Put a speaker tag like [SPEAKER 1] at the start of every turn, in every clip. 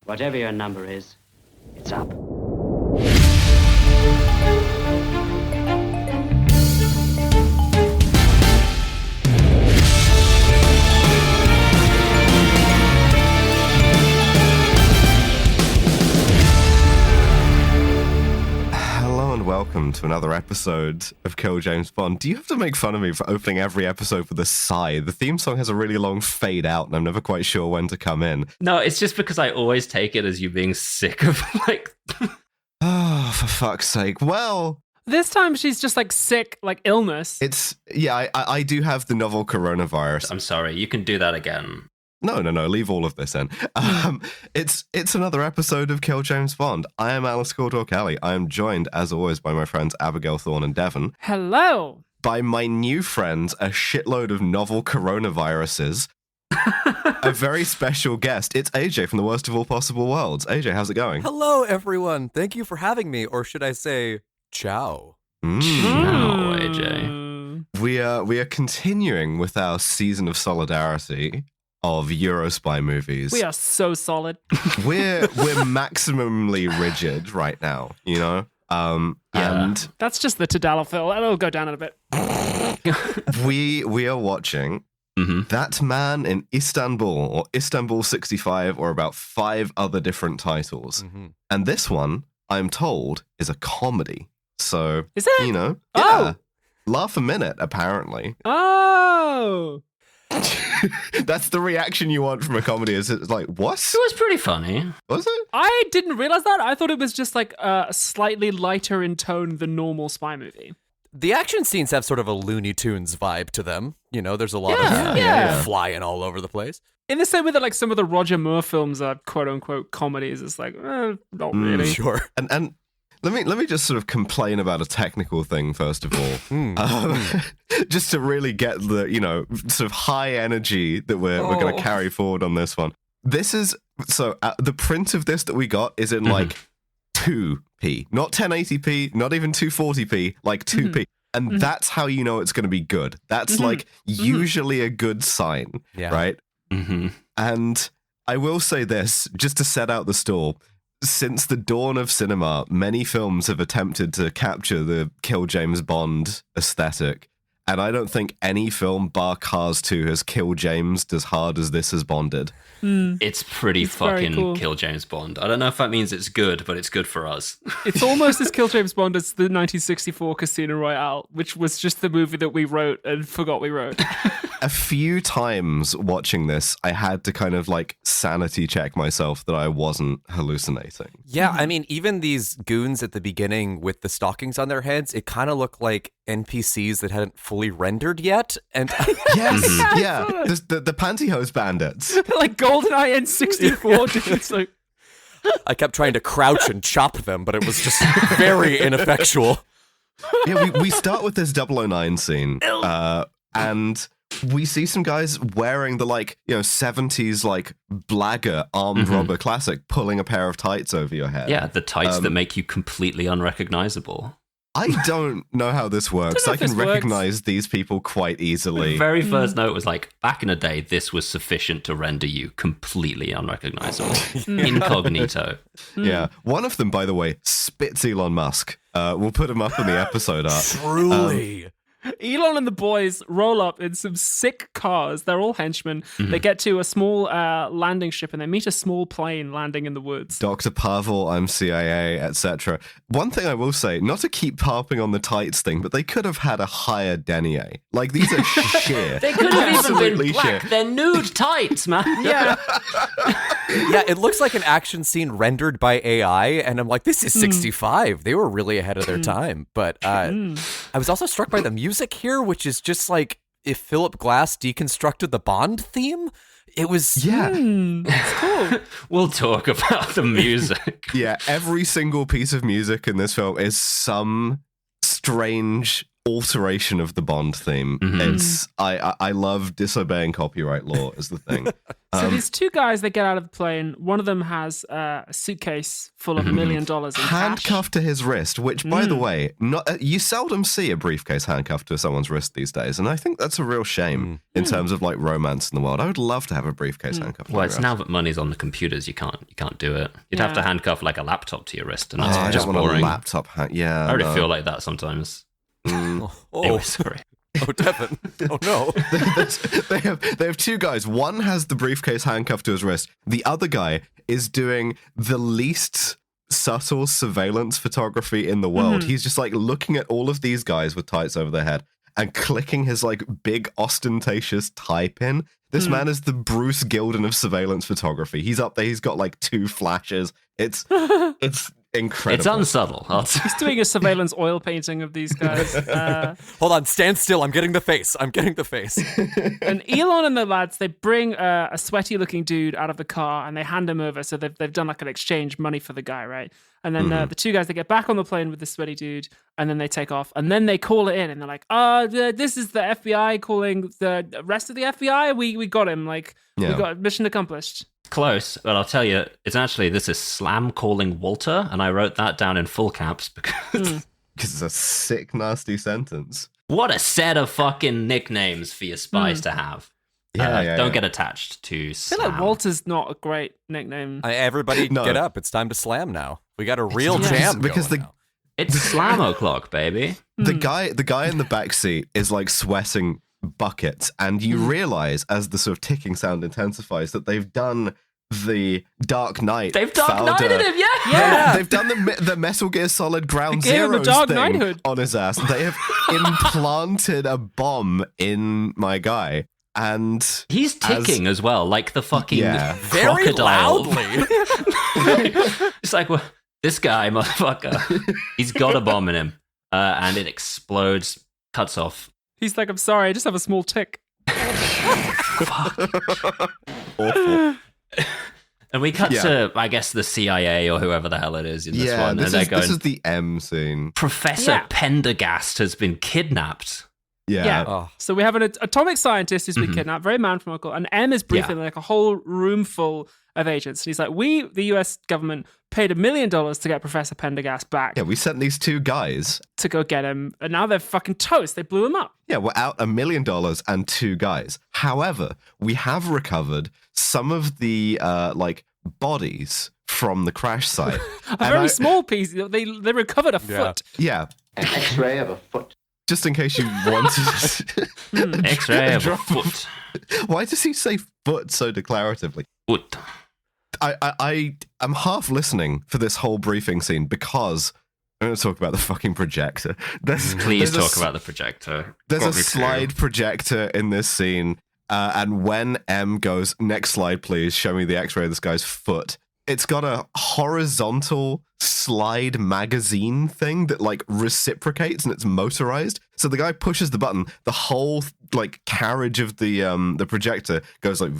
[SPEAKER 1] Whatever your number is, it's up.
[SPEAKER 2] Welcome to another episode of Kill James Bond. Do you have to make fun of me for opening every episode with a sigh? The theme song has a really long fade out, and I'm never quite sure when to come in.
[SPEAKER 3] No, it's just because I always take it as you being sick of, like...
[SPEAKER 2] Oh, for fuck's sake. Well...
[SPEAKER 4] This time she's just, like, sick, like, illness.
[SPEAKER 2] I do have the novel coronavirus.
[SPEAKER 3] I'm sorry, you can do that again.
[SPEAKER 2] No, leave all of this in. It's another episode of Kill James Bond. I am Alice Caldwell-Kelly. I am joined, as always, by my friends Abigail Thorne and Devon.
[SPEAKER 4] Hello.
[SPEAKER 2] By my new friends, a shitload of novel coronaviruses. A very special guest. It's AJ from The Worst of All Possible Worlds. AJ, how's it going?
[SPEAKER 5] Hello, everyone. Thank you for having me, or should I say, ciao.
[SPEAKER 3] Ciao, AJ.
[SPEAKER 2] We are continuing with our season of solidarity of Eurospy movies.
[SPEAKER 4] We are so solid.
[SPEAKER 2] We're maximally rigid right now, you know? And
[SPEAKER 4] that's just the Tadalafil. It'll go down in a bit.
[SPEAKER 2] we are watching That Man in Istanbul, or Istanbul 65, or about 5 other different titles. And this one, I'm told, is a comedy. So,
[SPEAKER 4] is it?
[SPEAKER 2] You know, laugh a minute, apparently.
[SPEAKER 4] Oh!
[SPEAKER 2] That's the reaction you want from a comedy. Is it's like, what?
[SPEAKER 3] It was pretty funny.
[SPEAKER 2] Was it?
[SPEAKER 4] I didn't realize that. I thought it was just like slightly lighter in tone than normal spy movie.
[SPEAKER 5] The action scenes have sort of a Looney Tunes vibe to them. You know, there's a lot of flying all over the place.
[SPEAKER 4] In the same way that like some of the Roger Moore films are quote unquote comedies, it's like, not really.
[SPEAKER 5] Sure.
[SPEAKER 2] And let me just sort of complain about a technical thing first of all, just to really get the, you know, sort of high energy that we're going to carry forward on this one. This is the print of this that we got is in like 2p, not 1080p, not even 240p, like 2p, and that's how you know it's going to be good. That's like usually a good sign, right? And I will say this just to set out the stall. Since the dawn of cinema, many films have attempted to capture the Kill James Bond aesthetic, and I don't think any film bar Cars 2 has killed James as hard as this has bonded.
[SPEAKER 3] It's pretty fucking
[SPEAKER 4] cool.
[SPEAKER 3] Kill James Bond. I don't know if that means it's good, but it's good for us.
[SPEAKER 4] It's almost as Kill James Bond as the 1964 Casino Royale, which was just the movie that we wrote and forgot we wrote.
[SPEAKER 2] A few times watching this, I had to kind of like sanity check myself that I wasn't hallucinating.
[SPEAKER 5] Yeah, I mean, even these goons at the beginning with the stockings on their heads, it kind of looked like NPCs that hadn't fully rendered yet. And
[SPEAKER 2] yes, the pantyhose bandits.
[SPEAKER 4] Like GoldenEye N64 dudes. Like...
[SPEAKER 5] I kept trying to crouch and chop them, but it was just very ineffectual.
[SPEAKER 2] Yeah, we start with this 009 scene, and we see some guys wearing the, like, you know, 70s, like, blagger armed robber classic, pulling a pair of tights over your head.
[SPEAKER 3] Yeah, the tights that make you completely unrecognizable.
[SPEAKER 2] I don't know how this works. I can recognize these people quite easily.
[SPEAKER 3] The very first note was like, back in the day, this was sufficient to render you completely unrecognizable. Incognito.
[SPEAKER 2] Yeah. One of them, by the way, spits Elon Musk. We'll put him up in the episode art.
[SPEAKER 5] Truly.
[SPEAKER 4] Elon and the boys roll up in some sick cars. They're all henchmen. They get to a small landing ship and they meet a small plane landing in the woods.
[SPEAKER 2] Dr. Pavel, I'm CIA, etc. One thing I will say, not to keep harping on the tights thing, but they could have had a higher denier. Like, these are sheer.
[SPEAKER 3] They could have even been
[SPEAKER 2] Absolutely
[SPEAKER 3] black.
[SPEAKER 2] sheer.
[SPEAKER 3] They're nude tights, man.
[SPEAKER 4] Yeah.
[SPEAKER 5] Yeah, it looks like an action scene rendered by AI, and I'm like, this is 65. They were really ahead of their time. But I was also struck by the music here, which is just like if Philip Glass deconstructed the Bond theme. It was...
[SPEAKER 4] It's cool.
[SPEAKER 3] We'll talk about the music.
[SPEAKER 2] Yeah, every single piece of music in this film is some strange alteration of the Bond theme. It's I love disobeying copyright law as the thing.
[SPEAKER 4] So these two guys, they get out of the plane. One of them has a suitcase full of $1 million in cash.
[SPEAKER 2] Handcuffed to his wrist, which, by the way, you seldom see a briefcase handcuffed to someone's wrist these days, and I think that's a real shame in terms of like romance in the world. I would love to have a briefcase handcuffed.
[SPEAKER 3] Well,
[SPEAKER 2] to
[SPEAKER 3] it's
[SPEAKER 2] my
[SPEAKER 3] now
[SPEAKER 2] wrist.
[SPEAKER 3] that money's on the computers, you can't do it. You'd have to handcuff like a laptop to your wrist, and that's
[SPEAKER 2] I
[SPEAKER 3] just
[SPEAKER 2] don't want
[SPEAKER 3] boring.
[SPEAKER 2] a laptop. Yeah,
[SPEAKER 3] I already feel like that sometimes. Anyway, sorry.
[SPEAKER 5] Oh, Devin. Oh, no.
[SPEAKER 2] they have two guys. One has the briefcase handcuffed to his wrist. The other guy is doing the least subtle surveillance photography in the world. He's just like looking at all of these guys with tights over their head and clicking his like big ostentatious type in. This man is the Bruce Gilden of surveillance photography. He's up there. He's got like 2 flashes. It's incredible.
[SPEAKER 3] It's unsubtle.
[SPEAKER 4] He's doing a surveillance oil painting of these guys.
[SPEAKER 5] Hold on, stand still. I'm getting the face.
[SPEAKER 4] And Elon and the lads, they bring a sweaty-looking dude out of the car and they hand him over. So they've done like an exchange money for the guy, right? And then the two guys, they get back on the plane with the sweaty dude, and then they take off. And then they call it in, and they're like, this is the FBI calling the rest of the FBI. We got him. Like, we got mission accomplished.
[SPEAKER 3] Close, but I'll tell you, this is Slam calling Walter, and I wrote that down in full caps because
[SPEAKER 2] it's a sick, nasty sentence.
[SPEAKER 3] What a set of fucking nicknames for your spies to have. Don't get attached to Slam.
[SPEAKER 4] I feel like Walter's not a great nickname.
[SPEAKER 5] Everybody get up. It's time to slam now. We got a real jam
[SPEAKER 2] because
[SPEAKER 5] going now.
[SPEAKER 3] It's Slam o'clock, baby.
[SPEAKER 2] The guy in the back seat is like sweating buckets, and you realize as the sort of ticking sound intensifies that they've done the Dark Knight.
[SPEAKER 3] They've Dark Knighted him,
[SPEAKER 2] They've done the Metal Gear Solid Ground
[SPEAKER 4] They gave him
[SPEAKER 2] Zero
[SPEAKER 4] a Dark
[SPEAKER 2] thing
[SPEAKER 4] Knighthood.
[SPEAKER 2] on his ass. They have implanted a bomb in my guy, and
[SPEAKER 3] he's ticking as well, like the fucking
[SPEAKER 5] very
[SPEAKER 3] crocodile.
[SPEAKER 5] loudly.
[SPEAKER 3] It's like, well, this guy, motherfucker, he's got a bomb in him, and it explodes, cuts off.
[SPEAKER 4] He's like, I'm sorry, I just have a small tick.
[SPEAKER 2] awful.
[SPEAKER 3] And we cut to, I guess, the CIA or whoever the hell it is in this one.
[SPEAKER 2] This
[SPEAKER 3] and they're going,
[SPEAKER 2] this is the M scene.
[SPEAKER 3] Professor Pendergast has been kidnapped.
[SPEAKER 4] Yeah.
[SPEAKER 5] Oh.
[SPEAKER 4] So we have an atomic scientist who's been kidnapped, very man-from-uncle, and M is briefing like a whole room full of agents. And he's like, we, the US government, paid $1 million to get Professor Pendergast back.
[SPEAKER 2] Yeah, we sent these 2 guys
[SPEAKER 4] to go get him, and now they're fucking toast. They blew him up.
[SPEAKER 2] Yeah, we're out $1 million and 2 guys. However, we have recovered some of the bodies from the crash site.
[SPEAKER 4] A very small piece. They recovered a foot.
[SPEAKER 2] Yeah.
[SPEAKER 1] An X-ray of a foot.
[SPEAKER 2] Just in case you wanted
[SPEAKER 3] X-ray of a foot.
[SPEAKER 2] Why does he say foot so declaratively?
[SPEAKER 3] Foot.
[SPEAKER 2] I am half listening for this whole briefing scene because I'm going to talk about the fucking projector.
[SPEAKER 3] Please talk about the projector.
[SPEAKER 2] There's a slide projector in this scene, and when M goes, next slide please, show me the x-ray of this guy's foot, it's got a horizontal slide magazine thing that like reciprocates and it's motorized. So the guy pushes the button, the whole like carriage of the projector goes like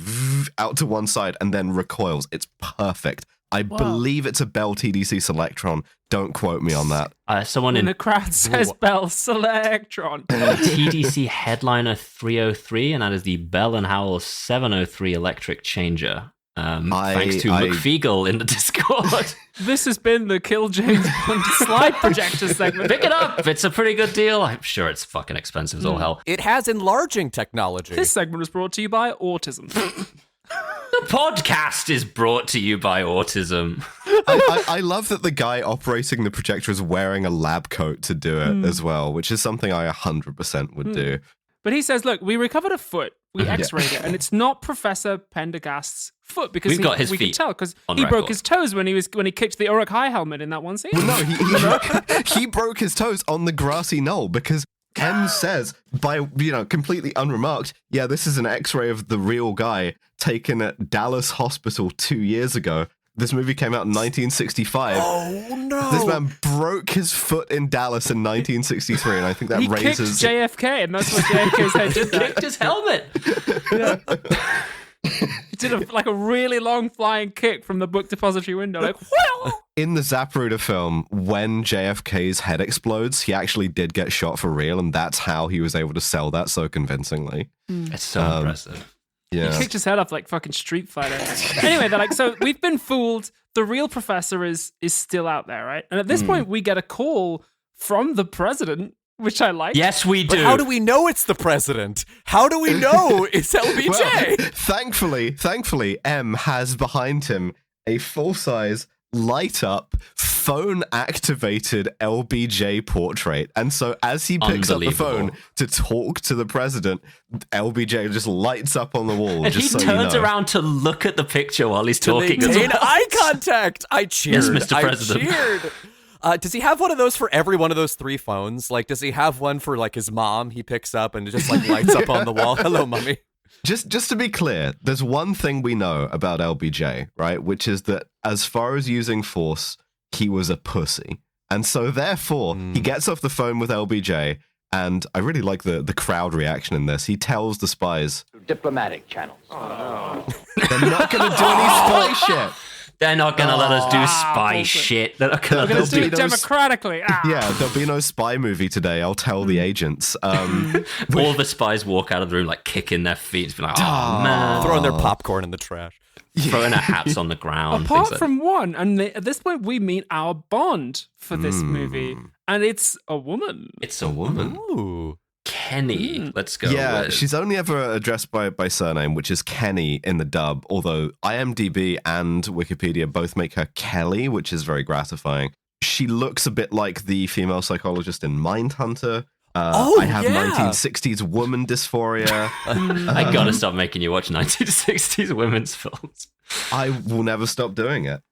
[SPEAKER 2] out to one side and then recoils. It's perfect. I believe it's a Bell TDC Selectron. Don't quote me on that.
[SPEAKER 3] Someone
[SPEAKER 4] in the crowd says Bell Selectron.
[SPEAKER 3] TDC Headliner 303, and that is the Bell & Howell 703 electric changer. Thanks to McFeagle in the Discord.
[SPEAKER 4] This has been the Kill James Bond slide projector segment.
[SPEAKER 3] Pick it up. It's a pretty good deal. I'm sure it's fucking expensive as all hell.
[SPEAKER 5] It has enlarging technology.
[SPEAKER 4] This segment was brought to you by autism.
[SPEAKER 3] The podcast is brought to you by autism.
[SPEAKER 2] I love that the guy operating the projector is wearing a lab coat to do it as well, which is something I 100% would do.
[SPEAKER 4] But he says, look, we recovered a foot. We x-rayed it, and it's not Professor Pendergast's foot because
[SPEAKER 3] We've got his
[SPEAKER 4] we
[SPEAKER 3] feet
[SPEAKER 4] could tell because
[SPEAKER 3] on
[SPEAKER 4] he
[SPEAKER 3] record.
[SPEAKER 4] broke his toes when he kicked the Uruk-hai helmet in that one scene.
[SPEAKER 2] Well, no, he broke his toes on the grassy knoll because M says, by completely unremarked, yeah, this is an x-ray of the real guy taken at Dallas Hospital 2 years ago. This movie came out in 1965.
[SPEAKER 5] Oh, no.
[SPEAKER 2] This man broke his foot in Dallas in 1963, and I think that
[SPEAKER 4] he
[SPEAKER 2] raises...
[SPEAKER 4] kicked JFK, and that's what JFK's head did that.
[SPEAKER 3] Kicked his helmet.
[SPEAKER 4] He did a really long flying kick from the book depository window. Like, whoa!
[SPEAKER 2] In the Zapruder film, when JFK's head explodes, he actually did get shot for real, and that's how he was able to sell that so convincingly.
[SPEAKER 3] It's so impressive.
[SPEAKER 2] Yeah.
[SPEAKER 4] He kicked his head off like fucking Street Fighter. Anyway, they're like, so we've been fooled. The real professor is still out there, right? And at this point, we get a call from the president, which I like.
[SPEAKER 3] Yes, we do.
[SPEAKER 5] But how do we know it's the president? How do we know it's LBJ?
[SPEAKER 2] Well, thankfully, M has behind him a full-size, light-up, phone-activated LBJ portrait. And so as he picks up the phone to talk to the president, LBJ just lights up on the wall.
[SPEAKER 3] And
[SPEAKER 2] just
[SPEAKER 3] he
[SPEAKER 2] so
[SPEAKER 3] turns
[SPEAKER 2] you know.
[SPEAKER 3] around to look at the picture while he's talking.
[SPEAKER 5] Maintain eye contact. I cheered.
[SPEAKER 3] Yes, Mr. President.
[SPEAKER 5] I cheered. Does he have one of those for every one of those 3 phones? Like, does he have one for like his mom? He picks up and it just like lights up on the wall. Hello, mommy.
[SPEAKER 2] Just to be clear, there's one thing we know about LBJ, right? Which is that as far as using force, he was a pussy. And so therefore, he gets off the phone with LBJ, and I really like the crowd reaction in this. He tells the spies,
[SPEAKER 1] Diplomatic channels.
[SPEAKER 2] they're not going to do any spy shit.
[SPEAKER 3] They're not going to let us do spy shit. They're not going
[SPEAKER 4] We're
[SPEAKER 3] to
[SPEAKER 4] going to do
[SPEAKER 2] be
[SPEAKER 4] it
[SPEAKER 2] those-
[SPEAKER 4] democratically.
[SPEAKER 2] Yeah, there'll be no spy movie today. I'll tell the agents.
[SPEAKER 3] All the spies walk out of the room like kicking their feet, just be like, "Oh man!"
[SPEAKER 5] Throwing their popcorn in the trash.
[SPEAKER 3] Throwing their hats on the ground.
[SPEAKER 4] Apart
[SPEAKER 3] things like
[SPEAKER 4] from one, and at this point, we meet our Bond for this movie, and it's a woman.
[SPEAKER 3] it's a woman,
[SPEAKER 5] Ooh.
[SPEAKER 3] Kenny. Let's go.
[SPEAKER 2] Yeah,
[SPEAKER 3] with.
[SPEAKER 2] she's only ever addressed by surname, which is Kenny in the dub, although IMDb and Wikipedia both make her Kelly, which is very gratifying. She looks a bit like the female psychologist in Mindhunter. I have 1960s woman dysphoria.
[SPEAKER 3] I gotta stop making you watch 1960s women's films.
[SPEAKER 2] I will never stop doing it.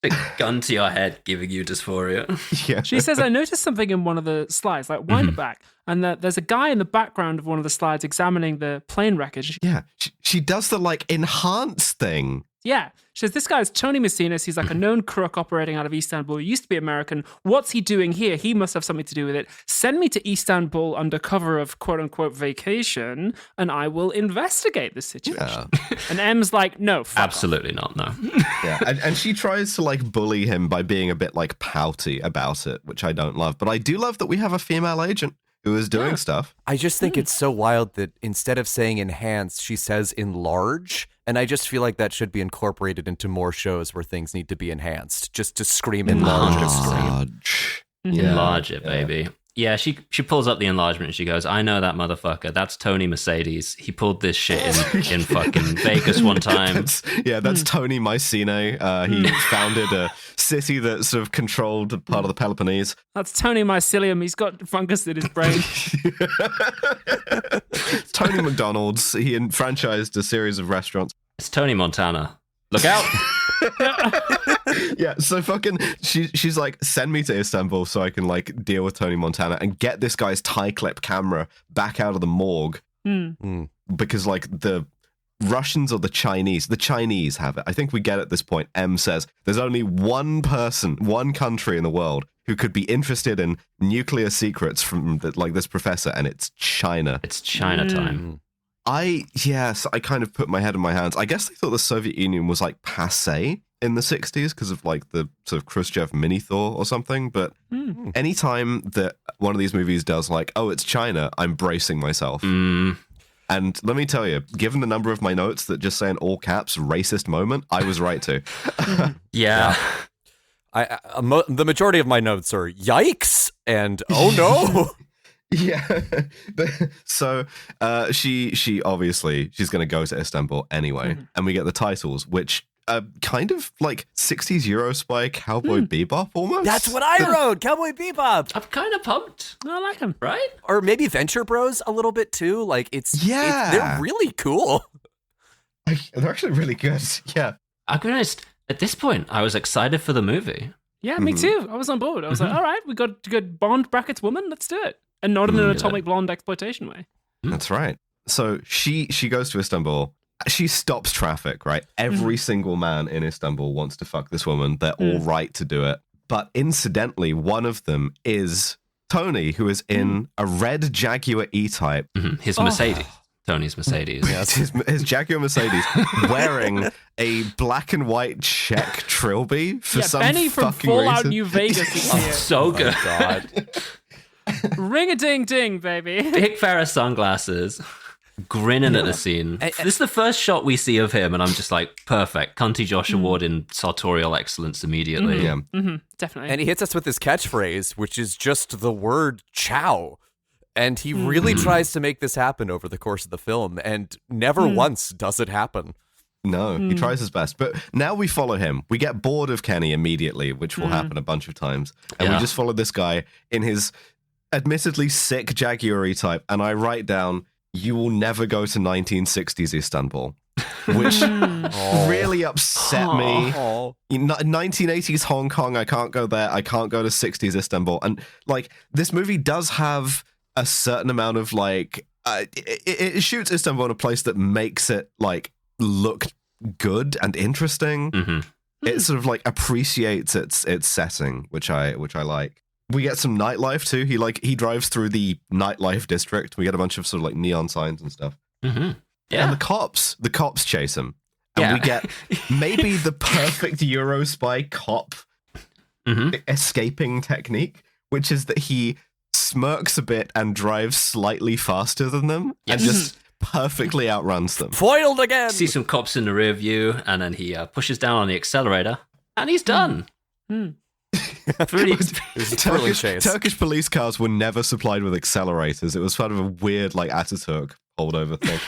[SPEAKER 3] Big gun to your head, giving you dysphoria.
[SPEAKER 2] Yeah.
[SPEAKER 4] She says, I noticed something in one of the slides, like wind it back, and that there's a guy in the background of one of the slides examining the plane wreckage.
[SPEAKER 2] Yeah, she does the like enhance thing.
[SPEAKER 4] Yeah. She says, this guy is Tony Mercedes. He's like a known crook operating out of Istanbul. He used to be American. What's he doing here? He must have something to do with it. Send me to Istanbul under cover of quote unquote vacation, and I will investigate the situation.
[SPEAKER 2] Yeah.
[SPEAKER 4] And M's like, no, fuck
[SPEAKER 3] Absolutely not. No.
[SPEAKER 2] Yeah, and she tries to like bully him by being a bit like pouty about it, which I don't love. But I do love that we have a female agent who is doing stuff.
[SPEAKER 5] I just think it's so wild that instead of saying enhance, she says enlarge. And I just feel like that should be incorporated into more shows where things need to be enhanced, just to scream enlarge and scream.
[SPEAKER 3] Enlarge it, baby. Yeah, she pulls up the enlargement and she goes, I know that motherfucker. That's Tony Mercedes. He pulled this shit in fucking Vegas one time.
[SPEAKER 2] That's Tony Mycenae. He founded a city that sort of controlled part of the Peloponnese.
[SPEAKER 4] That's Tony Mycelium. He's got fungus in his brain.
[SPEAKER 2] Tony McDonald's. He franchised a series of restaurants.
[SPEAKER 3] It's Tony Montana. Look out.
[SPEAKER 2] Yeah, so fucking she's like, send me to Istanbul so I can like deal with Tony Montana and get this guy's tie clip camera back out of the morgue. Because like the Russians or the Chinese have it. I think we get at this point. M says there's only one country in the world who could be interested in nuclear secrets from like this professor, and it's China.
[SPEAKER 3] It's China time.
[SPEAKER 2] I kind of put my head in my hands. I guess they thought the Soviet Union was like passé in the 60s because of like the sort of Khrushchev mini Thor or something. But anytime that one of these movies does like, oh, it's China, I'm bracing myself. And let me tell you, given the number of my notes that just say in all caps, racist moment, I was right to.
[SPEAKER 3] Yeah.
[SPEAKER 5] The majority of my notes are yikes and oh no.
[SPEAKER 2] Yeah. So she obviously, she's going to go to Istanbul anyway. And we get the titles, which kind of like 60s Eurospy Cowboy Bebop almost.
[SPEAKER 5] That's what I wrote. Cowboy Bebop.
[SPEAKER 3] I'm kind of pumped.
[SPEAKER 4] I like him.
[SPEAKER 3] Right?
[SPEAKER 5] Or maybe Venture Bros a little bit too. Like they're really cool.
[SPEAKER 2] They're actually really good. Yeah.
[SPEAKER 3] I'll be honest, at this point, I was excited for the movie.
[SPEAKER 4] Yeah, me too. I was on board. I was like, all right, we got good Bond brackets woman. Let's do it. And not in an Atomic Blonde exploitation way.
[SPEAKER 2] That's right. So she goes to Istanbul. She stops traffic, right? Every single man in Istanbul wants to fuck this woman. They're all right to do it. But incidentally, one of them is Tony, who is in a red Jaguar E-Type.
[SPEAKER 3] His Mercedes. Tony's Mercedes.
[SPEAKER 2] Yes, his Jaguar Mercedes wearing a black and white check trilby for some
[SPEAKER 4] Benny from
[SPEAKER 2] fucking
[SPEAKER 4] Fallout
[SPEAKER 2] reason.
[SPEAKER 4] New Vegas is here.
[SPEAKER 3] So good.
[SPEAKER 5] God.
[SPEAKER 4] Ring-a-ding-ding, baby.
[SPEAKER 3] Big pair of sunglasses, grinning at the scene. This is the first shot we see of him, and I'm just like, perfect. Cunty Josh Award in sartorial excellence immediately.
[SPEAKER 2] Yeah.
[SPEAKER 4] Definitely.
[SPEAKER 5] And he hits us with his catchphrase, which is just the word "chow." And he really tries to make this happen over the course of the film, and never once does it happen.
[SPEAKER 2] No, he tries his best. But now we follow him. We get bored of Kenny immediately, which will happen a bunch of times. And we just follow this guy in his admittedly sick Jaguar type. And I write down, "You will never go to 1960s Istanbul," which really upset me. 1980s Hong Kong, I can't go there. I can't go to 60s Istanbul. And like, this movie does have a certain amount of like, it shoots Istanbul in a place that makes it like look good and interesting. It sort of like appreciates its setting, which I like. We get some nightlife too. He drives through the nightlife district. We get a bunch of sort of like neon signs and stuff.
[SPEAKER 3] Yeah.
[SPEAKER 2] And the cops chase him. And we get maybe the perfect Eurospy cop escaping technique, which is that he smirks a bit and drives slightly faster than them and just perfectly outruns them.
[SPEAKER 5] Foiled again!
[SPEAKER 3] See some cops in the rear view, and then he pushes down on the accelerator, and he's done.
[SPEAKER 2] Turkish police cars were never supplied with accelerators. It was sort of a weird like Ataturk holdover thing.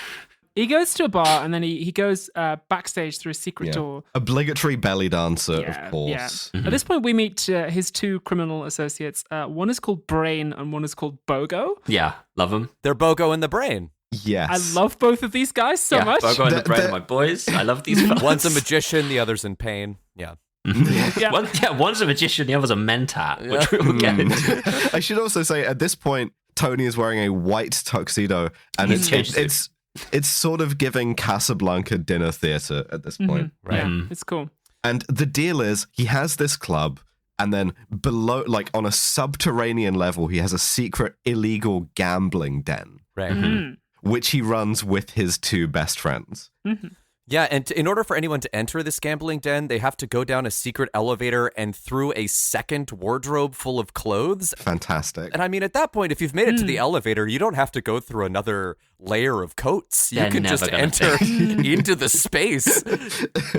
[SPEAKER 4] He goes to a bar and then he goes backstage through a secret door.
[SPEAKER 2] Obligatory belly dancer, of course.
[SPEAKER 4] At this point, we meet his two criminal associates. One is called Brain and one is called Bogo.
[SPEAKER 3] Yeah, love them.
[SPEAKER 5] They're Bogo and the Brain.
[SPEAKER 2] Yes.
[SPEAKER 4] I love both of these guys so much.
[SPEAKER 3] Bogo and the Brain are my boys. I love these fellas.
[SPEAKER 5] One's a magician, the other's in pain. Yeah.
[SPEAKER 3] One's a magician, the other's a mentat, which we will get into.
[SPEAKER 2] I should also say, at this point, Tony is wearing a white tuxedo, and it's sort of giving Casablanca dinner theater at this point.
[SPEAKER 5] Right.
[SPEAKER 4] Yeah, it's cool.
[SPEAKER 2] And the deal is, he has this club, and then below, like on a subterranean level, he has a secret illegal gambling den,
[SPEAKER 5] Right.
[SPEAKER 2] which he runs with his two best friends.
[SPEAKER 5] Yeah, and in order for anyone to enter this gambling den, they have to go down a secret elevator and through a second wardrobe full of clothes.
[SPEAKER 2] Fantastic.
[SPEAKER 5] And I mean, at that point, if you've made it to the elevator, you don't have to go through another layer of coats. You
[SPEAKER 3] They're
[SPEAKER 5] can
[SPEAKER 3] never
[SPEAKER 5] just
[SPEAKER 3] gonna
[SPEAKER 5] enter into the space.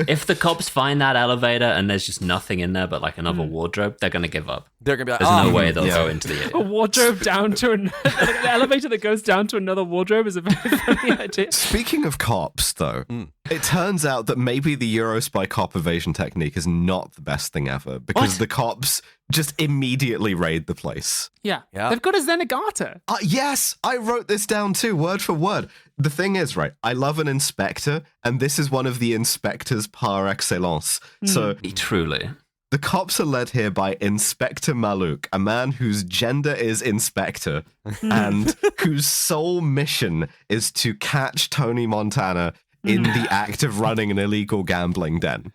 [SPEAKER 3] If the cops find that elevator and there's just nothing in there but like another wardrobe, they're going to give up.
[SPEAKER 5] They're going to be like,
[SPEAKER 3] There's no way they'll go into
[SPEAKER 4] A wardrobe down to an the elevator that goes down to another wardrobe is a very funny idea.
[SPEAKER 2] Speaking of cops, though, it turns out that maybe the Eurospy cop evasion technique is not the best thing ever, because the cops just immediately raid the place.
[SPEAKER 4] Yeah.
[SPEAKER 5] Yeah.
[SPEAKER 4] They've got a Zenigata.
[SPEAKER 2] Yes, I wrote this down too, word for word. The thing is, right, I love an inspector, and this is one of the inspectors par excellence. So
[SPEAKER 3] Truly.
[SPEAKER 2] the cops are led here by Inspector Maluk, a man whose gender is inspector, and whose sole mission is to catch Tony Montana in the act of running an illegal gambling den.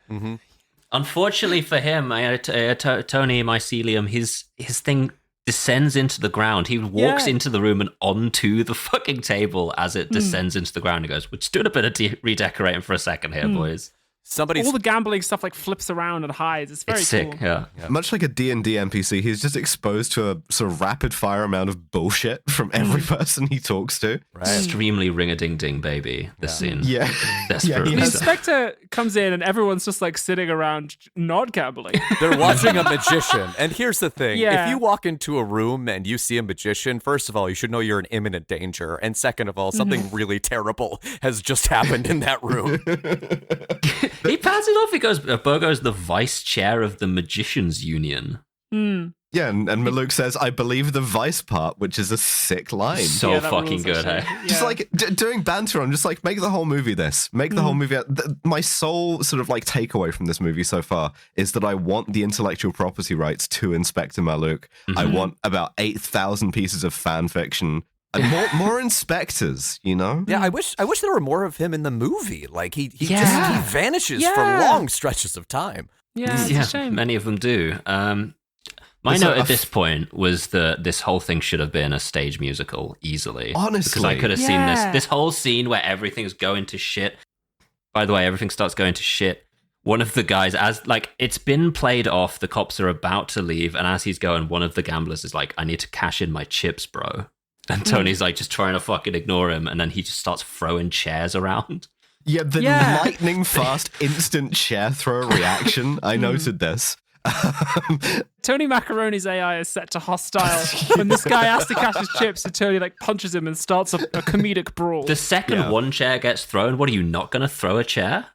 [SPEAKER 3] Unfortunately for him, Tony Mycelium, his thing descends into the ground. He walks into the room and onto the fucking table as it descends into the ground. He goes, "We're just doing a bit of redecorating for a second here, boys."
[SPEAKER 4] All the gambling stuff like flips around and hides. It's very
[SPEAKER 3] sick,
[SPEAKER 4] cool.
[SPEAKER 3] yeah.
[SPEAKER 2] Much like a D&D NPC, he's just exposed to a sort of rapid-fire amount of bullshit from every person he talks to.
[SPEAKER 3] Extremely ring-a-ding-ding, baby, this scene.
[SPEAKER 2] Yeah.
[SPEAKER 3] Desperately
[SPEAKER 4] The
[SPEAKER 3] so.
[SPEAKER 4] inspector comes in and everyone's just like sitting around not gambling.
[SPEAKER 5] They're watching a magician. And here's the thing.
[SPEAKER 4] Yeah.
[SPEAKER 5] If you walk into a room and you see a magician, first of all, you should know you're in imminent danger. And second of all, something really terrible has just happened in that room.
[SPEAKER 3] He passes it off. He goes, Bogo's the vice chair of the Magicians Union.
[SPEAKER 2] Yeah, and Maluk says, "I believe the vice part," which is a sick line.
[SPEAKER 3] So
[SPEAKER 4] that
[SPEAKER 3] fucking
[SPEAKER 4] rules,
[SPEAKER 3] good,
[SPEAKER 4] actually.
[SPEAKER 3] hey?
[SPEAKER 2] Just like doing banter, I'm just like, make the whole movie this. Make the whole movie. My sole sort of like takeaway from this movie so far is that I want the intellectual property rights to Inspector Maluk. I want about 8,000 pieces of fan fiction. And more inspectors, you know?
[SPEAKER 5] Yeah, I wish there were more of him in the movie. Like he vanishes for long stretches of time.
[SPEAKER 4] Yeah, it's a shame.
[SPEAKER 3] Many of them do. My
[SPEAKER 2] So
[SPEAKER 3] note at this point was that this whole thing should have been a stage musical easily.
[SPEAKER 2] Honestly.
[SPEAKER 3] Because I could have seen this whole scene where everything's going to shit. By the way, everything starts going to shit. One of the guys, as like it's been played off, the cops are about to leave, and as he's going, one of the gamblers is like, I need to cash in my chips, bro. And Tony's like just trying to fucking ignore him, and then he just starts throwing chairs around.
[SPEAKER 2] Yeah, the lightning fast instant chair throw reaction. I noted this.
[SPEAKER 4] Tony Macaroni's AI is set to hostile when this guy has to cash his chips, and Tony like punches him and starts a comedic brawl.
[SPEAKER 3] The second one chair gets thrown, what are you not going to throw a chair?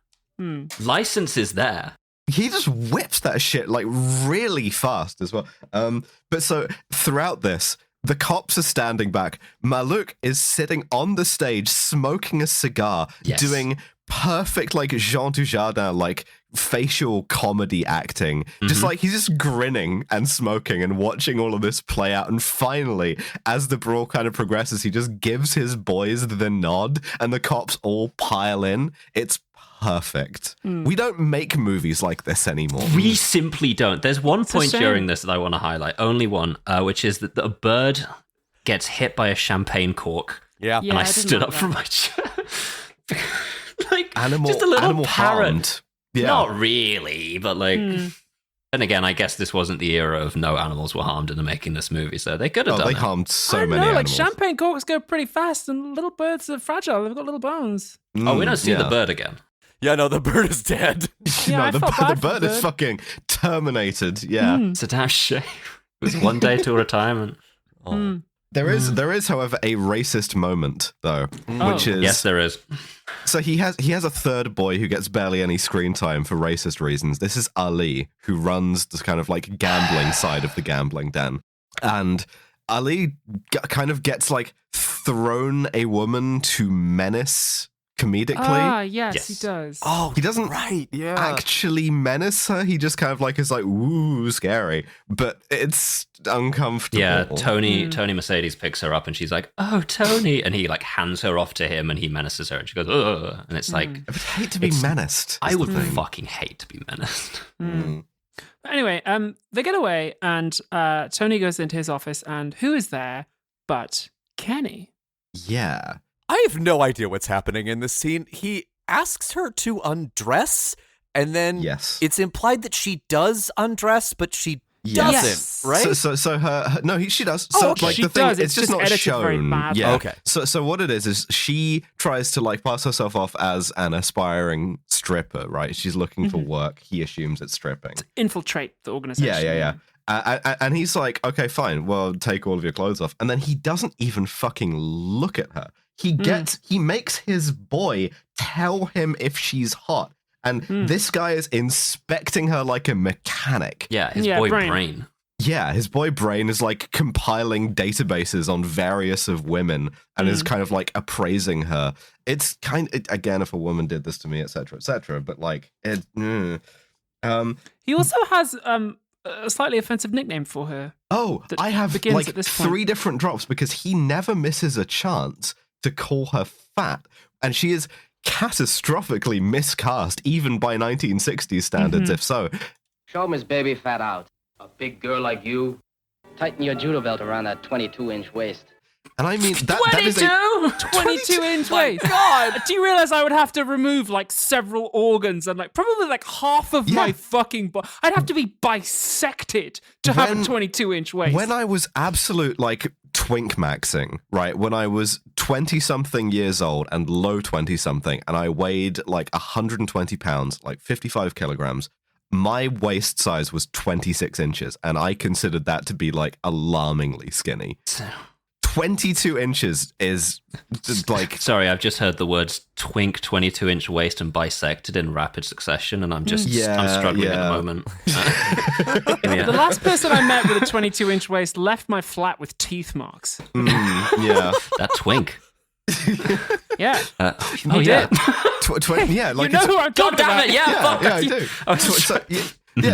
[SPEAKER 3] License is there.
[SPEAKER 2] He just whips that shit like really fast as well. But so throughout this, the cops are standing back. Maluk is sitting on the stage smoking a cigar, doing perfect like Jean Dujardin like facial comedy acting. Just like he's just grinning and smoking and watching all of this play out. And finally, as the brawl kind of progresses, he just gives his boys the nod and the cops all pile in. It's perfect. We don't make movies like this anymore.
[SPEAKER 3] We simply don't. There's one point during this that I want to highlight, only one, which is that a bird gets hit by a champagne cork.
[SPEAKER 5] Yeah.
[SPEAKER 3] And I stood up from my chair. Like,
[SPEAKER 2] Animal,
[SPEAKER 3] just a little parrot.
[SPEAKER 2] harmed. Yeah.
[SPEAKER 3] Not really, but like... And again, I guess this wasn't the era of no animals were harmed in the making this movie, so they could have done
[SPEAKER 2] they
[SPEAKER 3] it.
[SPEAKER 2] harmed so
[SPEAKER 4] I don't
[SPEAKER 2] many
[SPEAKER 4] know,
[SPEAKER 2] animals.
[SPEAKER 4] like champagne corks go pretty fast, and little birds are fragile. They've got little bones.
[SPEAKER 3] Oh, we don't see the bird again.
[SPEAKER 5] Yeah, no, the bird is dead.
[SPEAKER 4] Yeah, I
[SPEAKER 2] the
[SPEAKER 4] felt bad for
[SPEAKER 2] bird
[SPEAKER 4] the
[SPEAKER 2] is
[SPEAKER 4] bird.
[SPEAKER 2] fucking terminated. Yeah.
[SPEAKER 3] It's a damn shame. It was one day to retirement.
[SPEAKER 2] There is, however, a racist moment though, which is
[SPEAKER 3] Yes, there is.
[SPEAKER 2] so he has a third boy who gets barely any screen time for racist reasons. This is Ali, who runs the kind of like gambling side of the gambling den, and Ali kind of gets like thrown a woman to menace comedically.
[SPEAKER 4] Ah, yes,
[SPEAKER 3] Yes.
[SPEAKER 4] he does.
[SPEAKER 5] Oh,
[SPEAKER 2] He doesn't actually menace her. He just kind of like is like, ooh, scary. But it's uncomfortable.
[SPEAKER 3] Yeah, Tony Mercedes picks her up and she's like, "Oh, Tony," and he like hands her off to him and he menaces her and she goes, "Ugh," and it's like,
[SPEAKER 2] I would hate to be menaced.
[SPEAKER 3] I
[SPEAKER 2] is
[SPEAKER 3] would
[SPEAKER 2] the thing.
[SPEAKER 3] fucking hate to be menaced.
[SPEAKER 4] But anyway, they get away, and Tony goes into his office, and who is there but Kenny?
[SPEAKER 2] Yeah.
[SPEAKER 5] I have no idea what's happening in this scene. He asks her to undress, and then it's implied that she does undress, but she doesn't,
[SPEAKER 4] Yes.
[SPEAKER 5] right?
[SPEAKER 2] So her no, she does.
[SPEAKER 4] Oh,
[SPEAKER 2] So
[SPEAKER 4] okay.
[SPEAKER 2] like
[SPEAKER 4] She
[SPEAKER 2] the thing,
[SPEAKER 4] does.
[SPEAKER 2] it's just not
[SPEAKER 4] edited very
[SPEAKER 2] shown.
[SPEAKER 4] badly.
[SPEAKER 2] Yeah.
[SPEAKER 5] Okay.
[SPEAKER 2] So what it is she tries to like pass herself off as an aspiring stripper, right? She's looking for work. He assumes it's stripping.
[SPEAKER 4] Infiltrate the organization.
[SPEAKER 2] Yeah. And he's like, okay, fine. Well, take all of your clothes off. And then he doesn't even fucking look at her. He makes his boy tell him if she's hot. And this guy is inspecting her like a mechanic.
[SPEAKER 3] Yeah, his boy Brain.
[SPEAKER 2] Yeah, his boy Brain is like compiling databases on various of women and is kind of like appraising her. It's again, if a woman did this to me, etc., but like it.
[SPEAKER 4] He also has a slightly offensive nickname for her.
[SPEAKER 2] Oh,
[SPEAKER 4] that
[SPEAKER 2] I have
[SPEAKER 4] begins
[SPEAKER 2] like
[SPEAKER 4] at this point.
[SPEAKER 2] 3 different drops because he never misses a chance to call her fat, and she is catastrophically miscast even by 1960s standards. If so,
[SPEAKER 1] Show him his baby fat out. A big girl like you. Tighten your judo belt around that 22-inch waist.
[SPEAKER 2] and I mean that is a
[SPEAKER 4] 22-inch waist.
[SPEAKER 5] God!
[SPEAKER 4] Do you realize I would have to remove like several organs and like probably like half of my fucking body? I'd have to be bisected to have a 22-inch waist.
[SPEAKER 2] When I was absolute like twink maxing, right? When I was 20-something years old and low 20-something, and I weighed like 120 pounds, like 55 kilograms, my waist size was 26 inches, and I considered that to be like alarmingly skinny. 22 inches is like...
[SPEAKER 3] Sorry, I've just heard the words twink, 22-inch waist, and bisected in rapid succession, and I'm just I'm struggling at the moment.
[SPEAKER 4] The last person I met with a 22-inch waist left my flat with teeth marks.
[SPEAKER 2] Yeah.
[SPEAKER 3] That twink.
[SPEAKER 4] Yeah.
[SPEAKER 3] Oh, yeah.
[SPEAKER 2] Yeah, like
[SPEAKER 4] You know who I'm
[SPEAKER 3] God
[SPEAKER 4] talking
[SPEAKER 3] damn
[SPEAKER 4] about.
[SPEAKER 3] it, yeah, fuck.
[SPEAKER 2] yeah, I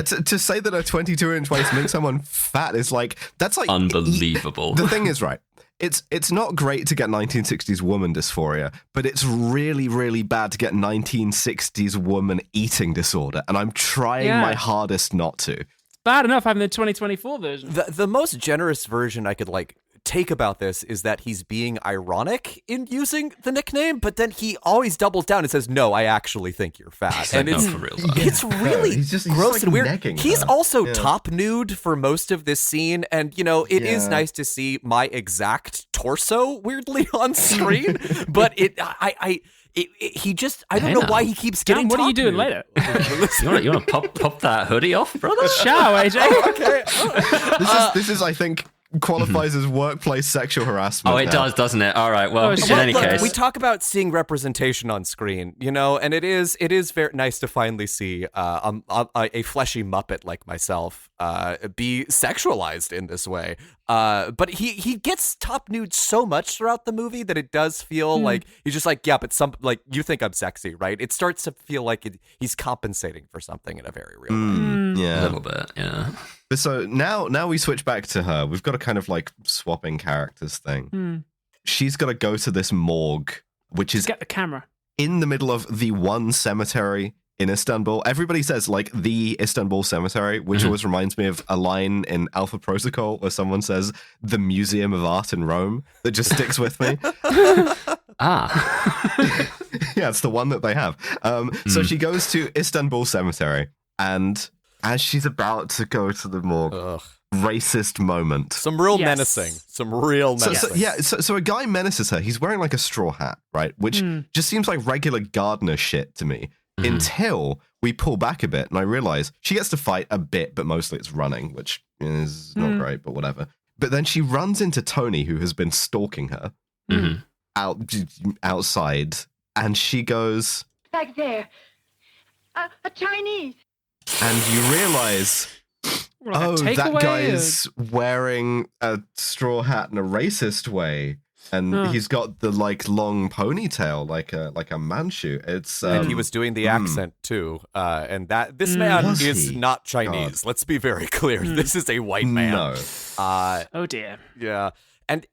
[SPEAKER 2] do. To say that a 22-inch waist makes someone fat is like, that's like
[SPEAKER 3] Unbelievable.
[SPEAKER 2] The thing is, right, it's not great to get 1960s woman dysphoria, but it's really, really bad to get 1960s woman eating disorder, and I'm trying my hardest not to.
[SPEAKER 4] bad enough having the 2024 version.
[SPEAKER 5] The most generous version I could take about this is that he's being ironic in using the nickname, but then he always doubles down and says, "No, I actually think you're fat." And it's
[SPEAKER 3] for real.
[SPEAKER 5] it's really
[SPEAKER 2] he's
[SPEAKER 5] gross and weird.
[SPEAKER 2] necking
[SPEAKER 5] He's
[SPEAKER 2] her.
[SPEAKER 5] also top nude for most of this scene, and it is nice to see my exact torso weirdly on screen, but he just I don't know why he keeps getting.
[SPEAKER 4] What are you
[SPEAKER 5] top
[SPEAKER 4] doing
[SPEAKER 5] nude.
[SPEAKER 4] later?
[SPEAKER 3] You want to pop that hoodie off, brother?
[SPEAKER 4] Ciao, AJ.
[SPEAKER 5] Okay.
[SPEAKER 2] This is, I think, qualifies as workplace sexual harassment.
[SPEAKER 3] Oh, it does, doesn't it? All right. Well, in any case,
[SPEAKER 5] we talk about seeing representation on screen, and it is very nice to finally see a fleshy Muppet like myself be sexualized in this way. But he gets top nude so much throughout the movie that it does feel like he's just like, yeah, but you think I'm sexy, right? It starts to feel like he's compensating for something in a very real way.
[SPEAKER 3] a little bit, yeah.
[SPEAKER 2] So now we switch back to her. We've got a kind of swapping characters thing. She's got to go to this morgue, which is
[SPEAKER 4] Get the camera
[SPEAKER 2] in the middle of the one cemetery in Istanbul. Everybody says the Istanbul cemetery, which always reminds me of a line in Alpha Protocol where someone says the Museum of Art in Rome that just sticks with me. Yeah, it's the one that they have. So she goes to Istanbul cemetery, and as she's about to go to the morgue, racist moment.
[SPEAKER 5] Some real menacing. Some real menacing.
[SPEAKER 2] So a guy menaces her. He's wearing a straw hat, right? Which just seems like regular gardener shit to me. Until we pull back a bit and I realize she gets to fight a bit, but mostly it's running, which is not great, but whatever. But then she runs into Tony, who has been stalking her outside, and she goes,
[SPEAKER 6] Back there. A Chinese.
[SPEAKER 2] and you realize, that guy is wearing a straw hat in a racist way. And he's got the long ponytail, like a Manchu. It's
[SPEAKER 5] and he was doing the accent too. And that this man is not Chinese. Let's be very clear. This is a white man.
[SPEAKER 2] No.
[SPEAKER 4] oh dear.
[SPEAKER 5] Yeah. And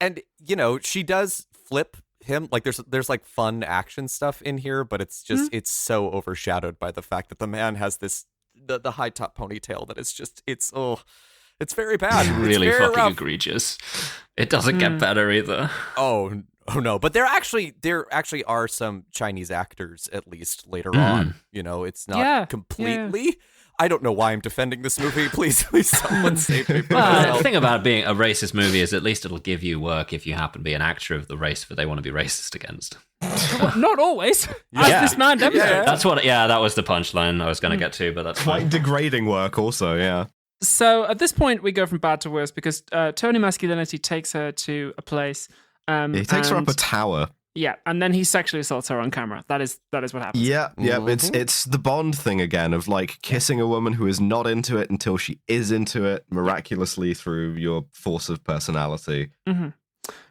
[SPEAKER 5] she does flip him. There's fun action stuff in here, but it's just it's so overshadowed by the fact that the man has this the high top ponytail that it's very bad.
[SPEAKER 3] It's really
[SPEAKER 5] very
[SPEAKER 3] fucking
[SPEAKER 5] rough.
[SPEAKER 3] egregious. It doesn't get better either.
[SPEAKER 5] Oh no, but there actually are some Chinese actors at least later on. It's not completely. Yeah. I don't know why I'm defending this movie. Please, someone save me.
[SPEAKER 3] The thing about being a racist movie is at least it'll give you work if you happen to be an actor of the race that they want to be racist against.
[SPEAKER 4] Not always. As this man demonstrated.
[SPEAKER 3] That's what. Yeah, that was the punchline I was going to get to, but that's
[SPEAKER 2] quite
[SPEAKER 3] fine.
[SPEAKER 2] degrading work. Also, yeah.
[SPEAKER 4] So at this point, we go from bad to worse because Tony Masculinity takes her to a place.
[SPEAKER 2] He takes her up a tower.
[SPEAKER 4] Yeah, and then he sexually assaults her on camera. That is what happens.
[SPEAKER 2] Yeah. It's the Bond thing again of kissing a woman who is not into it until she is into it miraculously through your force of personality. And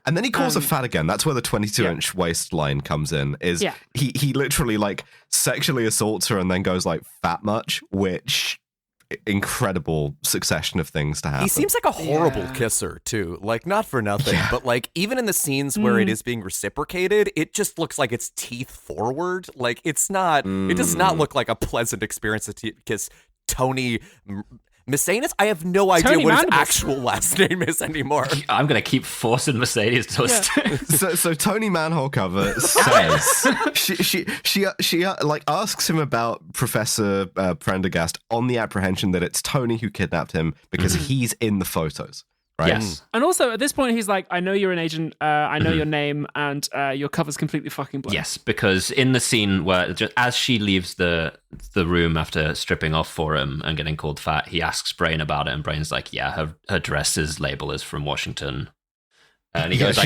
[SPEAKER 2] then he calls her fat again. That's where the 22-inch waistline comes in. He literally sexually assaults her and then goes fat much, which incredible succession of things to happen.
[SPEAKER 5] He seems like a horrible kisser too. Not for nothing, but even in the scenes where it is being reciprocated, it just looks like it's teeth forward. It's not. It does not look like a pleasant experience to kiss Tony Mercedes. I have no idea
[SPEAKER 4] Tony
[SPEAKER 5] what
[SPEAKER 4] Mandibles.
[SPEAKER 5] his actual last name is anymore.
[SPEAKER 3] I'm going to keep forcing Mercedes to
[SPEAKER 2] So Tony Manhole Cover says she asks him about Professor Prendergast on the apprehension that it's Tony who kidnapped him because he's in the photos. Right?
[SPEAKER 3] Yes.
[SPEAKER 4] And also at this point, he's like, I know you're an agent, I know your name, and your cover's completely fucking blank.
[SPEAKER 3] Yes, because in the scene where, as she leaves the room after stripping off for him and getting called fat, he asks Brain about it, and Brain's like, yeah, her dress's label is from Washington. And he goes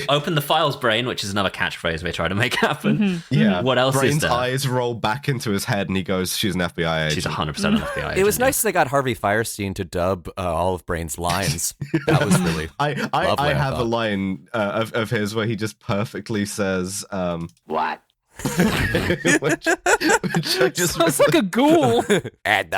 [SPEAKER 3] open the files, Brain, which is another catchphrase they try to make happen.
[SPEAKER 2] Yeah.
[SPEAKER 3] What else
[SPEAKER 2] Brain's
[SPEAKER 3] is there?
[SPEAKER 2] eyes roll back into his head and he goes, she's an FBI agent.
[SPEAKER 3] She's 100% an FBI agent.
[SPEAKER 5] It was nice they got Harvey Firestein to dub all of Brain's lines. That was really lovely,
[SPEAKER 2] I have a line of his where he just perfectly says,
[SPEAKER 1] What?
[SPEAKER 2] which I just
[SPEAKER 4] Sounds like a ghoul.
[SPEAKER 5] and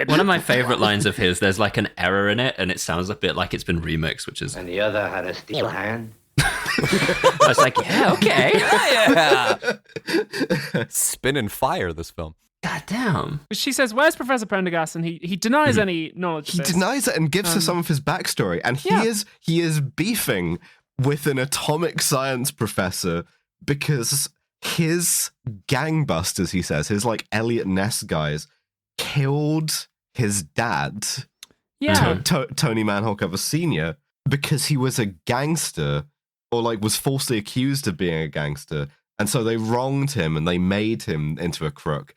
[SPEAKER 3] one of my favorite lines of his, there's an error in it, and it sounds a bit like it's been remixed, which is...
[SPEAKER 1] And the other had a steel hand.
[SPEAKER 3] I was like, yeah, okay.
[SPEAKER 5] Spin and fire, this film.
[SPEAKER 3] God damn.
[SPEAKER 4] She says, "Where's Professor Prendergast?" And he denies any knowledge.
[SPEAKER 2] He
[SPEAKER 4] of this.
[SPEAKER 2] denies it and gives her some of his backstory, and he is beefing with an atomic science professor because his gangbusters, he says, his like Elliot Ness guys, killed his dad, Tony Manhawk Sr., because he was a gangster, or like was falsely accused of being a gangster, and so they wronged him and they made him into a crook.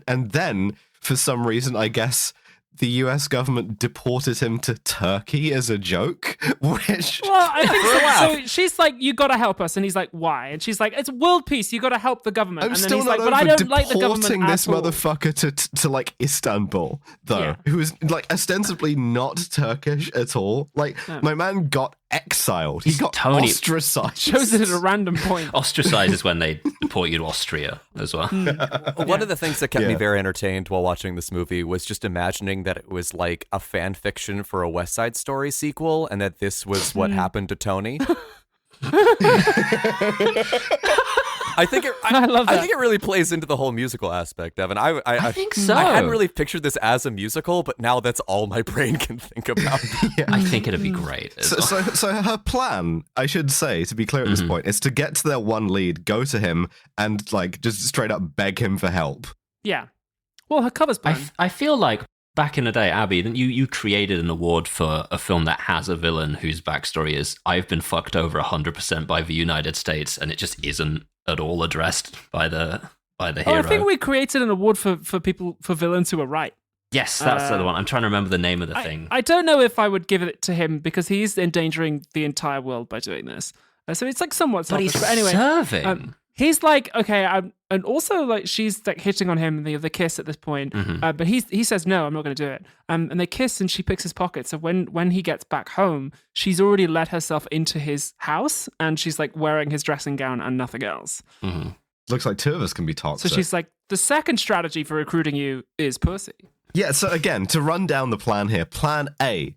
[SPEAKER 2] And then, for some reason, I guess the US government deported him to Turkey as a joke, which...
[SPEAKER 4] Well, I think so. She's like, "You gotta help us." And he's like, "Why?" And she's like, "It's world peace. You gotta help the government."
[SPEAKER 2] I'm
[SPEAKER 4] and then
[SPEAKER 2] still
[SPEAKER 4] he's
[SPEAKER 2] not
[SPEAKER 4] like, "But I don't like the government
[SPEAKER 2] deporting this
[SPEAKER 4] at all."
[SPEAKER 2] motherfucker to like Istanbul, though, who is like ostensibly not Turkish at all. Like, my man got exiled. He got ostracized.
[SPEAKER 4] Chose it at a random point.
[SPEAKER 3] Ostracized is when they deport you to Austria as well.
[SPEAKER 5] One of the things that kept me very entertained while watching this movie was just imagining that it was like a fan fiction for a West Side Story sequel, and that this was what happened to Tony. I think it really plays into the whole musical aspect, Evan. I
[SPEAKER 3] think so.
[SPEAKER 5] I hadn't really pictured this as a musical, but now that's all my brain can think about.
[SPEAKER 3] I think it'd be great.
[SPEAKER 2] So her plan, I should say, to be clear at this point, is to get to their one lead, go to him, and like just straight up beg him for help.
[SPEAKER 4] Yeah. Well, her cover's plan.
[SPEAKER 3] I feel like back in the day, Abby, you created an award for a film that has a villain whose backstory is, "I've been fucked over 100% by the United States," and it just isn't at all addressed by the hero.
[SPEAKER 4] I think we created an award for villains who are right.
[SPEAKER 3] Yes, that's the other one. I'm trying to remember the name of the thing.
[SPEAKER 4] I don't know if I would give it to him because he's endangering the entire world by doing this. So it's like somewhat selfish. But anyway,
[SPEAKER 3] serving.
[SPEAKER 4] He's like, okay, and also like she's like hitting on him, the kiss at this point. But he says, "No, I'm not going to do it." And they kiss, and she picks his pocket. So when he gets back home, she's already let herself into his house, and she's like wearing his dressing gown and nothing else.
[SPEAKER 2] Looks like two of us can be toxic.
[SPEAKER 4] So she's like, "The second strategy for recruiting you is pussy."
[SPEAKER 2] Yeah. So again, to run down the plan here, Plan A.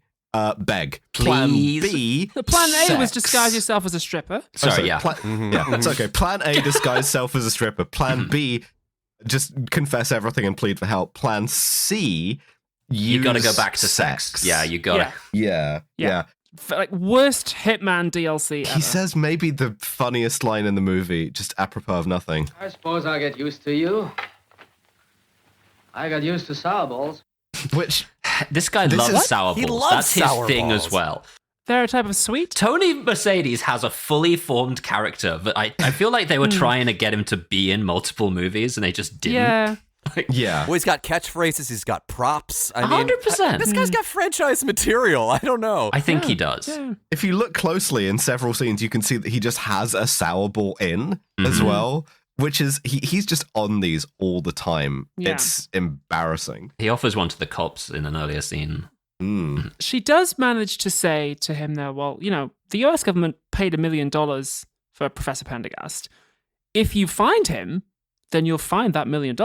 [SPEAKER 2] Beg.
[SPEAKER 3] Please.
[SPEAKER 2] Plan B.
[SPEAKER 4] The plan A was
[SPEAKER 2] sex.
[SPEAKER 4] disguise yourself as a stripper.
[SPEAKER 3] Sorry, yeah.
[SPEAKER 2] Yeah, it's okay. Plan A, disguise self as a stripper. Plan B, just confess everything and plead for help. Plan C,
[SPEAKER 3] you got to go back to sex. Yeah, you got to.
[SPEAKER 2] Yeah.
[SPEAKER 4] Like worst Hitman DLC ever.
[SPEAKER 2] He says maybe the funniest line in the movie, just apropos of nothing.
[SPEAKER 1] I suppose I'll get used to you. I got used to sour balls.
[SPEAKER 2] Which
[SPEAKER 3] this guy loves sour balls.
[SPEAKER 5] He loves
[SPEAKER 3] That's his
[SPEAKER 5] sour
[SPEAKER 3] thing
[SPEAKER 5] balls.
[SPEAKER 3] as well.
[SPEAKER 4] They're a type of sweet.
[SPEAKER 3] Tony Mercedes has a fully formed character, but I feel like they were trying to get him to be in multiple movies and they just didn't.
[SPEAKER 4] Yeah.
[SPEAKER 2] Yeah.
[SPEAKER 5] Well, he's got catchphrases, he's got props. I mean,
[SPEAKER 3] 100%.
[SPEAKER 5] This guy's got franchise material. I don't know.
[SPEAKER 3] I think he does.
[SPEAKER 4] Yeah.
[SPEAKER 2] If you look closely in several scenes, you can see that he just has a sour ball in as well, which is he's just on these all the time.
[SPEAKER 4] Yeah.
[SPEAKER 2] It's embarrassing.
[SPEAKER 3] He offers one to the cops in an earlier scene.
[SPEAKER 4] She does manage to say to him, though, well, you know, the US government paid $1 million for Professor Pendergast. If you find him, then you'll find that $1 million.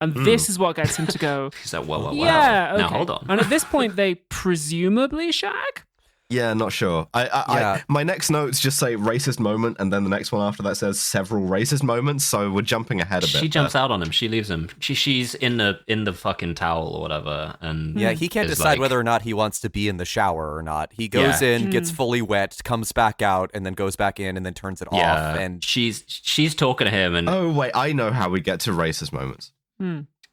[SPEAKER 4] And this is what gets him to go.
[SPEAKER 3] He's like, well.
[SPEAKER 4] Yeah, okay.
[SPEAKER 3] Now hold on.
[SPEAKER 4] And at this point, they presumably shag?
[SPEAKER 2] Yeah, not sure. My next notes just say racist moment, and then the next one after that says several racist moments. So we're jumping ahead a bit.
[SPEAKER 3] She jumps out on him. She leaves him. She's in the fucking towel or whatever. And
[SPEAKER 5] Yeah, he can't
[SPEAKER 3] is
[SPEAKER 5] decide
[SPEAKER 3] like,
[SPEAKER 5] whether or not he wants to be in the shower or not. He goes in, gets fully wet, comes back out, and then goes back in, and then turns it off. And
[SPEAKER 3] she's talking to him, and
[SPEAKER 2] Oh wait, I know how we get to racist moments.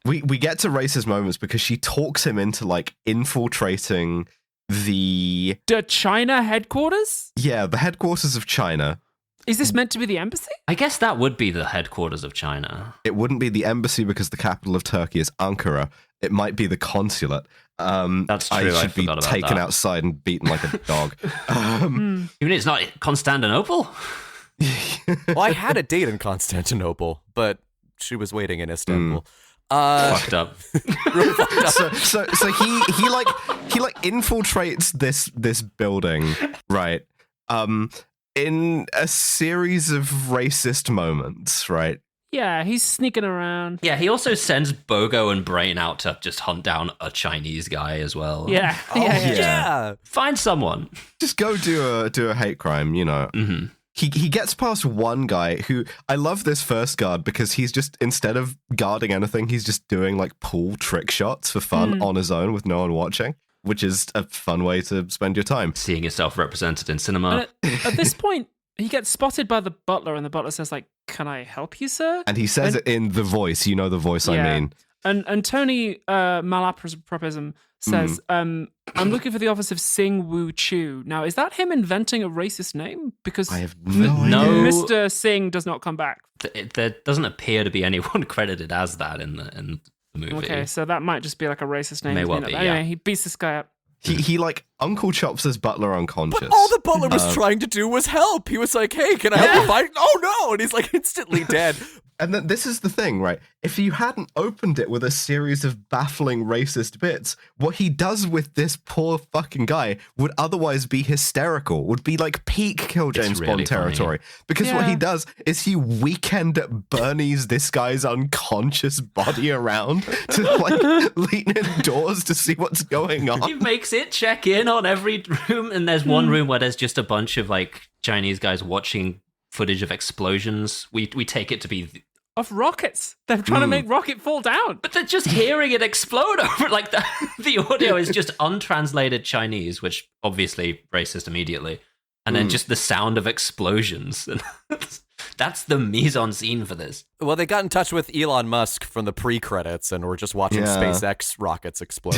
[SPEAKER 2] We get to racist moments because she talks him into like infiltrating the
[SPEAKER 4] China headquarters?
[SPEAKER 2] the headquarters of China.
[SPEAKER 4] Is this meant to be the embassy?
[SPEAKER 3] I guess that would be the headquarters of China.
[SPEAKER 2] It wouldn't be the embassy because the capital of Turkey is Ankara. It might be the consulate.
[SPEAKER 3] That's true.
[SPEAKER 2] I
[SPEAKER 3] I
[SPEAKER 2] should be
[SPEAKER 3] forgot about
[SPEAKER 2] taken
[SPEAKER 3] that.
[SPEAKER 2] outside and beaten like a dog.
[SPEAKER 3] Even it's not Constantinople.
[SPEAKER 5] well, I had a date in Constantinople, but she was waiting in Istanbul.
[SPEAKER 3] Fucked up.
[SPEAKER 2] So he infiltrates this building, right? In a series of racist moments, right?
[SPEAKER 4] Yeah, he's sneaking around.
[SPEAKER 3] Yeah, he also sends Bogo and Brain out to just hunt down a Chinese guy as well.
[SPEAKER 4] Yeah.
[SPEAKER 5] Yeah.
[SPEAKER 3] Find someone.
[SPEAKER 2] Just go do a hate crime, you know. He gets past one guy who, I love this first guard because he's just, instead of guarding anything, he's just doing like pool trick shots for fun on his own with no one watching, which is a fun way to spend your time.
[SPEAKER 3] Seeing yourself represented in cinema.
[SPEAKER 4] At this point, he gets spotted by the butler, and the butler says, like, "Can I help you, sir?"
[SPEAKER 2] And he says it in the voice, you know the voice I mean.
[SPEAKER 4] And Tony malapropism says, I'm looking for the office of Sing Woo Chu. Now, is that him inventing a racist name? Because
[SPEAKER 2] I have no idea.
[SPEAKER 4] Mr. Singh does not come back.
[SPEAKER 3] There doesn't appear to be anyone credited as that in the movie.
[SPEAKER 4] Okay, so that might just be like a racist name.
[SPEAKER 3] May well be,
[SPEAKER 4] anyway, he beats this guy up.
[SPEAKER 2] He like Uncle Chops his butler unconscious.
[SPEAKER 5] But all the butler was trying to do was help. He was like, "Hey, can I help you fight?" Oh no! And he's like instantly dead.
[SPEAKER 2] And then this is the thing, right? If you hadn't opened it with a series of baffling racist bits, what he does with this poor fucking guy would otherwise be hysterical, would be like peak Kill James
[SPEAKER 3] really
[SPEAKER 2] Bond territory. Because what he does is he weekend at Bernie's this guy's unconscious body around to like lean indoors to see what's going on.
[SPEAKER 3] He makes it check in on every room, and there's one room where there's just a bunch of like Chinese guys watching footage of explosions. We take it to be
[SPEAKER 4] Of rockets. They're trying to make rocket fall down.
[SPEAKER 3] but they're just hearing it explode over. Like the audio is just untranslated Chinese, which obviously racist immediately, and then just the sound of explosions. And that's the mise en scene for this.
[SPEAKER 5] Well, they got in touch with Elon Musk from the pre-credits, and we're just watching SpaceX rockets explode.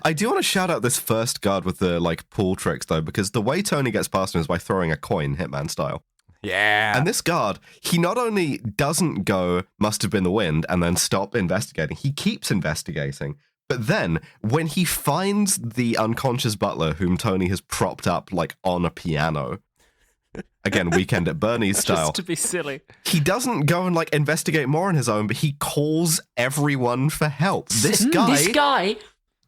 [SPEAKER 2] I do want to shout out this first guard with the like pool tricks though, because the way Tony gets past him is by throwing a coin, Hitman style.
[SPEAKER 5] Yeah.
[SPEAKER 2] And this guard, he not only doesn't go, must have been the wind, and then stop investigating, he keeps investigating. But then, when he finds the unconscious butler whom Tony has propped up like on a piano, again, Weekend at Bernie's style,
[SPEAKER 4] Just to be silly.
[SPEAKER 2] he doesn't go and like investigate more on his own, but he calls everyone for help. This guy,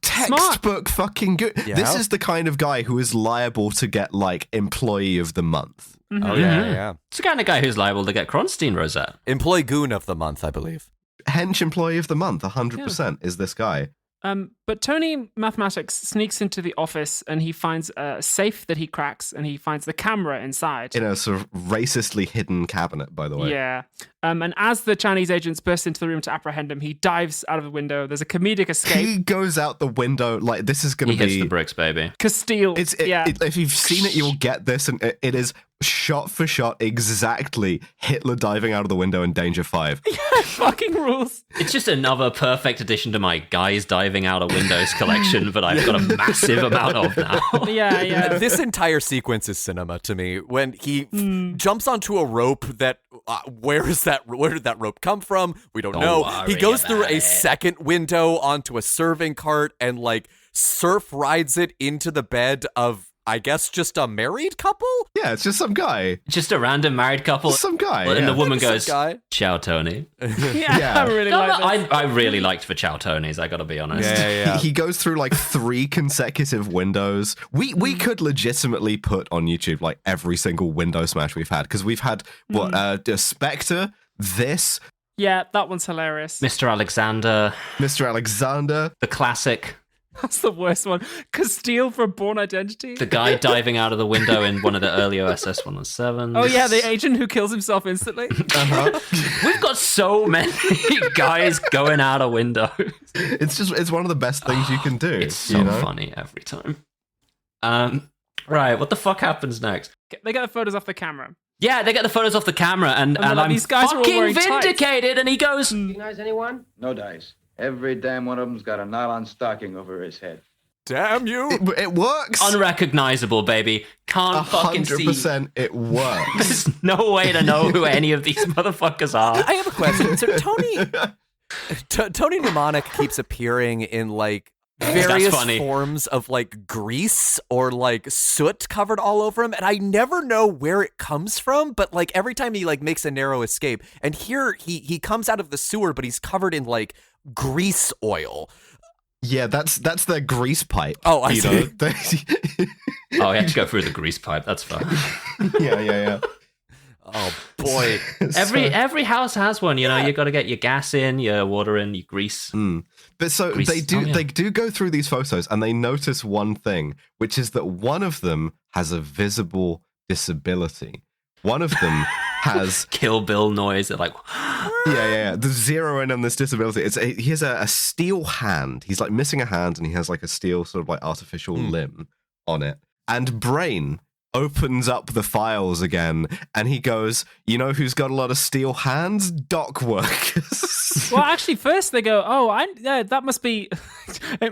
[SPEAKER 2] textbook fucking good.
[SPEAKER 5] Yeah.
[SPEAKER 2] This is the kind of guy who is liable to get like Employee of the Month.
[SPEAKER 5] Oh, yeah.
[SPEAKER 3] It's the kind of guy who's liable to get Kronstein Rosette.
[SPEAKER 5] Employee Goon of the Month, I believe.
[SPEAKER 2] Hench Employee of the Month, 100% is this guy.
[SPEAKER 4] But Tony Mathematics sneaks into the office and he finds a safe that he cracks and he finds the camera inside.
[SPEAKER 2] In a sort of racistly hidden cabinet, by the way.
[SPEAKER 4] Yeah. And as the Chinese agents burst into the room to apprehend him, he dives out of the window. There's a comedic escape.
[SPEAKER 2] He goes out the window like this is going to be.
[SPEAKER 3] He hits the bricks, baby.
[SPEAKER 4] Castile.
[SPEAKER 2] If you've seen it, you'll get this, and it is shot for shot exactly Hitler diving out of the window in Danger 5.
[SPEAKER 4] Fucking rules.
[SPEAKER 3] It's just another perfect addition to my guys diving out of windows collection, but I've got a massive amount of now.
[SPEAKER 4] Yeah.
[SPEAKER 5] This entire sequence is cinema to me. When he jumps onto a rope that, where did that rope come from? We don't know. He goes through a second window onto a serving cart and like surf rides it into the bed of, I guess, just a married couple?
[SPEAKER 2] Yeah, it's just some guy.
[SPEAKER 3] Just a random married couple.
[SPEAKER 2] Some guy.
[SPEAKER 3] And the woman
[SPEAKER 5] Some
[SPEAKER 3] goes,
[SPEAKER 5] guy.
[SPEAKER 3] "Ciao, Tony."
[SPEAKER 4] I really like this.
[SPEAKER 3] I really liked the Ciao Tonys, I gotta be honest.
[SPEAKER 5] Yeah.
[SPEAKER 2] He goes through like 3 consecutive windows. We could legitimately put on YouTube like every single window smash we've had, because we've had the Spectre, this,
[SPEAKER 4] Yeah, that one's hilarious.
[SPEAKER 3] Mr. Alexander,
[SPEAKER 2] Mr. Alexander.
[SPEAKER 3] the classic,
[SPEAKER 4] That's the worst one. Castile for Born Identity.
[SPEAKER 3] the guy diving out of the window in one of the early OSS 117s.
[SPEAKER 4] Oh yeah, the agent who kills himself instantly.
[SPEAKER 3] We've got so many guys going out of windows.
[SPEAKER 2] It's one of the best things you can do.
[SPEAKER 3] It's so funny every time. Right, what the fuck happens next?
[SPEAKER 4] They get the photos off the camera.
[SPEAKER 3] Yeah, they get the photos off the camera, and
[SPEAKER 4] they're like,
[SPEAKER 3] I'm
[SPEAKER 4] "These guys are all
[SPEAKER 3] fucking
[SPEAKER 4] wearing tights."
[SPEAKER 3] vindicated. And he goes,
[SPEAKER 1] Recognize anyone?
[SPEAKER 7] No dice. Every damn one of them's got a nylon stocking over his head.
[SPEAKER 5] Damn you.
[SPEAKER 2] It works.
[SPEAKER 3] unrecognizable, baby. Can't fucking see.
[SPEAKER 2] 100% it works.
[SPEAKER 3] There's no way to know who any of these motherfuckers are.
[SPEAKER 5] I have a question. So Tony Mnemonic keeps appearing in like various
[SPEAKER 3] funny.
[SPEAKER 5] forms of like grease or like soot covered all over him, and I never know where it comes from, but like every time he like makes a narrow escape, and here he comes out of the sewer, but he's covered in like grease oil.
[SPEAKER 2] Yeah, that's their grease pipe.
[SPEAKER 5] Oh, I see.
[SPEAKER 3] Oh, he had to go through the grease pipe. That's fine.
[SPEAKER 2] Yeah.
[SPEAKER 5] Oh boy.
[SPEAKER 3] Every house has one. You know, you got to get your gas in, your water in, your grease.
[SPEAKER 2] But so
[SPEAKER 3] Grease.
[SPEAKER 2] they do
[SPEAKER 3] Oh, yeah.
[SPEAKER 2] they do go through these photos and they notice one thing, which is that one of them has a visible disability. One of them has
[SPEAKER 3] Kill Bill noise. They're like,
[SPEAKER 2] yeah. The zero in on this disability. He has a steel hand. He's like missing a hand, and he has like a steel sort of like artificial limb on it. And Brain opens up the files again, and he goes, "You know who's got a lot of steel hands? Dock workers."
[SPEAKER 4] Well, actually, first they go, that must be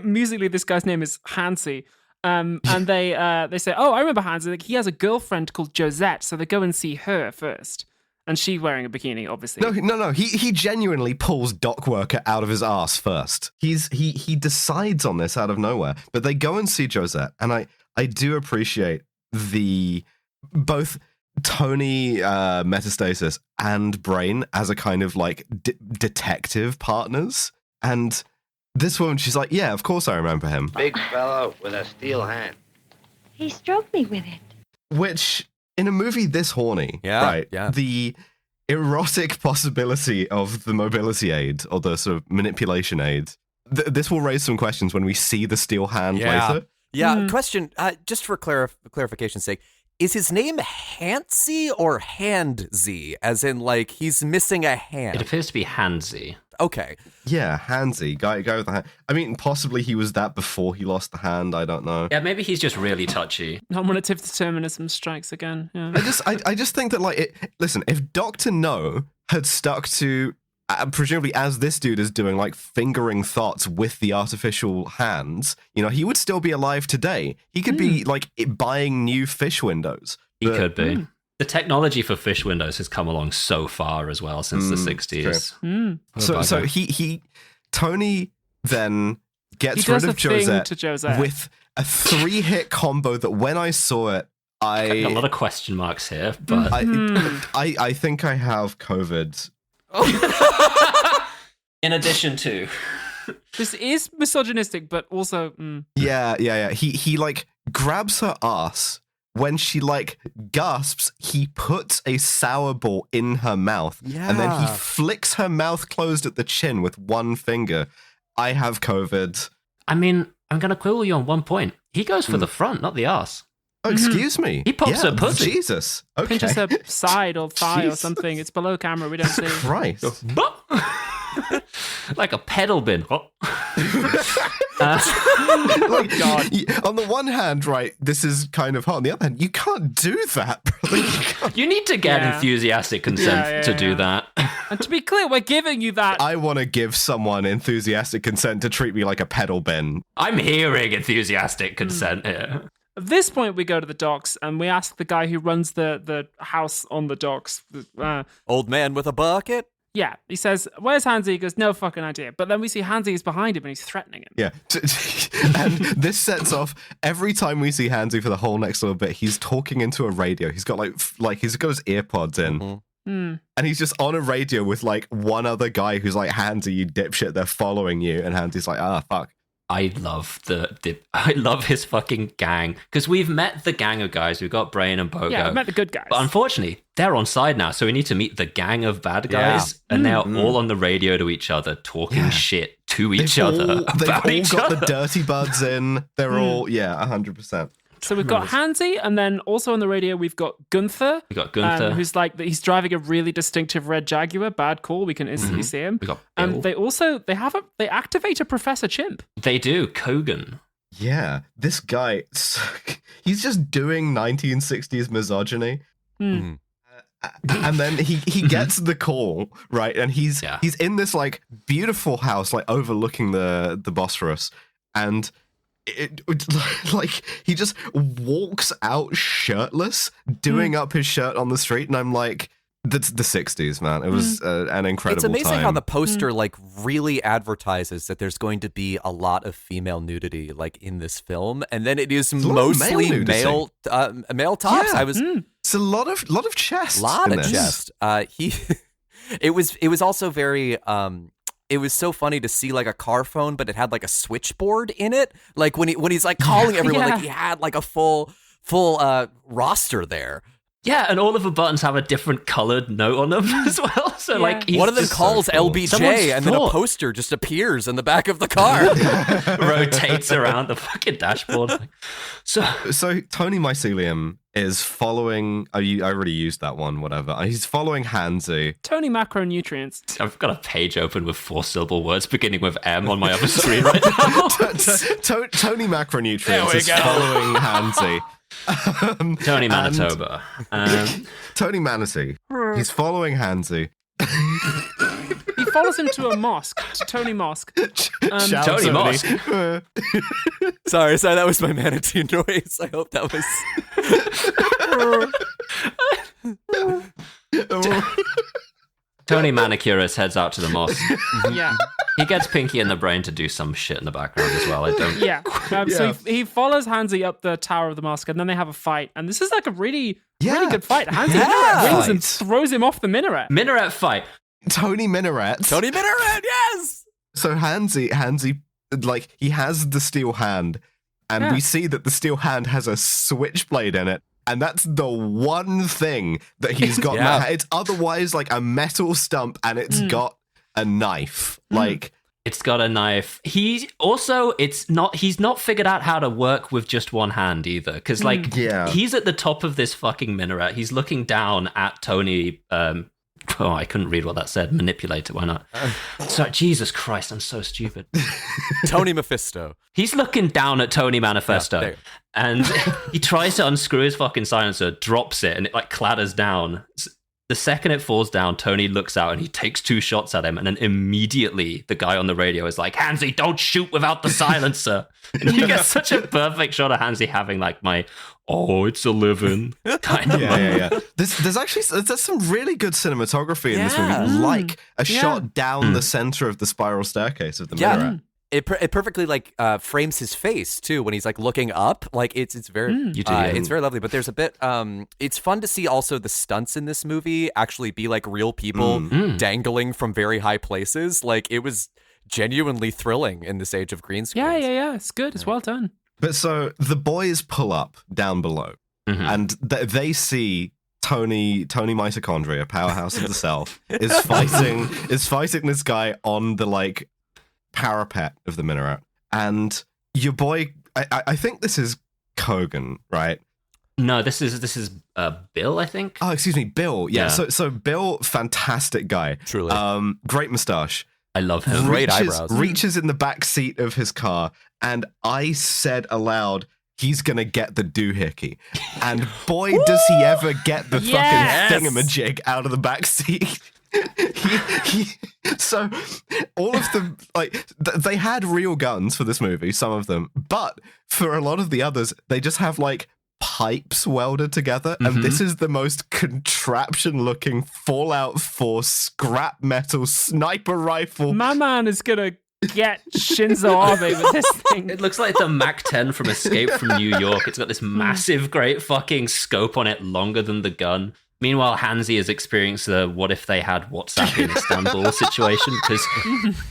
[SPEAKER 4] musically. This guy's name is Hansy. And they say, "Oh, I remember Hansy. Like, he has a girlfriend called Josette." So they go and see her first, and she's wearing a bikini, obviously.
[SPEAKER 2] No. He genuinely pulls dock worker out of his ass first. He decides on this out of nowhere. But they go and see Josette, and I do appreciate the both Tony Metastasis and Brain as a kind of like detective partners. And this woman, she's like, "Yeah, of course I remember him."
[SPEAKER 1] Big fellow with a steel hand.
[SPEAKER 6] He stroked me with it.
[SPEAKER 2] Which, in a movie this horny,
[SPEAKER 5] Yeah,
[SPEAKER 2] right?
[SPEAKER 5] yeah.
[SPEAKER 2] The erotic possibility of the mobility aid or the sort of manipulation aid. This will raise some questions when we see the steel hand later.
[SPEAKER 5] Yeah, question, just for clarification's sake, is his name Hansy or Handsy? As in, like, he's missing a hand?
[SPEAKER 3] it appears to be Hansy.
[SPEAKER 5] Okay.
[SPEAKER 2] Yeah, Hansy, guy with the hand. I mean, possibly he was that before he lost the hand. I don't know.
[SPEAKER 3] Yeah, maybe he's just really touchy.
[SPEAKER 4] Nominative determinism strikes again. Yeah.
[SPEAKER 2] I just think that, like, listen, if Dr. No had stuck to, presumably as this dude is doing, like, fingering thoughts with the artificial hands, you know, he would still be alive today. He could be, like, buying new fish windows.
[SPEAKER 3] He could be. The technology for fish windows has come along so far as well since the 60s.
[SPEAKER 2] So Tony then gets
[SPEAKER 4] He
[SPEAKER 2] rid
[SPEAKER 4] does
[SPEAKER 2] of
[SPEAKER 4] a thing
[SPEAKER 2] Josette,
[SPEAKER 4] to Josette.
[SPEAKER 2] with a 3-hit combo that when I saw it,
[SPEAKER 3] A lot of question marks here, but
[SPEAKER 2] I think I have COVID.
[SPEAKER 3] in addition to...
[SPEAKER 4] This is misogynistic, but also...
[SPEAKER 2] Yeah. He like grabs her ass. When she like gasps, he puts a sour ball in her mouth, and then he flicks her mouth closed at the chin with one finger. I have COVID.
[SPEAKER 3] I mean, I'm going to quibble you on one point. He goes for the front, not the arse.
[SPEAKER 2] Oh, excuse me.
[SPEAKER 3] He pops her pussy.
[SPEAKER 2] Jesus. Okay.
[SPEAKER 4] Pinches her side or thigh or something. It's below camera. We don't see.
[SPEAKER 2] Christ.
[SPEAKER 3] Like a pedal bin.
[SPEAKER 2] Like, on the one hand, right, this is kind of hot. On the other hand, you can't do that, bro.
[SPEAKER 3] You need to get enthusiastic consent to do that.
[SPEAKER 4] And to be clear, we're giving you that.
[SPEAKER 2] I want to give someone enthusiastic consent to treat me like a pedal bin.
[SPEAKER 3] I'm hearing enthusiastic consent here.
[SPEAKER 4] At this point, we go to the docks and we ask the guy who runs the house on the docks.
[SPEAKER 5] Old man with a bucket?
[SPEAKER 4] Yeah, he says, "Where's Hansy?" He goes, "No fucking idea." But then we see Hansy is behind him and he's threatening him.
[SPEAKER 2] Yeah. And this sets off every time we see Hansy for the whole next little bit. He's talking into a radio. He's got like he's got his earpods in. And he's just on a radio with like one other guy who's like, "Hansy, you dipshit, they're following you." And Hansy's like, fuck.
[SPEAKER 3] I love I love his fucking gang, because we've met the gang of guys. We've got Brain and Bogo.
[SPEAKER 4] Yeah, I've met the good guys.
[SPEAKER 3] But unfortunately, they're on side now, so we need to meet the gang of bad guys, and they're all on the radio to each other, talking shit to each other about
[SPEAKER 2] They've
[SPEAKER 3] each
[SPEAKER 2] all got
[SPEAKER 3] other.
[SPEAKER 2] the dirty buds in. They're all 100%.
[SPEAKER 4] So we've got Hansy, and then also on the radio we've got Gunther.
[SPEAKER 3] We got Gunther.
[SPEAKER 4] Who's like he's driving a really distinctive red Jaguar. Bad call. We can instantly see him.
[SPEAKER 3] We got Bill.
[SPEAKER 4] They activate a Professor Chimp.
[SPEAKER 3] They do. Kogan.
[SPEAKER 2] Yeah, this guy, he's just doing 1960s misogyny. And then he gets the call, right? And he's in this like beautiful house, like overlooking the Bosphorus, and like he just walks out shirtless, doing up his shirt on the street, and I'm like, that's the 60s, man. It was an incredible
[SPEAKER 5] It's amazing
[SPEAKER 2] time.
[SPEAKER 5] how the poster like really advertises that there's going to be a lot of female nudity like in this film, and then it is mostly male tops.
[SPEAKER 2] Yeah.
[SPEAKER 5] It's
[SPEAKER 2] a lot of chest.
[SPEAKER 5] Lot
[SPEAKER 2] in
[SPEAKER 5] of
[SPEAKER 2] this.
[SPEAKER 5] chest. It was also very it was so funny to see like a car phone, but it had like a switchboard in it. Like when he's like calling everyone, like he had like a full roster there.
[SPEAKER 3] Yeah, and all of the buttons have a different colored note on them as well. So like
[SPEAKER 5] one of them calls
[SPEAKER 3] so cool.
[SPEAKER 5] LBJ,
[SPEAKER 3] Someone's
[SPEAKER 5] and then a poster just appears in the back of the car.
[SPEAKER 3] rotating skates around the fucking dashboard. So
[SPEAKER 2] Tony Mycelium is following. I already used that one. Whatever. He's following Hansy.
[SPEAKER 4] Tony macronutrients.
[SPEAKER 3] I've got a page open with 4-syllable words beginning with M on my other screen right now.
[SPEAKER 2] Tony macronutrients is following Hansy.
[SPEAKER 3] Tony Manitoba.
[SPEAKER 2] Tony Manatee. He's following Hansy.
[SPEAKER 4] He follows him to a mosque, to Tony Mosque.
[SPEAKER 2] Shout
[SPEAKER 3] Tony Mosque.
[SPEAKER 5] Sorry, that was my manatee noise. I hope that was.
[SPEAKER 3] Tony Manicurus heads out to the mosque.
[SPEAKER 4] Yeah.
[SPEAKER 3] He gets Pinky in the brain to do some shit in the background as well. I don't.
[SPEAKER 4] Yeah. So he follows Hansy up the tower of the mosque, and then they have a fight. And this is like a really good fight. Hansy wins and throws him off the minaret.
[SPEAKER 3] Minaret fight.
[SPEAKER 2] Tony Minaret.
[SPEAKER 5] Yes.
[SPEAKER 2] So Hansy, like, he has the steel hand, and we see that the steel hand has a switchblade in it. And that's the one thing that he's got. It's otherwise like a metal stump, and it's got a knife. Like,
[SPEAKER 3] it's got a knife. He's not figured out how to work with just one hand either. Because he's at the top of this fucking minaret. He's looking down at Tony. I couldn't read what that said. Manipulator. Why not? So Jesus Christ, I'm so stupid.
[SPEAKER 5] Tony Mephisto.
[SPEAKER 3] He's looking down at Tony Manifesto,
[SPEAKER 5] Yeah,
[SPEAKER 3] and he tries to unscrew his fucking silencer, drops it, and it like clatters down. The second it falls down, Tony looks out and he takes 2 shots at him, and then immediately the guy on the radio is like, "Hansy, don't shoot without the silencer." And you get such a perfect shot of Hansy having like my it's a living kind of
[SPEAKER 2] yeah. There's some really good cinematography in this movie, like a shot down the center of the spiral staircase of the minaret.
[SPEAKER 5] It perfectly like frames his face too when he's like looking up. Like it's very it's very lovely. But there's a bit it's fun to see also the stunts in this movie actually be like real people dangling from very high places. Like it was genuinely thrilling in this age of green screens.
[SPEAKER 4] Yeah. It's good. It's well done.
[SPEAKER 2] But so the boys pull up down below, and they see Tony Mitochondria, powerhouse of the self, is fighting this guy on the like parapet of the minaret. And your boy, I think this is Kogan, right?
[SPEAKER 3] No, this is Bill, I think.
[SPEAKER 2] Oh, excuse me, Bill. Yeah. So Bill, fantastic guy.
[SPEAKER 5] Truly.
[SPEAKER 2] Great mustache.
[SPEAKER 3] I love him.
[SPEAKER 5] Great eyebrows.
[SPEAKER 2] Reaches in the back seat of his car, and I said aloud, he's gonna get the doohickey. And boy, does he ever get the fucking thingamajig out of the back seat. So all of them, like, they had real guns for this movie, some of them, but for a lot of the others, they just have like pipes welded together, and this is the most contraption looking Fallout 4 scrap metal sniper rifle.
[SPEAKER 4] My man is gonna get Shinzo Abe with this thing.
[SPEAKER 3] It looks like the Mac-10 from Escape from New York. It's got this massive, great fucking scope on it, longer than the gun. Meanwhile, Hansy has experienced the what if they had WhatsApp in Istanbul situation, because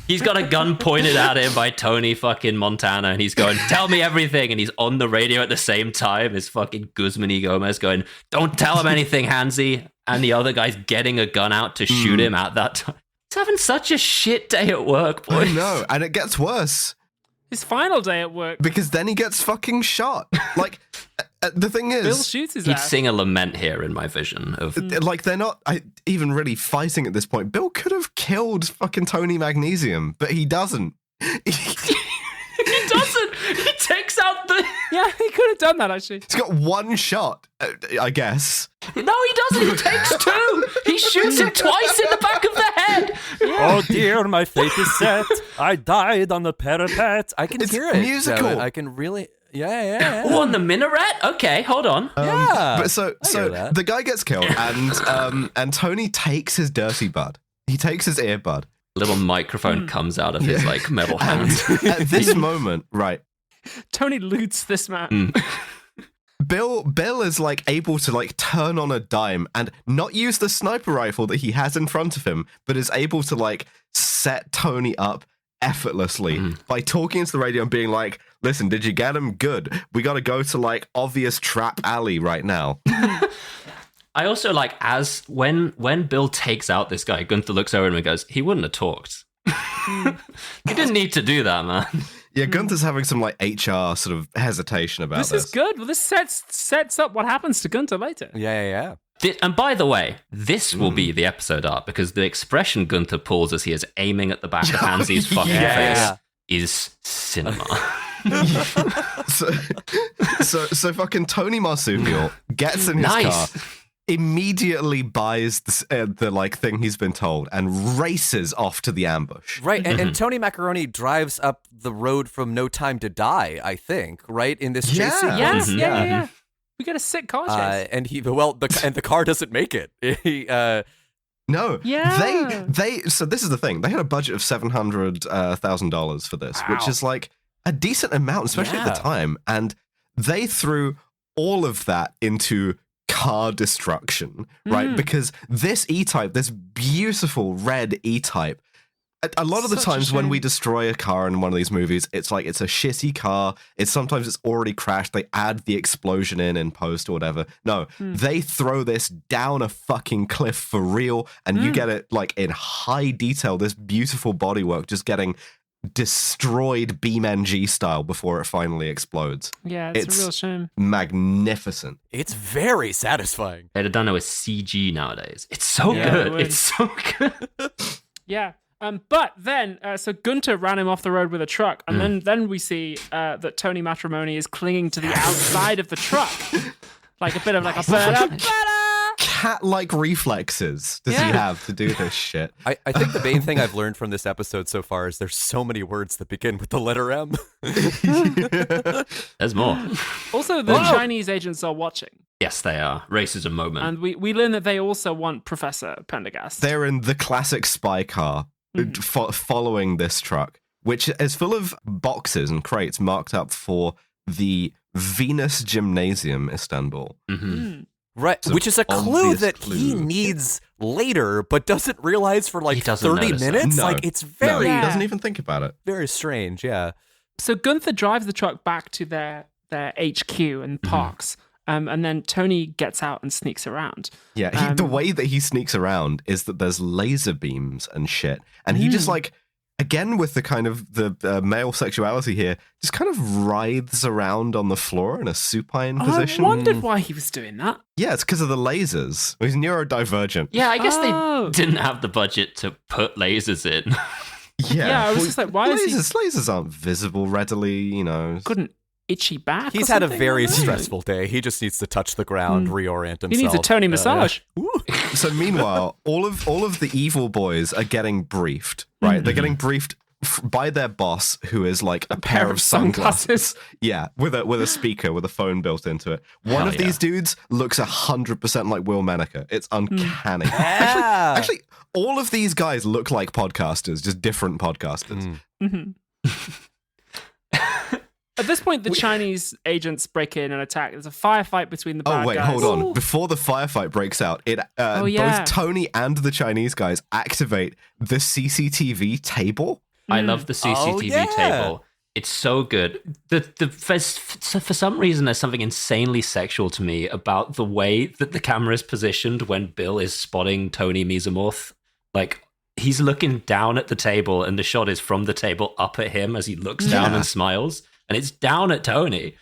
[SPEAKER 3] he's got a gun pointed at him by Tony fucking Montana, and he's going, "Tell me everything," and he's on the radio at the same time as fucking Guzman y Gomez going, "Don't tell him anything, Hansy," and the other guy's getting a gun out to shoot him at that time. He's having such a shit day at work, boys.
[SPEAKER 2] I know, and it gets worse.
[SPEAKER 4] His final day at work.
[SPEAKER 2] Because then he gets fucking shot. Like, the thing is,
[SPEAKER 4] Bill shoots his
[SPEAKER 3] He'd
[SPEAKER 4] ass.
[SPEAKER 3] sing a lament here in my vision of
[SPEAKER 2] like, they're not even really fighting at this point. Bill could have killed fucking Tony Magnesium, but he doesn't.
[SPEAKER 3] He doesn't. He takes out the.
[SPEAKER 4] Yeah, he could have done that actually.
[SPEAKER 2] He's got one shot, I guess.
[SPEAKER 3] No, he doesn't. He takes 2. He shoots him twice in the back of the head.
[SPEAKER 5] Oh dear, my fate is set. I died on the parapet. I can
[SPEAKER 2] It's
[SPEAKER 5] hear it.
[SPEAKER 2] musical.
[SPEAKER 5] So I can really. Yeah.
[SPEAKER 3] Oh, on the minaret? Okay, hold on.
[SPEAKER 2] But so
[SPEAKER 5] hear that.
[SPEAKER 2] the guy gets killed, and Tony takes his dirty bud. He takes his earbud.
[SPEAKER 3] Little microphone comes out of his like metal hand.
[SPEAKER 2] At this moment, right,
[SPEAKER 4] Tony loots this man.
[SPEAKER 2] Bill is like able to like turn on a dime and not use the sniper rifle that he has in front of him, but is able to like set Tony up effortlessly by talking into the radio and being like, "Listen, did you get him? Good. We got to go to like obvious trap alley right now."
[SPEAKER 3] I also like as when Bill takes out this guy, Gunther looks over him and goes, "He wouldn't have talked. You didn't need to do that, man."
[SPEAKER 2] Yeah, Gunther's having some like HR sort of hesitation about this.
[SPEAKER 4] This is good. Well, this sets up what happens to Gunther later.
[SPEAKER 5] Yeah.
[SPEAKER 3] And by the way, this will be the episode art because the expression Gunther pulls as he is aiming at the back of Hansy's fucking face is cinema.
[SPEAKER 2] so fucking Tony Marsupial gets in his car, immediately buys the like thing he's been told, and races off to the ambush.
[SPEAKER 5] Right, and Tony Macaroni drives up the road from No Time to Die, I think, right, in this chase sequence.
[SPEAKER 4] Yeah. We get a sick car chase.
[SPEAKER 5] And the car doesn't make it.
[SPEAKER 2] No.
[SPEAKER 4] Yeah.
[SPEAKER 2] So this is the thing. They had a budget of $700,000 for this, which is like a decent amount, especially at the time. And they threw all of that into car destruction, right? Because this E-Type, this beautiful red E-Type, a lot of the times when we destroy a car in one of these movies, it's like it's a shitty car. Sometimes it's already crashed. They add the explosion in post or whatever. No, they throw this down a fucking cliff for real, and you get it like in high detail, this beautiful bodywork just getting destroyed BeamNG style before it finally explodes.
[SPEAKER 4] Yeah, it's a real shame.
[SPEAKER 2] Magnificent.
[SPEAKER 5] It's very satisfying.
[SPEAKER 3] They'd have done it with CG nowadays. It's so good. It's so good.
[SPEAKER 4] Yeah. But then, so Gunther ran him off the road with a truck, and then we see that Tony Matrimony is clinging to the outside of the truck, like a bit of like a
[SPEAKER 2] cat-like reflexes does he have to do this shit?
[SPEAKER 5] I think the main thing I've learned from this episode so far is there's so many words that begin with the letter M.
[SPEAKER 3] There's more.
[SPEAKER 4] Also, the Chinese agents are watching.
[SPEAKER 3] Yes, they are. Racism moment.
[SPEAKER 4] And we learn that they also want Professor Pendergast.
[SPEAKER 2] They're in the classic spy car following this truck, which is full of boxes and crates marked up for the Venus Gymnasium, Istanbul.
[SPEAKER 5] Right,
[SPEAKER 2] So
[SPEAKER 5] which is a clue
[SPEAKER 2] obvious
[SPEAKER 5] that
[SPEAKER 2] clue.
[SPEAKER 5] he needs later, but doesn't realize for like 30 minutes.
[SPEAKER 2] No.
[SPEAKER 5] Like it's
[SPEAKER 2] No,
[SPEAKER 5] very,
[SPEAKER 2] he doesn't even think about it.
[SPEAKER 5] very strange. Yeah.
[SPEAKER 4] So Gunther drives the truck back to their HQ and parks. And then Tony gets out and sneaks around.
[SPEAKER 2] Yeah, the way that he sneaks around is that there's laser beams and shit. And he just like, again with the kind of the male sexuality here, just kind of writhes around on the floor in a supine position.
[SPEAKER 4] I wondered why he was doing that.
[SPEAKER 2] Yeah, it's because of the lasers. He's neurodivergent.
[SPEAKER 3] Yeah, I guess
[SPEAKER 4] Oh.
[SPEAKER 3] they didn't have the budget to put lasers in.
[SPEAKER 4] Yeah, I was just like, why is he...
[SPEAKER 2] Lasers aren't visible readily, you know.
[SPEAKER 4] Couldn't itchy back.
[SPEAKER 5] He's
[SPEAKER 4] or
[SPEAKER 5] had a
[SPEAKER 4] something?
[SPEAKER 5] very
[SPEAKER 4] I don't know.
[SPEAKER 5] stressful day. He just needs to touch the ground, reorient himself.
[SPEAKER 4] He needs a Tony massage.
[SPEAKER 2] So meanwhile, all of the evil boys are getting briefed, right? They're getting briefed by their boss, who is like a pair of sunglasses. Yeah, with a speaker with a phone built into it. One of these dudes looks 100% like Will Menaker. It's uncanny. Actually, all of these guys look like podcasters, just different podcasters.
[SPEAKER 4] At this point, the Chinese agents break in and attack. There's a firefight between the bad guys.
[SPEAKER 2] Hold on. Before the firefight breaks out, both Tony and the Chinese guys activate the CCTV table.
[SPEAKER 3] I love the CCTV table. It's so good. For some reason, there's something insanely sexual to me about the way that the camera is positioned when Bill is spotting Tony Mesomorph. Like, he's looking down at the table, and the shot is from the table up at him as he looks down and smiles. And it's down at Tony.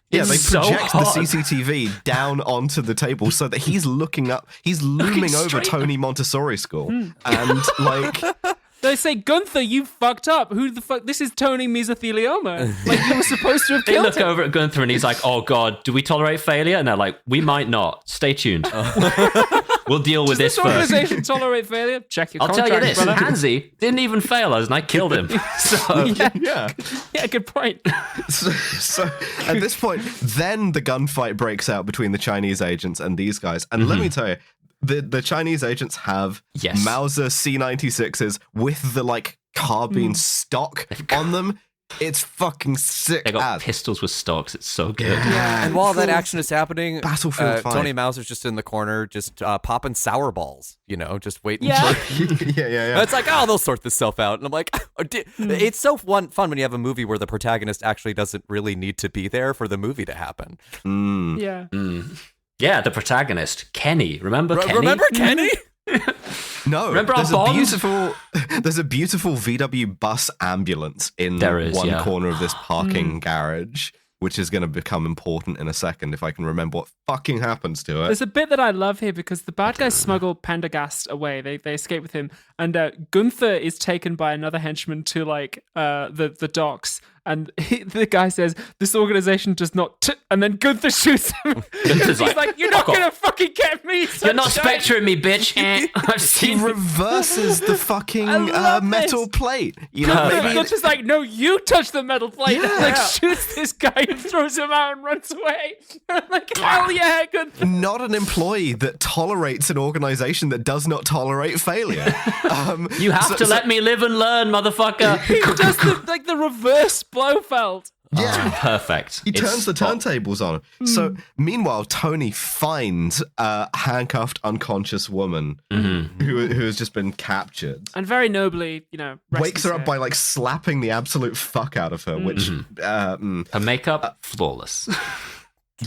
[SPEAKER 2] Yeah, they
[SPEAKER 3] It's so
[SPEAKER 2] project the
[SPEAKER 3] hot.
[SPEAKER 2] CCTV down onto the table so that he's looking up. He's looming over
[SPEAKER 3] straight
[SPEAKER 2] Tony Montessori School. And like...
[SPEAKER 4] They say, Gunther, you fucked up. Who the fuck? This is Tony mesothelioma. Like, you were supposed to have
[SPEAKER 3] They
[SPEAKER 4] killed
[SPEAKER 3] look
[SPEAKER 4] him.
[SPEAKER 3] over at Gunther and he's like, oh God, do we tolerate failure? And they're like, we might not. Stay tuned. We'll deal with
[SPEAKER 4] Does
[SPEAKER 3] this
[SPEAKER 4] this
[SPEAKER 3] first.
[SPEAKER 4] organization tolerate failure? Check your
[SPEAKER 3] I'll tell
[SPEAKER 4] contract,
[SPEAKER 3] you this,
[SPEAKER 4] brother.
[SPEAKER 3] Hansy didn't even fail us and I killed him. So
[SPEAKER 2] Yeah.
[SPEAKER 4] Yeah, good point.
[SPEAKER 2] So at this point, then the gunfight breaks out between the Chinese agents and these guys. And let me tell you, the Chinese agents have Mauser C96s with the like carbine stock on them. It's fucking sick.
[SPEAKER 3] they got
[SPEAKER 2] as.
[SPEAKER 3] pistols with stocks. It's so good.
[SPEAKER 2] Yeah.
[SPEAKER 5] And while that action is happening,
[SPEAKER 2] Battlefield 5.
[SPEAKER 5] Tony Mauser's just in the corner, just popping sour balls, just waiting
[SPEAKER 4] Yeah.
[SPEAKER 5] for...
[SPEAKER 2] yeah.
[SPEAKER 5] It's like, oh, they'll sort this out. And I'm like, it's so fun when you have a movie where the protagonist actually doesn't really need to be there for the movie to happen.
[SPEAKER 4] Yeah.
[SPEAKER 3] Yeah, the protagonist, Kenny. Remember Kenny?
[SPEAKER 5] Remember Kenny?
[SPEAKER 2] No,
[SPEAKER 3] Remember our
[SPEAKER 2] there's
[SPEAKER 3] bond?
[SPEAKER 2] there's a beautiful VW bus ambulance in one corner of this parking garage, which is going to become important in a second if I can remember what fucking happens to it.
[SPEAKER 4] There's a bit that I love here because the bad guys smuggle Pendergast away. They escape with him, and Gunther is taken by another henchman to like the docks. And the guy says, "This organization does not," and then Gunther shoots him. He's like, "You're not gonna fucking get me.
[SPEAKER 3] You're not spectring me, bitch." I've seen.
[SPEAKER 2] He reverses the fucking metal plate. You know,
[SPEAKER 4] Gunther's like, "No, you touch the metal plate." And, like shoots this guy and throws him out and runs away. I'm like, hell yeah, Gunther.
[SPEAKER 2] Not an employee that tolerates an organization that does not tolerate failure.
[SPEAKER 3] You have to let me live and learn, motherfucker.
[SPEAKER 4] He does the reverse Blofeld.
[SPEAKER 2] Yeah,
[SPEAKER 3] perfect.
[SPEAKER 2] He turns the turntables on. So, meanwhile, Tony finds a handcuffed, unconscious woman who has just been captured,
[SPEAKER 4] and very nobly,
[SPEAKER 2] wakes her up by like slapping the absolute fuck out of her. Which
[SPEAKER 3] her makeup flawless.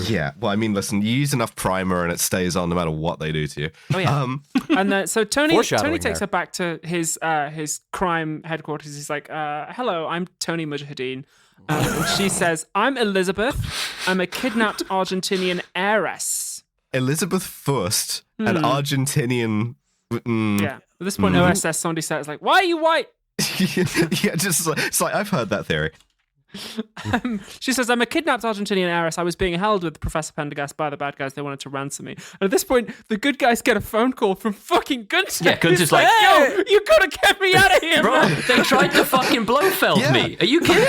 [SPEAKER 2] Yeah, well, I mean, listen, you use enough primer and it stays on no matter what they do to you.
[SPEAKER 4] Oh yeah. And so Tony takes her back to his crime headquarters. He's like, "Hello, I'm Tony Mujahideen." And she says, "I'm Elizabeth. I'm a kidnapped Argentinian heiress."
[SPEAKER 2] Elizabeth Fust, an Argentinian.
[SPEAKER 4] Yeah. At this point, OSS Sondisat is like, "Why are you white?"
[SPEAKER 2] Yeah, just like, it's like I've heard that theory.
[SPEAKER 4] She says, "I'm a kidnapped Argentinian heiress. I was being held with Professor Pendergast by the bad guys. They wanted to ransom me." And at this point, the good guys get a phone call from fucking Gunther.
[SPEAKER 3] Yeah, Gunther's like,
[SPEAKER 4] "Yo, you gotta get me out of here,
[SPEAKER 3] bro,
[SPEAKER 4] man."
[SPEAKER 3] They tried to fucking Blofeld me. Are you kidding?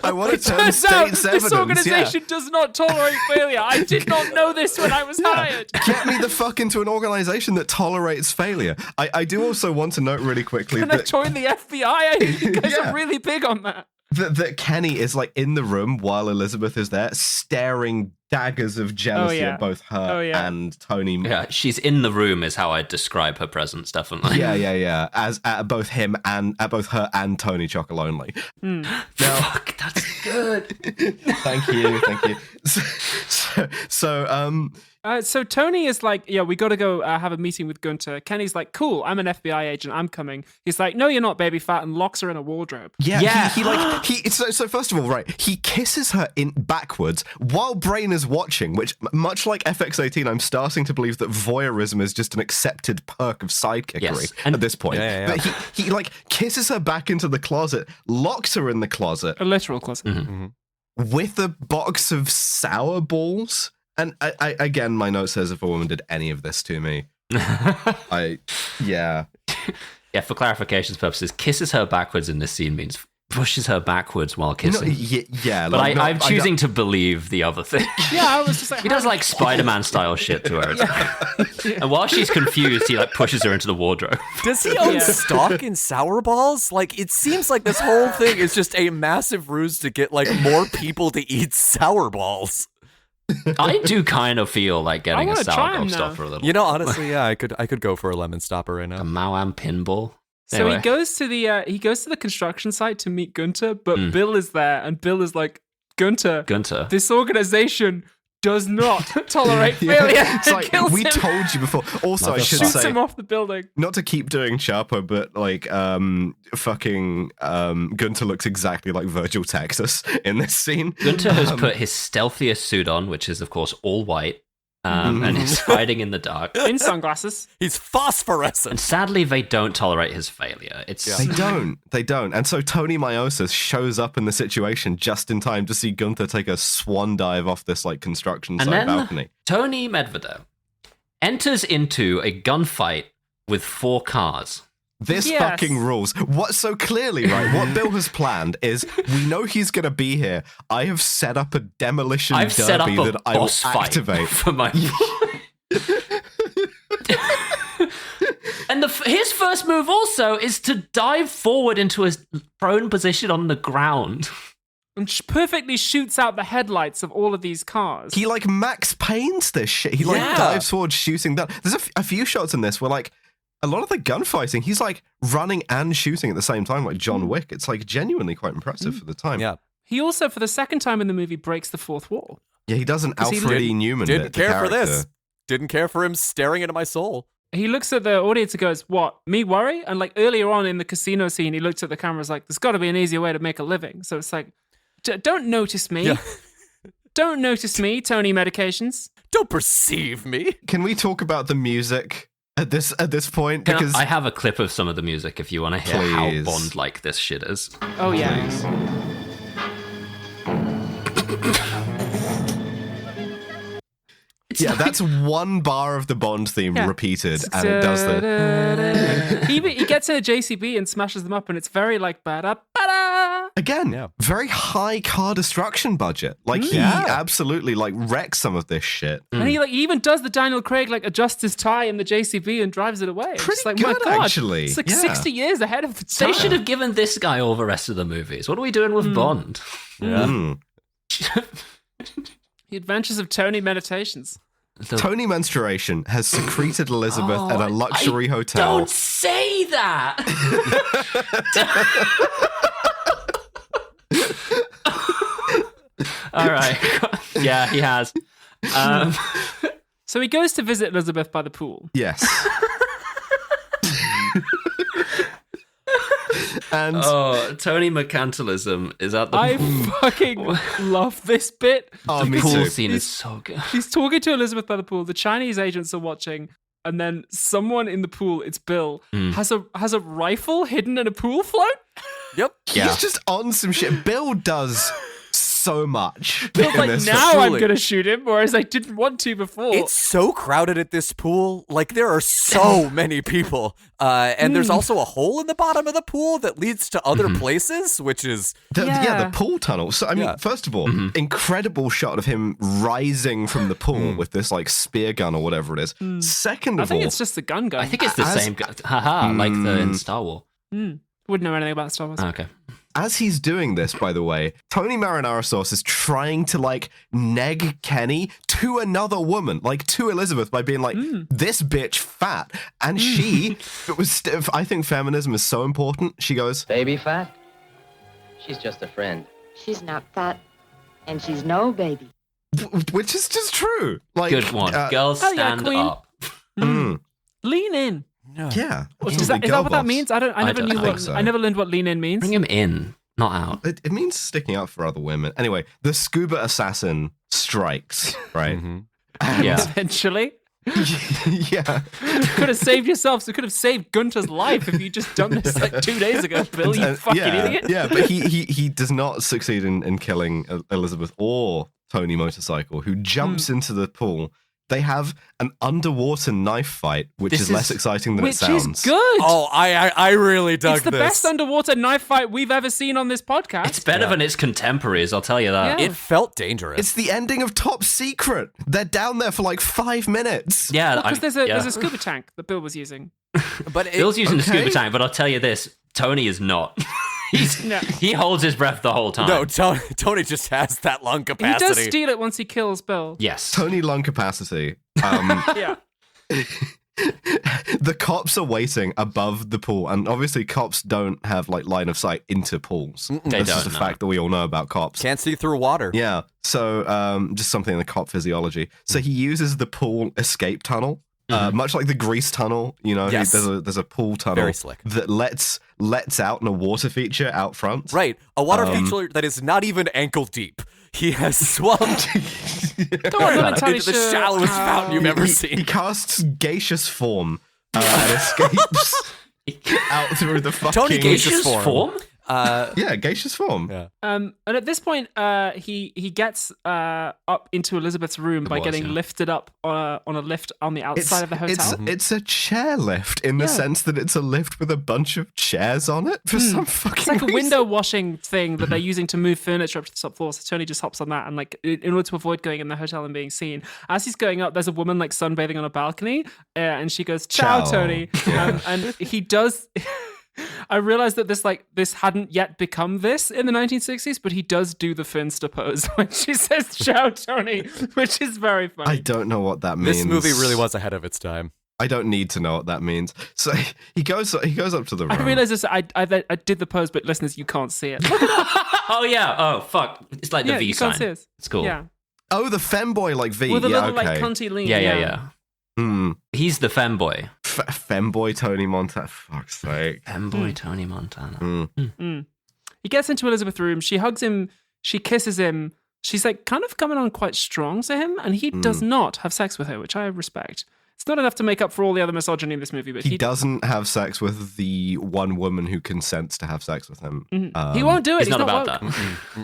[SPEAKER 2] I want to turn
[SPEAKER 4] Turns out
[SPEAKER 2] state's evidence.
[SPEAKER 4] this organization does not tolerate failure. I did not know this when I was hired.
[SPEAKER 2] Get me the fuck into an organization that tolerates failure. I do also want to note really quickly
[SPEAKER 4] Can I
[SPEAKER 2] that
[SPEAKER 4] join the FBI? You guys are really big on that.
[SPEAKER 2] That Kenny is like in the room while Elizabeth is there, staring daggers of jealousy at both her and Tony.
[SPEAKER 3] Yeah, she's in the room is how I'd describe her presence, definitely.
[SPEAKER 2] Yeah. As at both him and at both her and Tony Chocolonely.
[SPEAKER 3] Now, fuck, that's good.
[SPEAKER 2] Thank you.
[SPEAKER 4] So Tony is like, "Yeah, we got to go have a meeting with Gunther." Kenny's like, "Cool, I'm an FBI agent. I'm coming." He's like, "No, you're not, baby fat," and locks her in a wardrobe.
[SPEAKER 2] Yeah. So first of all, right, he kisses her in backwards while Brain is watching, which much like FX18, I'm starting to believe that voyeurism is just an accepted perk of sidekickery at this point.
[SPEAKER 5] Yeah.
[SPEAKER 2] But he like kisses her back into the closet, locks her in the closet,
[SPEAKER 4] A literal closet.
[SPEAKER 2] with a box of sour balls. And I again, my note says if a woman did any of this to me,
[SPEAKER 3] Yeah, for clarification's purposes, kisses her backwards in this scene means pushes her backwards while kissing.
[SPEAKER 2] But
[SPEAKER 3] I'm choosing to believe the other thing.
[SPEAKER 4] Yeah, I was just like,
[SPEAKER 3] he does like Spider-Man style shit to her. And while she's confused, he like pushes her into the wardrobe.
[SPEAKER 5] Does he own stock in sour balls? Like, it seems like this whole thing is just a massive ruse to get like more people to eat sour balls.
[SPEAKER 3] I do kind of feel like getting a sour ball
[SPEAKER 4] now.
[SPEAKER 3] stopper a little.
[SPEAKER 5] You know, honestly, yeah, I could go for a lemon stopper right now.
[SPEAKER 3] A Mao-Am pinball.
[SPEAKER 4] So
[SPEAKER 3] Anyway.
[SPEAKER 4] he goes to the construction site to meet Gunther, but Bill is there, and Bill is like, Gunther, this organization does not tolerate failure.
[SPEAKER 2] It's like, we told you before. Also, I should
[SPEAKER 4] shoots
[SPEAKER 2] say,
[SPEAKER 4] him off the building.
[SPEAKER 2] not to keep doing Chapo, but like fucking Gunther looks exactly like Virgil Texas in this scene.
[SPEAKER 3] Gunther has put his stealthiest suit on, which is of course all white. And is hiding in the dark.
[SPEAKER 4] In sunglasses.
[SPEAKER 5] He's phosphorescent.
[SPEAKER 3] And sadly, they don't tolerate his failure.
[SPEAKER 2] They don't. And so Tony Meiosis shows up in the situation just in time to see Gunther take a swan dive off this like construction site balcony.
[SPEAKER 3] Tony Medvedev enters into a gunfight with 4 cars.
[SPEAKER 2] This fucking rules. What so clearly, right? What Bill has planned is we know he's going to be here. I have set up a demolition derby that I will activate
[SPEAKER 3] for my. And his first move also is to dive forward into his prone position on the ground.
[SPEAKER 4] And perfectly shoots out the headlights of all of these cars.
[SPEAKER 2] He like Max Payne's this shit. He like dives forward shooting that. There's a few shots in this where like a lot of the gunfighting, he's like running and shooting at the same time, like John Wick. It's like genuinely quite impressive for the time.
[SPEAKER 5] Yeah.
[SPEAKER 4] He also, for the second time in the movie, breaks the fourth wall.
[SPEAKER 2] Yeah, he does an Alfred E. Newman.
[SPEAKER 5] Didn't care for this. Didn't care for him staring into my soul.
[SPEAKER 4] he looks at the audience and goes, "What? Me worry?" And like earlier on in the casino scene, he looked at the cameras like, "There's got to be an easier way to make a living." So it's like, don't notice me.
[SPEAKER 5] Yeah.
[SPEAKER 4] Don't notice me, Tony Medications.
[SPEAKER 5] Don't perceive me.
[SPEAKER 2] Can we talk about the music at this point?
[SPEAKER 3] Can
[SPEAKER 2] Because
[SPEAKER 3] I have a clip of some of the music if you want to hear
[SPEAKER 2] Please.
[SPEAKER 3] how Bond like this shit is.
[SPEAKER 4] Oh yeah.
[SPEAKER 2] yeah, that's one bar of the Bond theme repeated, and it does the
[SPEAKER 4] He gets in a JCB and smashes them up, and it's very like ba-da, ba-da.
[SPEAKER 2] again very high car destruction budget. Like he absolutely like wrecks some of this shit.
[SPEAKER 4] And he even does the Daniel Craig like adjusts his tie in the JCB and drives it away. It's
[SPEAKER 2] Pretty
[SPEAKER 4] just like,
[SPEAKER 2] good,
[SPEAKER 4] my God,
[SPEAKER 2] actually.
[SPEAKER 4] It's like
[SPEAKER 2] Yeah.
[SPEAKER 4] 60 years ahead of the time.
[SPEAKER 3] They should have given this guy all the rest of the movies. What are we doing with Bond?
[SPEAKER 5] Yeah.
[SPEAKER 2] Mm.
[SPEAKER 4] The Adventures of Tony Meditations.
[SPEAKER 2] Tony Menstruation has secreted Elizabeth at a luxury hotel.
[SPEAKER 3] Don't say that. All right. Yeah, he has.
[SPEAKER 4] So he goes to visit Elizabeth by the pool.
[SPEAKER 2] Yes. And
[SPEAKER 3] Tony mercantilism is at the
[SPEAKER 4] I fucking love this bit.
[SPEAKER 2] oh, me
[SPEAKER 3] pool
[SPEAKER 2] too.
[SPEAKER 3] scene is so good.
[SPEAKER 4] He's talking to Elizabeth by the pool. The Chinese agents are watching, and then someone in the pool, it's Bill, has a rifle hidden in a pool float.
[SPEAKER 5] Yep.
[SPEAKER 2] He's just on some shit. Bill does so much.
[SPEAKER 4] Bill's
[SPEAKER 2] in
[SPEAKER 4] like,
[SPEAKER 2] this
[SPEAKER 4] now
[SPEAKER 2] film.
[SPEAKER 4] I'm gonna shoot him, whereas I didn't want to before.
[SPEAKER 5] It's so crowded at this pool. Like, there are so many people. And there's also a hole in the bottom of the pool that leads to other places, which is...
[SPEAKER 2] The pool tunnel. So, I mean,
[SPEAKER 5] Yeah.
[SPEAKER 2] first of all, incredible shot of him rising from the pool with this, like, spear gun or whatever it is. Second
[SPEAKER 4] I
[SPEAKER 2] of
[SPEAKER 4] think
[SPEAKER 2] all,
[SPEAKER 4] it's just the gun.
[SPEAKER 3] I think it's the same guy. Haha, like the in Star Wars.
[SPEAKER 4] Wouldn't know anything about Star Wars.
[SPEAKER 3] Okay.
[SPEAKER 2] as he's doing this, by the way, Tony Marinara is trying to, like, neg Kenny to another woman, like, to Elizabeth, by being like, this bitch fat. And she, I think feminism is so important, she goes,
[SPEAKER 1] Baby fat? She's just a friend.
[SPEAKER 6] She's not fat, and she's no baby.
[SPEAKER 2] which is just true. Like,
[SPEAKER 3] Good one. Girls,
[SPEAKER 4] oh, yeah,
[SPEAKER 3] stand
[SPEAKER 4] queen.
[SPEAKER 3] up.
[SPEAKER 4] Lean in.
[SPEAKER 2] Yeah.
[SPEAKER 4] Is that what that means? I never
[SPEAKER 3] don't
[SPEAKER 4] knew
[SPEAKER 3] think
[SPEAKER 4] what.
[SPEAKER 2] so.
[SPEAKER 4] I never learned what lean in means.
[SPEAKER 3] Bring him in, not out.
[SPEAKER 2] It means sticking up for other women. Anyway, the scuba assassin strikes, right? And-
[SPEAKER 3] Yeah.
[SPEAKER 4] Eventually,
[SPEAKER 2] yeah.
[SPEAKER 4] you could have saved yourself. So you could have saved Gunter's life if you just done this like 2 days ago, Bill. You fucking idiot.
[SPEAKER 2] Yeah, but he does not succeed in killing Elizabeth or Tony Motorcycle, who jumps into the pool. They have an underwater knife fight, which is less exciting than it
[SPEAKER 4] Which
[SPEAKER 2] sounds.
[SPEAKER 4] is good.
[SPEAKER 5] Oh, I really dug
[SPEAKER 4] It's the
[SPEAKER 5] this.
[SPEAKER 4] best underwater knife fight we've ever seen on this podcast.
[SPEAKER 3] It's better than its contemporaries, I'll tell you that.
[SPEAKER 4] Yeah.
[SPEAKER 5] It felt dangerous.
[SPEAKER 2] It's the ending of Top Secret. They're down there for like 5 minutes.
[SPEAKER 3] Yeah,
[SPEAKER 4] Because there's a scuba tank that Bill was using.
[SPEAKER 5] but
[SPEAKER 3] Bill's using the
[SPEAKER 2] okay.
[SPEAKER 3] scuba tank, but I'll tell you this: Tony is not.
[SPEAKER 4] No.
[SPEAKER 3] He holds his breath the whole time.
[SPEAKER 5] no, Tony just has that lung
[SPEAKER 4] He
[SPEAKER 5] capacity.
[SPEAKER 4] does steal it once he kills Bill.
[SPEAKER 3] Yes.
[SPEAKER 2] Tony lung capacity.
[SPEAKER 4] Yeah.
[SPEAKER 2] The cops are waiting above the pool, and obviously cops don't have like line of sight into pools.
[SPEAKER 3] They
[SPEAKER 2] That's just
[SPEAKER 3] don't,
[SPEAKER 2] a
[SPEAKER 3] no.
[SPEAKER 2] fact that we all know about cops.
[SPEAKER 5] Can't see through water.
[SPEAKER 2] Yeah, so just something in the cop physiology. So he uses the pool escape tunnel, much like the Grease tunnel. You know,
[SPEAKER 5] Yes.
[SPEAKER 2] there's a pool tunnel
[SPEAKER 5] Very slick.
[SPEAKER 2] that lets out in a water feature out front.
[SPEAKER 5] Right. A water feature that is not even ankle deep. He has swum
[SPEAKER 4] Don't worry, I'm not entirely
[SPEAKER 5] into the
[SPEAKER 4] sure
[SPEAKER 5] shallowest
[SPEAKER 4] how-
[SPEAKER 5] fountain you've ever
[SPEAKER 2] He
[SPEAKER 5] seen.
[SPEAKER 2] casts gaseous form and escapes out through the fucking
[SPEAKER 5] Tony Gaseous
[SPEAKER 3] Gaseous
[SPEAKER 5] form.
[SPEAKER 2] Yeah, gaseous form.
[SPEAKER 5] Yeah.
[SPEAKER 4] And at this point, he gets up into Elizabeth's room by
[SPEAKER 3] was,
[SPEAKER 4] getting
[SPEAKER 3] yeah.
[SPEAKER 4] lifted up on a lift on the outside of the hotel.
[SPEAKER 2] It's a chair lift in the sense that it's a lift with a bunch of chairs on it for some fucking
[SPEAKER 4] It's like a
[SPEAKER 2] reason.
[SPEAKER 4] window washing thing that they're using to move furniture up to the top floor. So Tony just hops on that, and like in order to avoid going in the hotel and being seen, as he's going up, there's a woman like sunbathing on a balcony, and she goes, "Ciao,
[SPEAKER 2] Ciao."
[SPEAKER 4] Tony," and he does. I realized that this hadn't yet become this in the 1960s, but he does do the Finster pose when she says "Ciao, Tony," which is very funny.
[SPEAKER 2] I don't know what that means.
[SPEAKER 5] This movie really was ahead of its time.
[SPEAKER 2] I don't need to know what that means. So he goes up to the room.
[SPEAKER 4] I realized this. I did the pose, but listeners, you can't see it.
[SPEAKER 3] Oh yeah. Oh fuck. It's like the
[SPEAKER 4] Yeah,
[SPEAKER 3] V
[SPEAKER 4] you
[SPEAKER 3] sign.
[SPEAKER 4] can't see it.
[SPEAKER 3] It's cool.
[SPEAKER 4] Yeah,
[SPEAKER 2] Oh, the femboy like V.
[SPEAKER 4] with a
[SPEAKER 2] yeah,
[SPEAKER 4] little
[SPEAKER 2] okay.
[SPEAKER 4] like cunty lean.
[SPEAKER 3] Yeah.
[SPEAKER 2] Hmm.
[SPEAKER 3] He's the femboy.
[SPEAKER 2] Femboy Tony Montana. Fuck's sake.
[SPEAKER 3] Femboy Tony Montana.
[SPEAKER 4] He gets into Elizabeth's room. She hugs him. She kisses him. She's like kind of coming on quite strong to him, and he does not have sex with her, which I respect. It's not enough to make up for all the other misogyny in this movie, but
[SPEAKER 2] he doesn't have sex with the one woman who consents to have sex with him.
[SPEAKER 4] He won't do it.
[SPEAKER 3] He's not about
[SPEAKER 4] woke.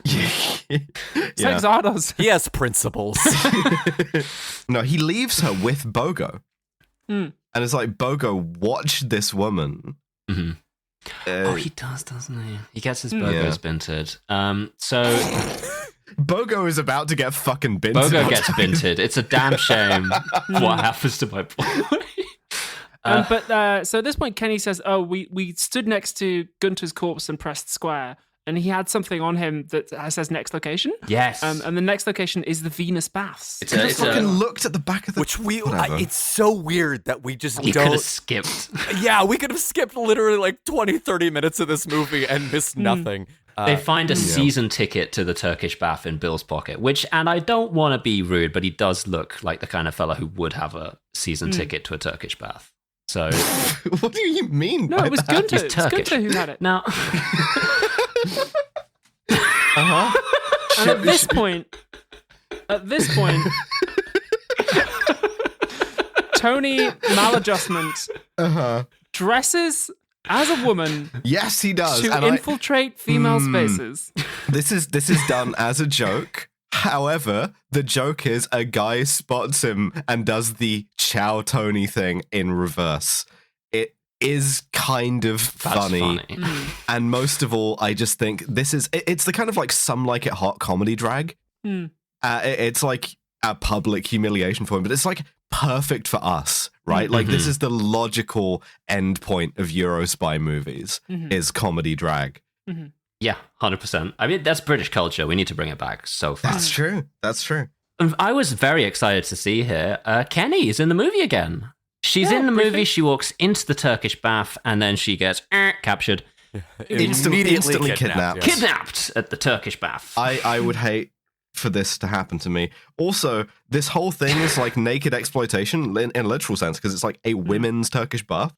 [SPEAKER 3] that.
[SPEAKER 4] Sex idols.
[SPEAKER 5] He has principles.
[SPEAKER 2] No, he leaves her with Bogo. And it's like, Bogo, watch this woman.
[SPEAKER 3] Mm-hmm. He does, doesn't he? He gets his Bogos binted. So...
[SPEAKER 2] Bogo is about to get fucking binted.
[SPEAKER 3] Bogo gets binted. It's a damn shame what happens to my boy.
[SPEAKER 4] So at this point, Kenny says, "Oh, we stood next to Gunter's corpse and pressed square, and he had something on him that says next location."
[SPEAKER 3] Yes.
[SPEAKER 4] And the next location is the Venus Baths.
[SPEAKER 2] I just fucking looked at the back of the...
[SPEAKER 5] Which it's so weird that we just
[SPEAKER 3] You could have skipped.
[SPEAKER 5] Yeah, we could have skipped literally like 20, 30 minutes of this movie and missed nothing.
[SPEAKER 3] They find a season ticket to the Turkish bath in Bill's pocket, and I don't want to be rude, but he does look like the kind of fella who would have a season ticket to a Turkish bath. So,
[SPEAKER 2] what do you mean?
[SPEAKER 4] No, it was Gunter.
[SPEAKER 3] He's
[SPEAKER 4] It's
[SPEAKER 3] Turkish.
[SPEAKER 4] Gunter who had it.
[SPEAKER 3] Now,
[SPEAKER 4] and at this point, Tony Maladjustment dresses as a woman.
[SPEAKER 2] Yes, he does.
[SPEAKER 4] To infiltrate female spaces.
[SPEAKER 2] This is done as a joke. However, the joke is a guy spots him and does the Ciao Tony thing in reverse. It is kind of funny. And most of all, I just think it's the kind of like Some Like It Hot comedy drag. It's like a public humiliation for him, but it's like perfect for us, right? Like this is the logical end point of Eurospy movies is comedy drag.
[SPEAKER 3] yeah, 100%. I mean, that's British culture. We need to bring it back so fast.
[SPEAKER 2] That's true.
[SPEAKER 3] I was very excited to see here. Kenny is in the movie again. She's in the movie. She walks into the Turkish bath and then she gets captured.
[SPEAKER 2] Instantly kidnapped.
[SPEAKER 3] Kidnapped at the Turkish bath.
[SPEAKER 2] I would hate for this to happen to me. Also, this whole thing is like naked exploitation in a literal sense because it's like a women's Turkish bath.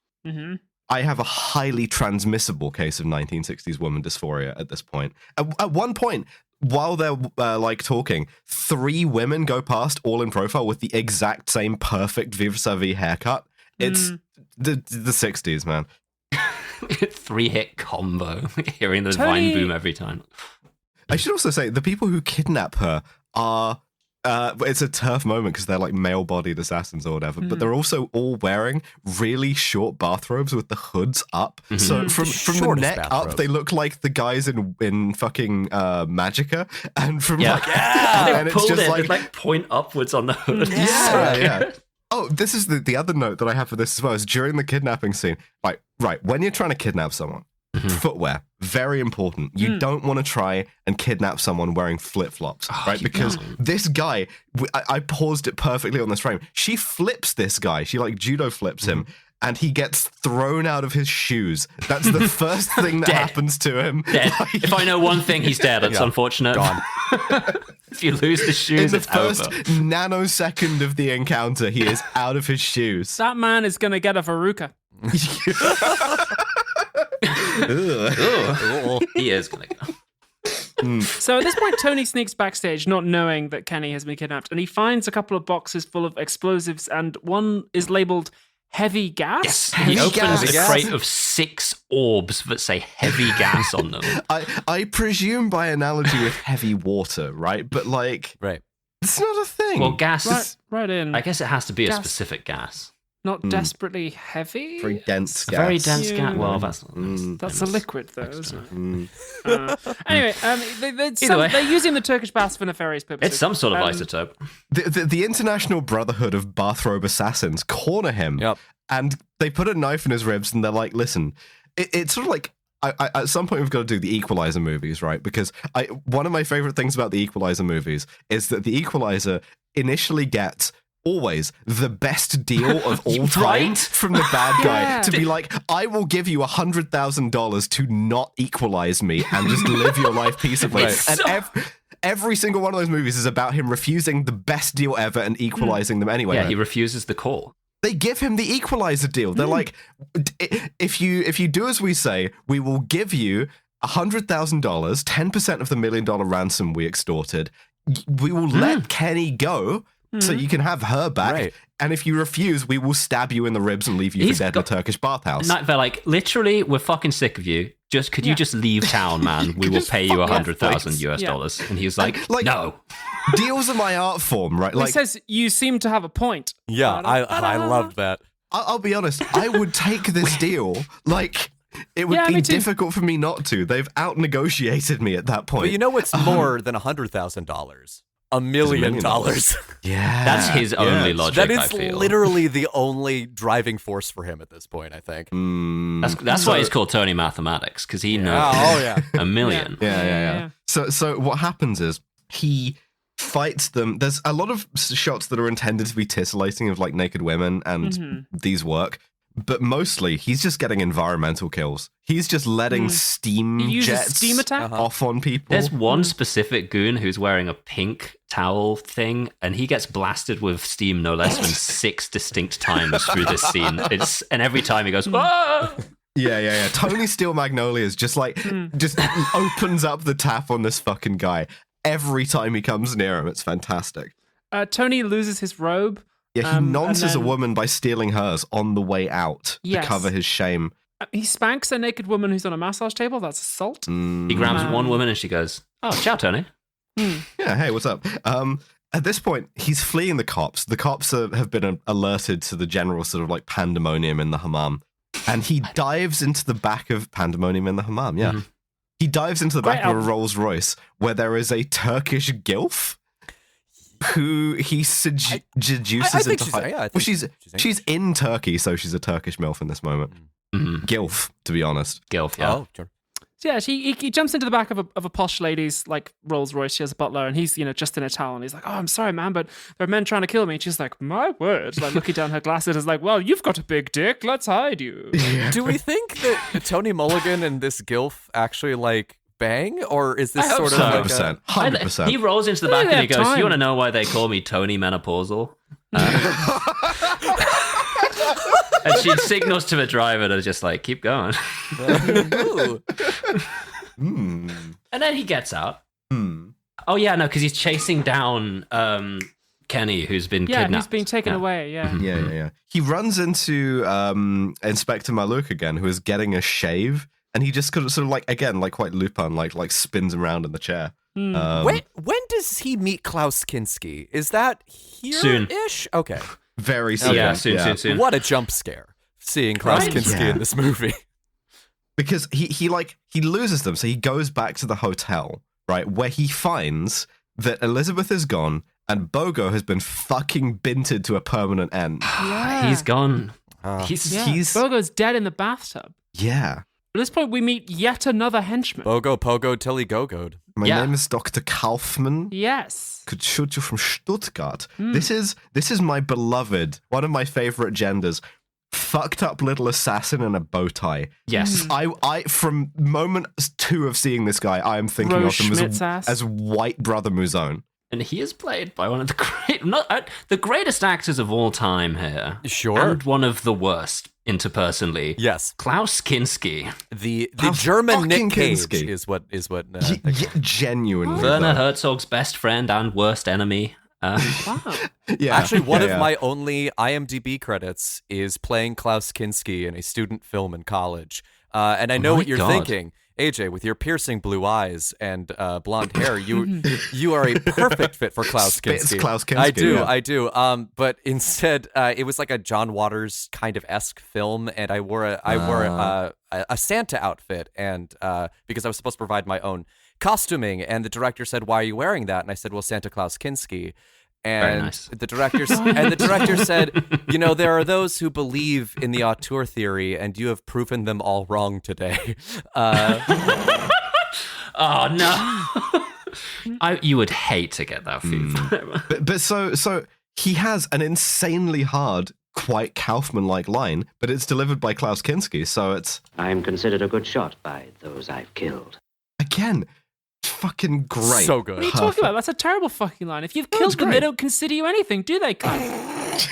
[SPEAKER 2] I have a highly transmissible case of 1960s woman dysphoria at this point. At one point, while they're like talking, 3 women go past all in profile with the exact same perfect vis-a-vis haircut. It's the 60s, man.
[SPEAKER 3] 3-hit combo. Hearing the Vine boom every time.
[SPEAKER 2] I should also say the people who kidnap her are it's a turf moment because they're like male-bodied assassins or whatever, but they're also all wearing really short bathrobes with the hoods up. So from the neck up, they look like the guys in fucking Magica, and from
[SPEAKER 3] and
[SPEAKER 2] it's just
[SPEAKER 3] like, like point upwards on the hood.
[SPEAKER 2] Yeah. Oh, this is the other note that I have for this as well. Is during the kidnapping scene, like when you're trying to kidnap someone. Footwear, very important. You don't want to try and kidnap someone wearing flip-flops, right? Because this guy, I paused it perfectly on this frame. She flips this guy. She like judo flips him, and he gets thrown out of his shoes. That's the first thing that happens to him.
[SPEAKER 3] Dead. If I know one thing, he's dead. It's unfortunate. Gone. If you lose the shoes,
[SPEAKER 2] in the
[SPEAKER 3] it's
[SPEAKER 2] first
[SPEAKER 3] over.
[SPEAKER 2] nanosecond of the encounter, he is out of his shoes.
[SPEAKER 4] That man is going to get a verruca.
[SPEAKER 3] He is gonna go.
[SPEAKER 4] So at this point, Tony sneaks backstage, not knowing that Kenny has been kidnapped, and he finds a couple of boxes full of explosives, and one is labeled heavy gas.
[SPEAKER 3] Yes, he opens a crate of 6 orbs that say heavy gas on them.
[SPEAKER 2] I presume by analogy with heavy water, right? But like, it's not a thing.
[SPEAKER 3] Well, gas.
[SPEAKER 4] Right in.
[SPEAKER 3] I guess it has to be a specific gas.
[SPEAKER 4] Not desperately heavy.
[SPEAKER 2] Very dense gas.
[SPEAKER 3] Very dense gas. Well, that's
[SPEAKER 4] a liquid, though, isn't it? Anyway, they're using the Turkish baths for nefarious purposes.
[SPEAKER 3] It's some sort of isotope.
[SPEAKER 2] The International Brotherhood of Bathrobe Assassins corner him, and they put a knife in his ribs, and they're like, "Listen, it's sort of like." At some point, we've got to do the Equalizer movies, right? Because one of my favorite things about the Equalizer movies is that the Equalizer initially gets always the best deal of all time from the bad guy to be like, I will give you $100,000 to not equalize me and just live your life peaceably. And every single one of those movies is about him refusing the best deal ever and equalizing them anyway.
[SPEAKER 3] Yeah, he refuses the call.
[SPEAKER 2] They give him the equalizer deal. They're like, if you do as we say, we will give you $100,000, 10% of the $1 million ransom we extorted. We will let Kenny go so you can have her back. Right. And if you refuse, we will stab you in the ribs and leave you for dead in a Turkish bathhouse.
[SPEAKER 3] They're like, literally, we're fucking sick of you. Could you just leave town, man? We will pay you $100,000 US. And he's like, no.
[SPEAKER 2] Deals are my art form, right?
[SPEAKER 4] He says, you seem to have a point.
[SPEAKER 5] Yeah, I loved that.
[SPEAKER 2] I'll be honest, I would take this deal. Like, it would be difficult for me not to. They've out-negotiated me at that point.
[SPEAKER 5] But you know what's more than $100,000? $1 million.
[SPEAKER 2] Yeah.
[SPEAKER 3] That's his only logic,
[SPEAKER 5] That is
[SPEAKER 3] I feel.
[SPEAKER 5] literally the only driving force for him at this point, I think.
[SPEAKER 3] That's why he's called Tony Mathematics, because he knows $1 million.
[SPEAKER 2] Yeah. So what happens is he fights them. There's a lot of shots that are intended to be titillating of like naked women, and these work. But mostly, he's just getting environmental kills. He's just letting steam jets
[SPEAKER 4] steam attack?
[SPEAKER 2] off on people.
[SPEAKER 3] There's one specific goon who's wearing a pink towel thing, and he gets blasted with steam no less than 6 distinct times through this scene. And every time he goes, "Ah!"
[SPEAKER 2] Yeah. Tony Steel Magnolia's just like, just opens up the tap on this fucking guy every time he comes near him. It's fantastic.
[SPEAKER 4] Tony loses his robe.
[SPEAKER 2] Yeah, he nonces a woman by stealing hers on the way out to cover his shame.
[SPEAKER 4] He spanks a naked woman who's on a massage table. That's assault.
[SPEAKER 3] He grabs one woman and she goes, "Oh, ciao, Tony."
[SPEAKER 2] Yeah, hey, what's up? At this point, he's fleeing the cops. The cops have been alerted to the general sort of like pandemonium in the hammam. And he dives into the back of pandemonium in the hammam, He dives into the back of a Rolls Royce where there is a Turkish gilf who he seduces into she's in Turkey, so she's a Turkish MILF in this moment. Gilf, to be honest.
[SPEAKER 3] Gilf, yeah.
[SPEAKER 5] Oh, sure.
[SPEAKER 4] So yeah, he jumps into the back of a posh lady's like Rolls Royce. She has a butler, and he's just in a towel, and he's like, "Oh, I'm sorry, man, but there are men trying to kill me." And she's like, "My word!" Like looking down her glasses, is like, "Well, you've got a big dick. Let's hide you."
[SPEAKER 2] Yeah.
[SPEAKER 5] Do we think that Tony Mulligan and this gilf actually like bang, or is this sort of like
[SPEAKER 2] 100%?
[SPEAKER 3] He rolls into the back and he goes, "You want to know why they call me Tony Menopausal?" And she signals to the driver to just like keep going. And then he gets out. Oh yeah, no, because he's chasing down Kenny, who's been kidnapped.
[SPEAKER 4] Yeah, he's been taken away.
[SPEAKER 2] Yeah. He runs into Inspector Maluk again, who is getting a shave, and he just sort of like, again, like quite Lupin, like spins around in the chair.
[SPEAKER 5] When does he meet Claus Kinski? Is that here-ish? Okay.
[SPEAKER 2] Very soon.
[SPEAKER 3] Yeah, soon.
[SPEAKER 5] What a jump scare seeing Claus Kinski in this movie.
[SPEAKER 2] Because he loses them, so he goes back to the hotel, right, where he finds that Elizabeth is gone and Bogo has been fucking binted to a permanent end.
[SPEAKER 4] Yeah.
[SPEAKER 3] He's gone.
[SPEAKER 2] He's
[SPEAKER 4] Bogo's dead in the bathtub.
[SPEAKER 2] Yeah.
[SPEAKER 4] At this point, we meet yet another henchman.
[SPEAKER 5] Bogo, pogo, till he go-goed.
[SPEAKER 2] My name is Dr. Kaufman.
[SPEAKER 4] Yes.
[SPEAKER 2] Could shoot you from Stuttgart. This is my beloved, one of my favorite genders. Fucked up little assassin in a bow tie.
[SPEAKER 3] Yes.
[SPEAKER 2] I from moment 2 of seeing this guy, I am thinking of him as White Brother Mouzone.
[SPEAKER 3] And he is played by one of the greatest actors of all time here.
[SPEAKER 5] Sure.
[SPEAKER 3] And one of the worst interpersonally.
[SPEAKER 5] Yes.
[SPEAKER 3] Claus Kinski.
[SPEAKER 5] The German Nick Cage
[SPEAKER 2] Kinski.
[SPEAKER 5] is what
[SPEAKER 2] genuinely.
[SPEAKER 3] Werner Herzog's best friend and worst enemy.
[SPEAKER 4] Wow.
[SPEAKER 2] Yeah.
[SPEAKER 5] Actually, one of my only IMDb credits is playing Claus Kinski in a student film in college. And I know what you're thinking. AJ, with your piercing blue eyes and blonde hair, you are a perfect fit for Claus Kinski.
[SPEAKER 2] Claus Kinski.
[SPEAKER 5] I do. But instead, it was like a John Waters kind of esque film, and I wore a Santa outfit, and because I was supposed to provide my own costuming, and the director said, "Why are you wearing that?" And I said, "Well, Santa Claus Kinski." And
[SPEAKER 3] nice.
[SPEAKER 5] the director said, "You know, there are those who believe in the auteur theory, and you have proven them all wrong today."
[SPEAKER 3] Oh no! You would hate to get that feedback.
[SPEAKER 2] But so he has an insanely hard, quite Kaufman-like line, but it's delivered by Claus Kinski, so it's
[SPEAKER 1] I'm considered a good shot by those I've killed.
[SPEAKER 2] again. Fucking great.
[SPEAKER 5] So good.
[SPEAKER 4] What are you talking about? That's a terrible fucking line. If you've killed them, they don't consider you anything, do they, cunt?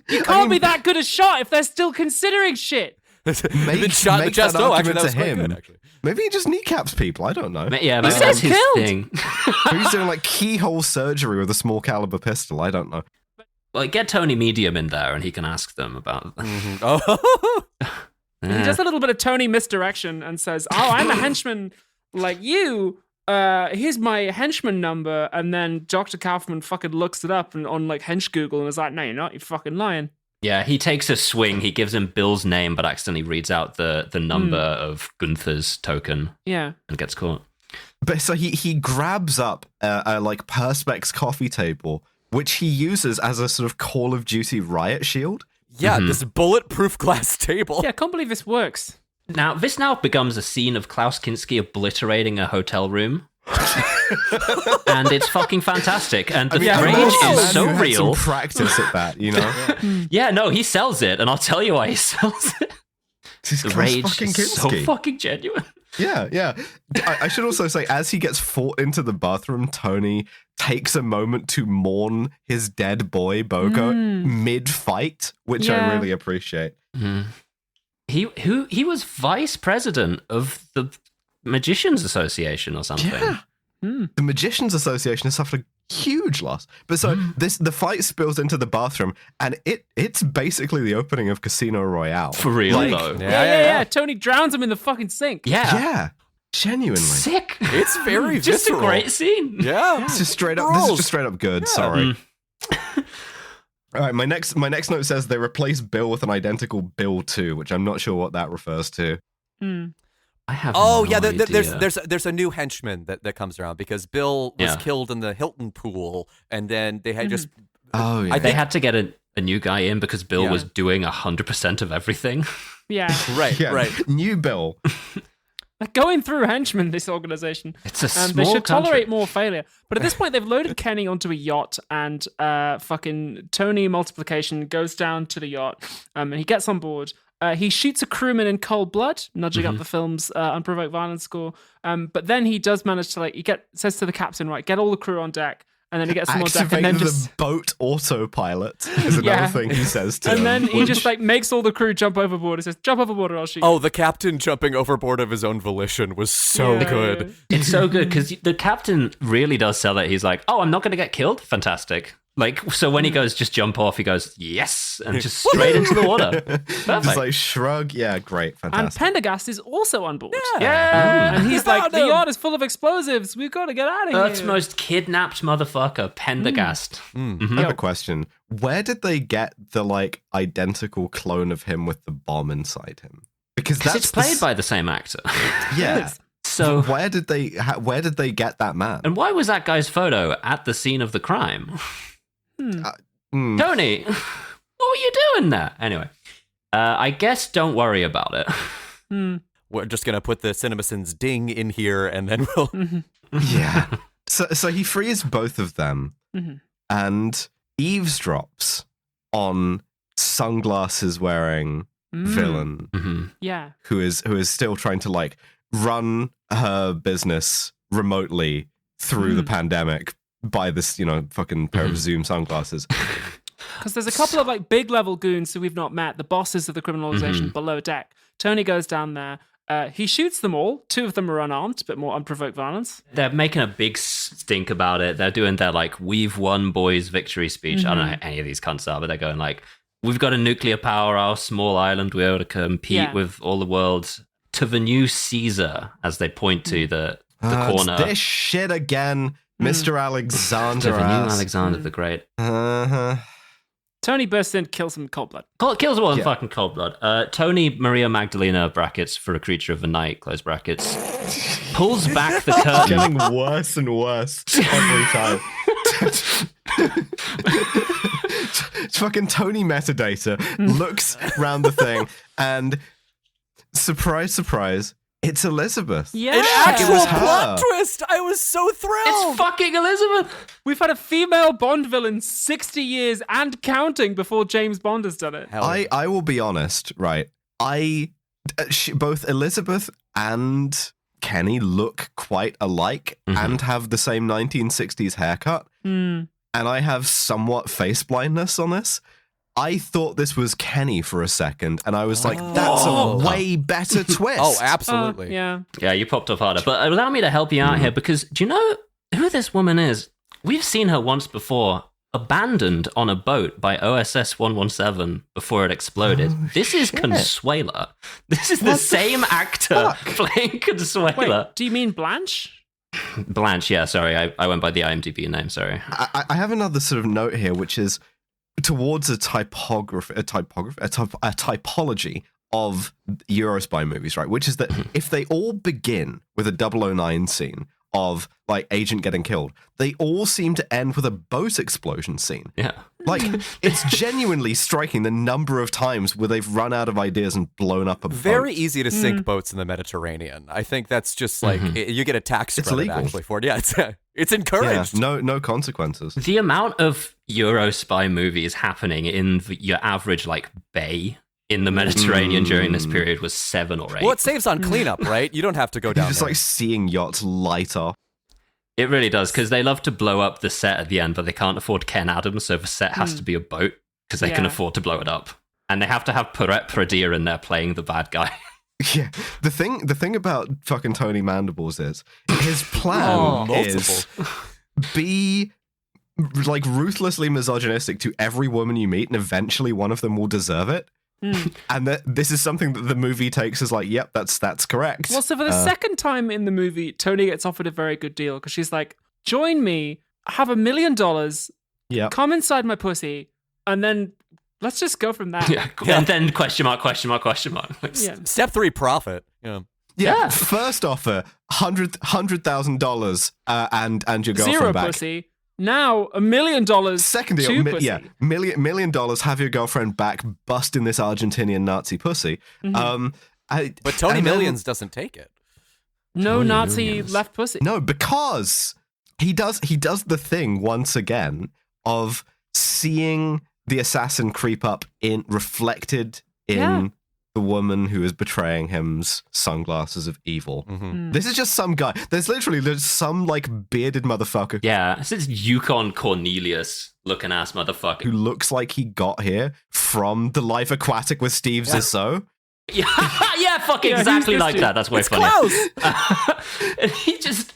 [SPEAKER 4] You can't be that good a shot if they're still considering shit.
[SPEAKER 5] You've been shot in the chest. Oh, actually, that was quite good, actually.
[SPEAKER 2] Maybe he just kneecaps people. I don't know.
[SPEAKER 3] Yeah,
[SPEAKER 4] He
[SPEAKER 3] maybe
[SPEAKER 4] says
[SPEAKER 3] that's his
[SPEAKER 4] killed.
[SPEAKER 3] thing.
[SPEAKER 2] Maybe he's doing like keyhole surgery with a small caliber pistol. I don't know.
[SPEAKER 3] Like, get Tony Medium in there and he can ask them about.
[SPEAKER 5] Oh.
[SPEAKER 4] He does a little bit of Tony misdirection and says, "Oh, I'm a henchman like you. Here's my henchman number." And then Dr. Kaufman fucking looks it up on like hench Google and is like, "No, you're not. You're fucking lying."
[SPEAKER 3] Yeah, he takes a swing. He gives him Bill's name, but accidentally reads out the number of Gunther's token.
[SPEAKER 4] Yeah.
[SPEAKER 3] And gets caught.
[SPEAKER 2] But so he grabs up a like Perspex coffee table, which he uses as a sort of Call of Duty riot shield.
[SPEAKER 5] Yeah, this bulletproof glass table.
[SPEAKER 4] Yeah, I can't believe this works.
[SPEAKER 3] Now, this becomes a scene of Klaus Kinski obliterating a hotel room. And it's fucking fantastic. And the rage is so real.
[SPEAKER 2] Some practice at that, you know.
[SPEAKER 3] Yeah, no, he sells it, and I'll tell you why he sells it. The rage
[SPEAKER 2] fucking
[SPEAKER 3] is so
[SPEAKER 2] Kinski.
[SPEAKER 3] fucking genuine.
[SPEAKER 2] Yeah. I should also say, as he gets fought into the bathroom, Tony takes a moment to mourn his dead boy, Boko, mid-fight, which I really appreciate.
[SPEAKER 3] He was vice president of the Magicians Association or something.
[SPEAKER 2] Yeah. The Magicians Association has suffered a huge loss. But so the fight spills into the bathroom, and it's basically the opening of Casino Royale.
[SPEAKER 3] For real,
[SPEAKER 2] Like,
[SPEAKER 3] though.
[SPEAKER 4] Yeah. Tony drowns him in the fucking sink.
[SPEAKER 2] Yeah. Genuinely.
[SPEAKER 3] Sick.
[SPEAKER 5] It's very
[SPEAKER 3] Just
[SPEAKER 5] visceral.
[SPEAKER 3] a great scene.
[SPEAKER 5] Yeah.
[SPEAKER 2] This is straight up. This is just straight up good. Sorry. All right, my next note says they replace Bill with an identical Bill 2, which I'm not sure what that refers to.
[SPEAKER 3] I have
[SPEAKER 5] Oh
[SPEAKER 3] no
[SPEAKER 5] yeah,
[SPEAKER 3] idea.
[SPEAKER 5] there's a new henchman that comes around because Bill was killed in the Hilton pool, and then they had just
[SPEAKER 3] They had to get a new guy in because Bill was doing 100% of everything.
[SPEAKER 4] Yeah.
[SPEAKER 5] right.
[SPEAKER 2] New Bill.
[SPEAKER 4] Like going through henchmen, this organization.
[SPEAKER 3] It's a
[SPEAKER 4] and
[SPEAKER 3] small
[SPEAKER 4] they should
[SPEAKER 3] country.
[SPEAKER 4] tolerate more failure. But at this point, they've loaded Kenny onto a yacht, and fucking Tony Multiplication goes down to the yacht, and he gets on board. He shoots a crewman in cold blood, nudging up the film's unprovoked violence score. But then he does manage to says to the captain, right, get all the crew on deck. And then he gets them on deck,
[SPEAKER 2] Activate
[SPEAKER 4] and then
[SPEAKER 2] the
[SPEAKER 4] just
[SPEAKER 2] boat autopilot is another thing he says to
[SPEAKER 4] and
[SPEAKER 2] them.
[SPEAKER 4] then he just makes all the crew jump overboard. He says, "Jump overboard, or I'll shoot."
[SPEAKER 5] Oh, the captain jumping overboard of his own volition was so good.
[SPEAKER 3] It's so good because the captain really does sell it. He's like, "Oh, I'm not going to get killed. Fantastic." Like, so when he goes, just jump off, he goes, "Yes," and just straight into the water. Perfect.
[SPEAKER 2] Just like shrug. Yeah, great.
[SPEAKER 4] And
[SPEAKER 2] Fantastic.
[SPEAKER 4] Pendergast is also on board.
[SPEAKER 3] Yeah.
[SPEAKER 4] And he's like, "The
[SPEAKER 5] him.
[SPEAKER 4] yacht is full of explosives. We've got to get out of
[SPEAKER 3] Earth's
[SPEAKER 4] here."
[SPEAKER 3] most kidnapped motherfucker, Pendergast.
[SPEAKER 2] I have a question. Where did they get the identical clone of him with the bomb inside him? Because that's
[SPEAKER 3] It's played by the same actor.
[SPEAKER 2] Yeah.
[SPEAKER 3] So
[SPEAKER 2] where did they get that man?
[SPEAKER 3] and why was that guy's photo at the scene of the crime? Tony, what were you doing there? Anyway, I guess don't worry about it.
[SPEAKER 5] We're just gonna put the CinemaSins ding in here, and then we'll.
[SPEAKER 2] Yeah. So he frees both of them and eavesdrops on sunglasses wearing villain
[SPEAKER 4] Yeah.
[SPEAKER 2] who is still trying to run her business remotely through the pandemic by this, fucking pair of Zoom sunglasses.
[SPEAKER 4] Because there's a couple of big level goons who we've not met, the bosses of the criminal organization below deck. Tony goes down there. He shoots them all. 2 of them are unarmed, a bit more unprovoked violence.
[SPEAKER 3] They're making a big stink about it. They're doing their "We've won, boys" victory speech. I don't know who any of these cunts are, but they're going "We've got a nuclear powerhouse, small island. We're able to compete with all the world to the new Caesar," as they point to the corner.
[SPEAKER 2] It's this shit again, Mr. Alexander.
[SPEAKER 3] To the new Alexander the Great.
[SPEAKER 4] Tony bursts in, kills him in cold blood.
[SPEAKER 3] Kills one fucking cold blood. Tony Maria Magdalena brackets for a creature of the night close brackets pulls back the curtain.
[SPEAKER 2] Getting worse and worse every time. It's fucking Tony metadata looks round the thing and surprise, surprise, it's Elizabeth.
[SPEAKER 4] Yeah.
[SPEAKER 5] An actual
[SPEAKER 2] was her.
[SPEAKER 5] plot twist! I was so thrilled.
[SPEAKER 3] It's fucking Elizabeth.
[SPEAKER 4] We've had a female Bond villain 60 years and counting before James Bond has done it.
[SPEAKER 2] I will be honest, right? Both Elizabeth and Kenny look quite alike and have the same 1960s haircut. And I have somewhat face blindness on this. I thought this was Kenny for a second, and I was like, that's a way better twist.
[SPEAKER 5] Oh, absolutely.
[SPEAKER 4] Yeah.
[SPEAKER 3] Yeah, you popped up harder. But allow me to help you out here, because do you know who this woman is? We've seen her once before, abandoned on a boat by OSS 117 before it exploded. This is Consuela. This is the same actor playing Consuela.
[SPEAKER 4] Wait, do you mean Blanche?
[SPEAKER 3] Blanche, yeah, sorry. I went by the IMDb name, sorry.
[SPEAKER 2] I have another sort of note here, which is towards a typology of Eurospy movies, right? Which is that if they all begin with a 009 scene of like agent getting killed, they all seem to end with a boat explosion scene.
[SPEAKER 3] Yeah.
[SPEAKER 2] Like, it's genuinely striking the number of times where they've run out of ideas and blown up a boat.
[SPEAKER 5] Very easy to sink boats in the Mediterranean. I think that's just like, you get a tax credit
[SPEAKER 2] legal.
[SPEAKER 5] actually for it. Yeah, it's encouraged.
[SPEAKER 2] Yeah, no consequences.
[SPEAKER 3] The amount of Eurospy movies happening in your average, like, bay in the Mediterranean during this period was 7 or 8.
[SPEAKER 5] Well, it saves on cleanup, right? You don't have to go down
[SPEAKER 2] You're just
[SPEAKER 5] there.
[SPEAKER 2] like seeing yachts light up.
[SPEAKER 3] It really does, because they love to blow up the set at the end, but they can't afford Ken Adams, so the set has to be a boat, because they can afford to blow it up. And they have to have Perret Pradilla in there playing the bad guy.
[SPEAKER 2] Yeah, the thing about fucking Tony Mandibles is his plan is be like ruthlessly misogynistic to every woman you meet, and eventually one of them will deserve it. And this is something that the movie takes as like, yep, that's correct.
[SPEAKER 4] Well, so for the second time in the movie, Tony gets offered a very good deal because she's like, join me, have $1 million, come inside my pussy, and then let's just go from there.
[SPEAKER 3] Yeah. And then question mark.
[SPEAKER 4] Yeah.
[SPEAKER 5] Step 3, profit.
[SPEAKER 2] Yeah. First offer, $100,000, and your girlfriend
[SPEAKER 4] Zero
[SPEAKER 2] back.
[SPEAKER 4] Pussy. Now $1 million.
[SPEAKER 2] Second deal,
[SPEAKER 4] pussy.
[SPEAKER 2] million dollars. Have your girlfriend back, busting this Argentinian Nazi pussy.
[SPEAKER 5] But Tony Millions doesn't take it.
[SPEAKER 4] No Nazi left pussy.
[SPEAKER 2] No, because he does the thing once again of seeing the assassin creep up reflected in the woman who is betraying him's sunglasses of evil. This is just some guy. There's some like bearded motherfucker.
[SPEAKER 3] Yeah, this is Yukon Cornelius looking ass motherfucker
[SPEAKER 2] Who looks like he got here from The Life Aquatic with Steve Zissou.
[SPEAKER 3] Yeah, exactly like that. That's way funny. And he just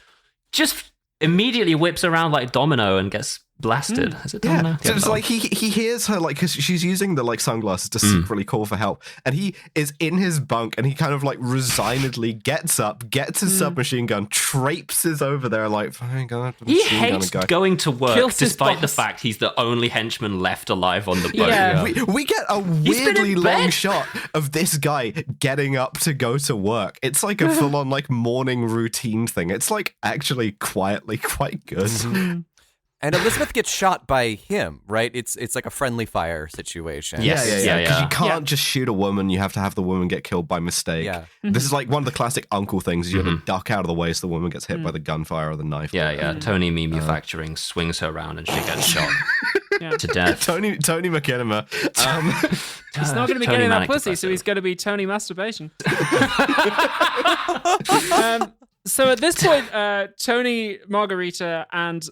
[SPEAKER 3] immediately whips around like Domino and gets blasted. Is it Domino?
[SPEAKER 2] So it's like he hears her like because she's using the like sunglasses to secretly call for help, and he is in his bunk and he kind of like resignedly gets up, gets his submachine gun, traipses over there like fine God.
[SPEAKER 3] He hates going to work
[SPEAKER 4] Kills his
[SPEAKER 3] despite the
[SPEAKER 4] boss.
[SPEAKER 3] fact he's the only henchman left alive on the boat.
[SPEAKER 4] Yeah.
[SPEAKER 2] We get a
[SPEAKER 3] been
[SPEAKER 2] weirdly
[SPEAKER 3] in
[SPEAKER 2] long
[SPEAKER 3] bed.
[SPEAKER 2] shot of this guy getting up to go to work. It's like a full-on like morning routine thing. It's like actually quietly quite good.
[SPEAKER 5] And Elizabeth gets shot by him, right? It's like a friendly fire situation.
[SPEAKER 3] Yes.
[SPEAKER 2] Yeah. Because
[SPEAKER 3] Yeah.
[SPEAKER 2] you can't just shoot a woman. You have to have the woman get killed by mistake.
[SPEAKER 5] Yeah.
[SPEAKER 2] This is like one of the classic uncle things. You have to duck out of the way so the woman gets hit by the gunfire or the knife.
[SPEAKER 3] Yeah. Tony Manufacturing swings her around and she gets shot to death.
[SPEAKER 2] Tony McKinnon.
[SPEAKER 4] He's not going to be
[SPEAKER 3] Tony
[SPEAKER 4] getting that
[SPEAKER 3] Manic
[SPEAKER 4] pussy, so
[SPEAKER 3] Depressive.
[SPEAKER 4] he's going to be Tony Masturbation. So at this point, Tony, Margarita, and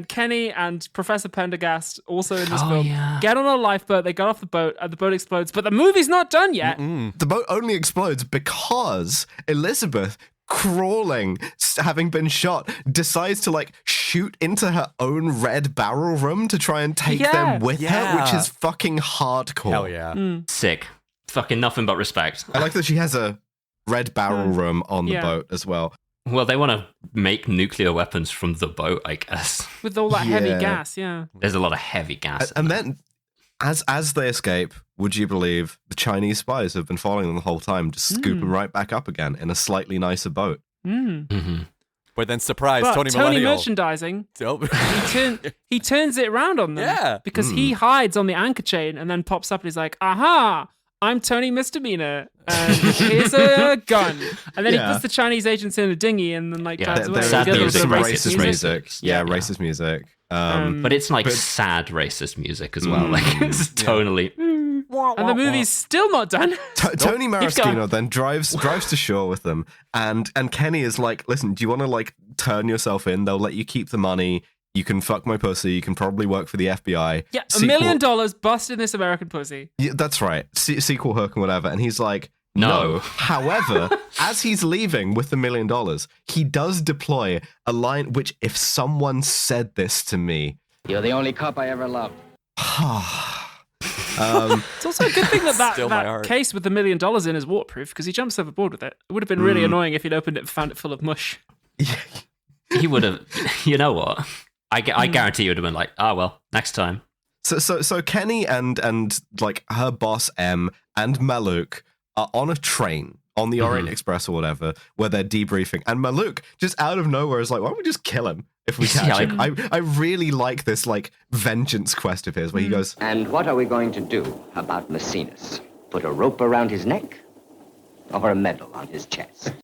[SPEAKER 4] Kenny and Professor Pendergast, also in this film, get on a lifeboat. They get off the boat. The boat explodes, but the movie's not done yet.
[SPEAKER 2] The boat only explodes because Elizabeth, crawling, having been shot, decides to like shoot into her own red barrel room to try and take them with her, which is fucking hardcore.
[SPEAKER 5] Hell yeah.
[SPEAKER 3] Sick. Fucking nothing but respect.
[SPEAKER 2] I like that she has a red barrel room on the boat as well.
[SPEAKER 3] Well, they want to make nuclear weapons from the boat, I guess.
[SPEAKER 4] With all that heavy
[SPEAKER 2] Yeah.
[SPEAKER 4] gas, yeah.
[SPEAKER 3] There's a lot of heavy gas.
[SPEAKER 2] And then, as they escape, would you believe the Chinese spies have been following them the whole time, just scooping right back up again in a slightly nicer boat?
[SPEAKER 5] But then surprise,
[SPEAKER 4] But
[SPEAKER 5] Tony
[SPEAKER 4] Tony
[SPEAKER 5] Millennial.
[SPEAKER 4] merchandising,
[SPEAKER 5] Nope.
[SPEAKER 4] he turns it around on them.
[SPEAKER 5] Yeah.
[SPEAKER 4] Because he hides on the anchor chain and then pops up and he's like, aha, I'm Tony Misdemeanor, and here's a gun. And then he puts the Chinese agents in a dinghy and then drives away.
[SPEAKER 3] Sad
[SPEAKER 2] There
[SPEAKER 3] music,
[SPEAKER 2] is some
[SPEAKER 3] racist
[SPEAKER 2] racist
[SPEAKER 3] music.
[SPEAKER 2] music. Yeah, racist music.
[SPEAKER 3] But it's like sad racist music as well. Like it's tonally.
[SPEAKER 4] And the movie's still not done.
[SPEAKER 2] Tony
[SPEAKER 4] Keep
[SPEAKER 2] Maraschino
[SPEAKER 4] going.
[SPEAKER 2] then drives to shore with them, and Kenny is like, listen, do you want to like turn yourself in? They'll let you keep the money. You can fuck my pussy. You can probably work for the FBI.
[SPEAKER 4] Yeah, $1 million busting this American pussy.
[SPEAKER 2] Yeah, that's right. Sequel hook and whatever. And he's like, no. However, as he's leaving with the $1 million, he does deploy a line which, if someone said this to me,
[SPEAKER 1] You're the only cop I ever loved.
[SPEAKER 4] It's also a good thing that case with the $1 million in is waterproof because he jumps overboard with it. It would have been really annoying if he'd opened it and found it full of mush.
[SPEAKER 3] He would have. You know what? I guarantee you would have been like, well, next time.
[SPEAKER 2] So Kenny and like her boss M and Maluk are on a train on the Orient Express or whatever, where they're debriefing, and Maluk just out of nowhere is like, why don't we just kill him if we catch him? I really like this like vengeance quest of his where he goes,
[SPEAKER 8] and what are we going to do about Maecenas? Put a rope around his neck or a medal on his chest?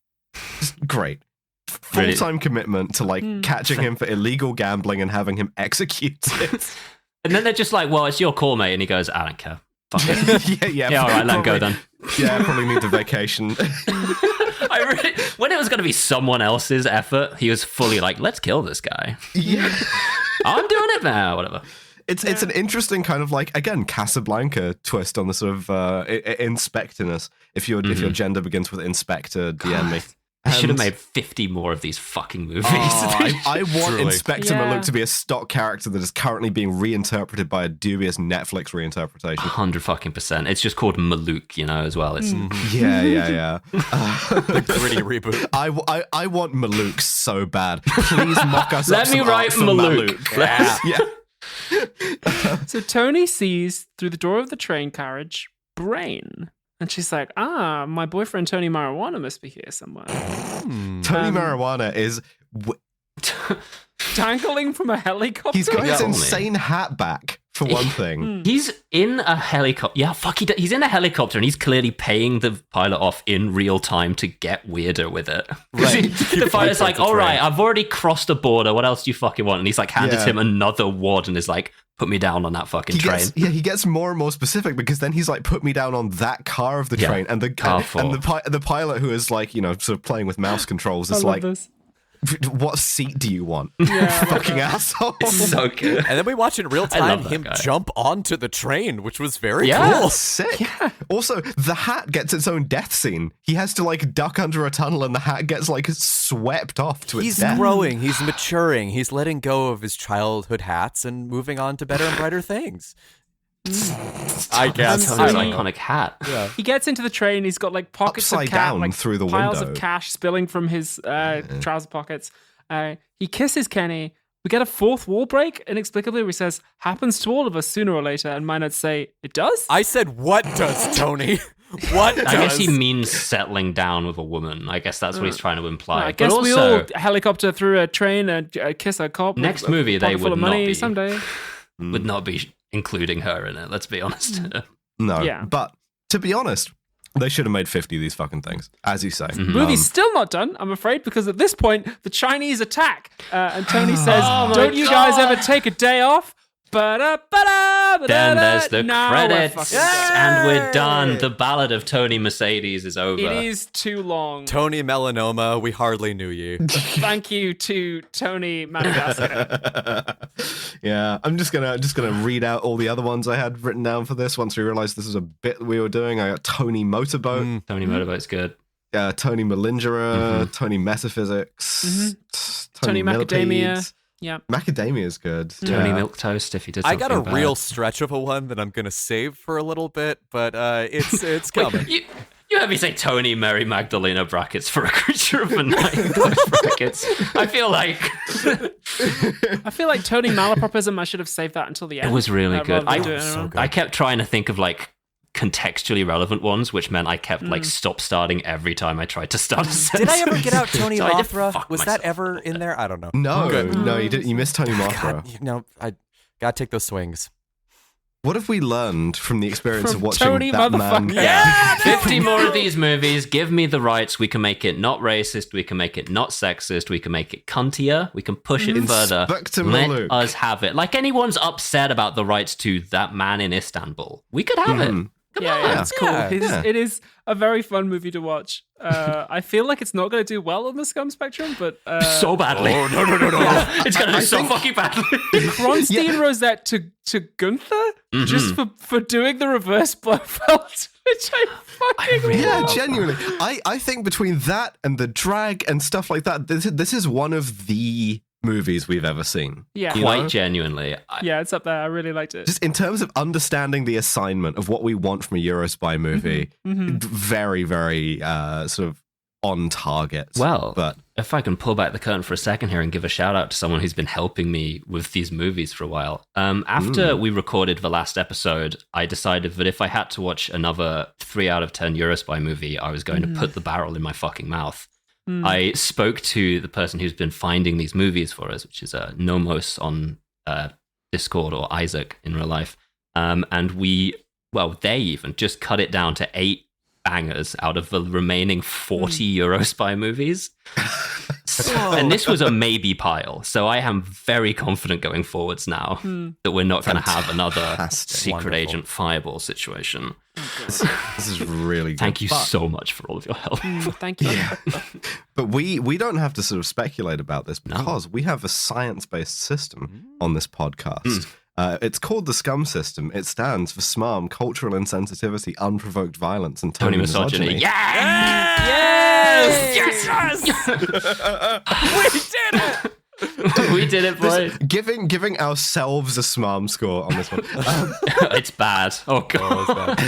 [SPEAKER 2] Great. Full-time commitment to like catching him for illegal gambling and having him executed.
[SPEAKER 3] And then they're just like, well, it's your call, mate. And he goes, I don't care. Fuck it.
[SPEAKER 2] Yeah,
[SPEAKER 3] all right, let him go then.
[SPEAKER 2] Yeah, probably need a vacation.
[SPEAKER 3] When it was going to be someone else's effort, he was fully like, let's kill this guy.
[SPEAKER 2] Yeah.
[SPEAKER 3] I'm doing it now, whatever.
[SPEAKER 2] It's an interesting kind of like, again, Casablanca twist on the sort of inspectorness. If your gender begins with inspector, DM me.
[SPEAKER 3] I should have made 50 more of these fucking movies.
[SPEAKER 2] I want
[SPEAKER 5] Truly.
[SPEAKER 2] Inspector Maluk to be a stock character that is currently being reinterpreted by a dubious Netflix reinterpretation.
[SPEAKER 3] 100%. It's just called Maluk, as well. It's
[SPEAKER 2] Yeah.
[SPEAKER 5] The gritty reboot.
[SPEAKER 2] I want Maluk so bad. Please mock us up
[SPEAKER 3] Let me
[SPEAKER 2] some
[SPEAKER 3] write
[SPEAKER 2] art for
[SPEAKER 3] Maluk.
[SPEAKER 2] Yeah.
[SPEAKER 4] So Tony sees through the door of the train carriage Brain. And she's like, my boyfriend Tony Marijuana must be here somewhere.
[SPEAKER 2] Tony Marijuana is...
[SPEAKER 4] dangling from a helicopter?
[SPEAKER 2] He's got his insane hat back, for one thing.
[SPEAKER 3] He's in a helicopter. Yeah, fuck, he's in a helicopter and he's clearly paying the pilot off in real time to get weirder with it.
[SPEAKER 5] Right.
[SPEAKER 3] The pilot's like, all right, I've already crossed a border. What else do you fucking want? And he's like, handed him another wad and is like, put me down on that fucking train.
[SPEAKER 2] He gets more and more specific because then he's like, put me down on that car of the train. And the pilot who is like, sort of playing with mouse controls is like, what seat do you want? Fucking asshole.
[SPEAKER 3] It's so good.
[SPEAKER 5] And then we watch in real time him jump onto the train, which was very cool.
[SPEAKER 2] Sick. Yeah. Also, the hat gets its own death scene. He has to like duck under a tunnel and the hat gets like swept off to its death.
[SPEAKER 5] He's growing, he's maturing, he's letting go of his childhood hats and moving on to better and brighter things. I guess.
[SPEAKER 3] That's an iconic hat.
[SPEAKER 5] Yeah.
[SPEAKER 4] He gets into the train. He's got like pockets
[SPEAKER 2] upside
[SPEAKER 4] of cash,
[SPEAKER 2] down
[SPEAKER 4] like
[SPEAKER 2] through the
[SPEAKER 4] piles
[SPEAKER 2] window.
[SPEAKER 4] of cash spilling from his trouser pockets. He kisses Kenny. We get a fourth wall break inexplicably where he says, happens to all of us sooner or later. And my notes say, it does?
[SPEAKER 5] I said, what does, Tony? What does?
[SPEAKER 3] I guess he means settling down with a woman. I guess that's what he's trying to imply.
[SPEAKER 4] I guess we all helicopter through a train and kiss a cop.
[SPEAKER 3] Next movie, they would not be.
[SPEAKER 4] Someday.
[SPEAKER 3] Would not be including her in it, let's be honest.
[SPEAKER 2] No, but to be honest, they should have made 50 of these fucking things, as you say.
[SPEAKER 4] Movie's still not done, I'm afraid, because at this point, the Chinese attack. And Tony says, don't you guys ever take a day off?
[SPEAKER 3] Then there's the credits, and we're done.
[SPEAKER 4] Yay.
[SPEAKER 3] The Ballad of Tony Mercedes is over.
[SPEAKER 4] It is too long.
[SPEAKER 5] Tony Melanoma, we hardly knew you.
[SPEAKER 4] Thank you to Tony Madagascar.
[SPEAKER 2] Yeah, I'm just gonna read out all the other ones I had written down for this. Once we realized this was a bit we were doing, I got Tony Motorboat.
[SPEAKER 3] Tony Motorboat's good.
[SPEAKER 2] Tony Malingerer, Tony Metaphysics,
[SPEAKER 4] Tony Macadamia.
[SPEAKER 2] Millipedes.
[SPEAKER 4] Yeah,
[SPEAKER 2] Macadamia is good.
[SPEAKER 3] Tony Milk Toast. If he did,
[SPEAKER 5] I got a
[SPEAKER 3] something
[SPEAKER 5] real
[SPEAKER 3] bad.
[SPEAKER 5] stretch of a one that I'm gonna save for a little bit, but it's coming.
[SPEAKER 3] Wait, you heard me say Tony Mary Magdalena brackets for a creature of the night brackets. I feel like
[SPEAKER 4] Tony Malapropism. I should have saved that until the end.
[SPEAKER 3] it was really good.
[SPEAKER 5] so good.
[SPEAKER 3] I kept trying to think of like contextually relevant ones, which meant I kept like stop starting every time I tried to start a sentence.
[SPEAKER 5] Did I ever get out Tony
[SPEAKER 3] So I did
[SPEAKER 5] Mothra?
[SPEAKER 3] fuck
[SPEAKER 5] Was
[SPEAKER 3] myself
[SPEAKER 5] that ever
[SPEAKER 3] with
[SPEAKER 5] in there? I don't know.
[SPEAKER 2] No, you didn't. You missed Tony Mothra.
[SPEAKER 5] I gotta take those swings.
[SPEAKER 2] What have we learned from the experience
[SPEAKER 4] From
[SPEAKER 2] of watching
[SPEAKER 4] Tony
[SPEAKER 2] that man?
[SPEAKER 4] motherfucker.
[SPEAKER 3] Yeah, 50 more of these movies. Give me the rights. We can make it not racist. We can make it not sexist. We can make it cuntier. We can push it further.
[SPEAKER 2] Inspector
[SPEAKER 3] Let
[SPEAKER 2] Maluk.
[SPEAKER 3] us have it. Like anyone's upset about the rights to that man in Istanbul. We could have it.
[SPEAKER 4] Yeah, it's cool.
[SPEAKER 5] Yeah.
[SPEAKER 4] It is a very fun movie to watch. I feel like it's not going to do well on the Scum spectrum, but
[SPEAKER 3] So badly.
[SPEAKER 5] Oh, no.
[SPEAKER 3] It's going to do so fucking badly.
[SPEAKER 4] Kronstein Rosette to Gunther just for doing the reverse Blofeld, which I fucking
[SPEAKER 2] Yeah,
[SPEAKER 4] love.
[SPEAKER 2] genuinely. I think between that and the drag and stuff like that, this is one of the movies we've ever seen.
[SPEAKER 4] Yeah.
[SPEAKER 2] You
[SPEAKER 3] Quite
[SPEAKER 2] know?
[SPEAKER 3] genuinely.
[SPEAKER 4] Yeah, it's up there. I really liked it.
[SPEAKER 2] Just in terms of understanding the assignment of what we want from a Eurospy movie, very, very sort of on target.
[SPEAKER 3] Well,
[SPEAKER 2] but
[SPEAKER 3] if I can pull back the curtain for a second here and give a shout out to someone who's been helping me with these movies for a while. After we recorded the last episode, I decided that if I had to watch another 3 out of 10 Eurospy movie, I was going to put the barrel in my fucking mouth. I spoke to the person who's been finding these movies for us, which is Nomos on Discord, or Isaac in real life. And they even just cut it down to 8 bangers out of the remaining 40 Eurospy movies. And this was a maybe pile. So I am very confident going forwards now that we're not going to have another
[SPEAKER 2] Fantastic.
[SPEAKER 3] secret
[SPEAKER 5] Wonderful.
[SPEAKER 3] agent fireball situation.
[SPEAKER 2] this is really good.
[SPEAKER 3] Thank you
[SPEAKER 2] But-
[SPEAKER 3] so much for all of your help.
[SPEAKER 4] Thank you.
[SPEAKER 2] But we don't have to sort of speculate about this because we have a science-based system on this podcast. It's called the Scum system. It stands for SMARM, cultural insensitivity, unprovoked violence, and
[SPEAKER 3] Tony
[SPEAKER 2] Tony
[SPEAKER 3] misogyny.
[SPEAKER 2] misogyny.
[SPEAKER 5] Yes! We did it!
[SPEAKER 3] We did it, boy.
[SPEAKER 2] Giving ourselves a SMARM score on this one.
[SPEAKER 3] It's bad. Oh, God.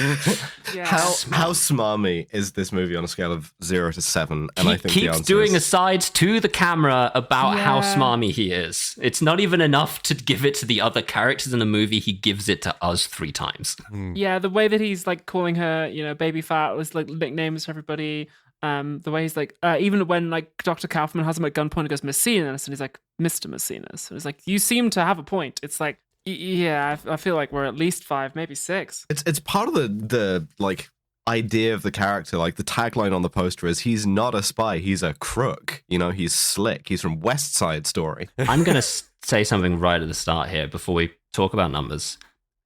[SPEAKER 4] Yeah.
[SPEAKER 2] How smarmy is this movie on a scale of 0 to 7? And
[SPEAKER 3] He
[SPEAKER 2] I think the
[SPEAKER 3] keeps
[SPEAKER 2] answer
[SPEAKER 3] doing
[SPEAKER 2] is,
[SPEAKER 3] asides to the camera about how
[SPEAKER 4] Yeah.
[SPEAKER 3] smarmy he is. It's not even enough to give it to the other characters in the movie. He gives it to us 3 times.
[SPEAKER 4] Yeah, the way that he's like calling her, baby fat was like nicknames for everybody. The way he's like, even when like Dr. Kaufman has him at gunpoint and goes Messinas, and he's like Mr. Messinas. And it's like, you seem to have a point. It's like, yeah, I feel like we're at least 5, maybe 6.
[SPEAKER 2] it's part of the like idea of the character. Like the tagline on the poster is, he's not a spy, he's a crook. He's slick. He's from West Side Story.
[SPEAKER 3] I'm going to say something right at the start here before we talk about numbers.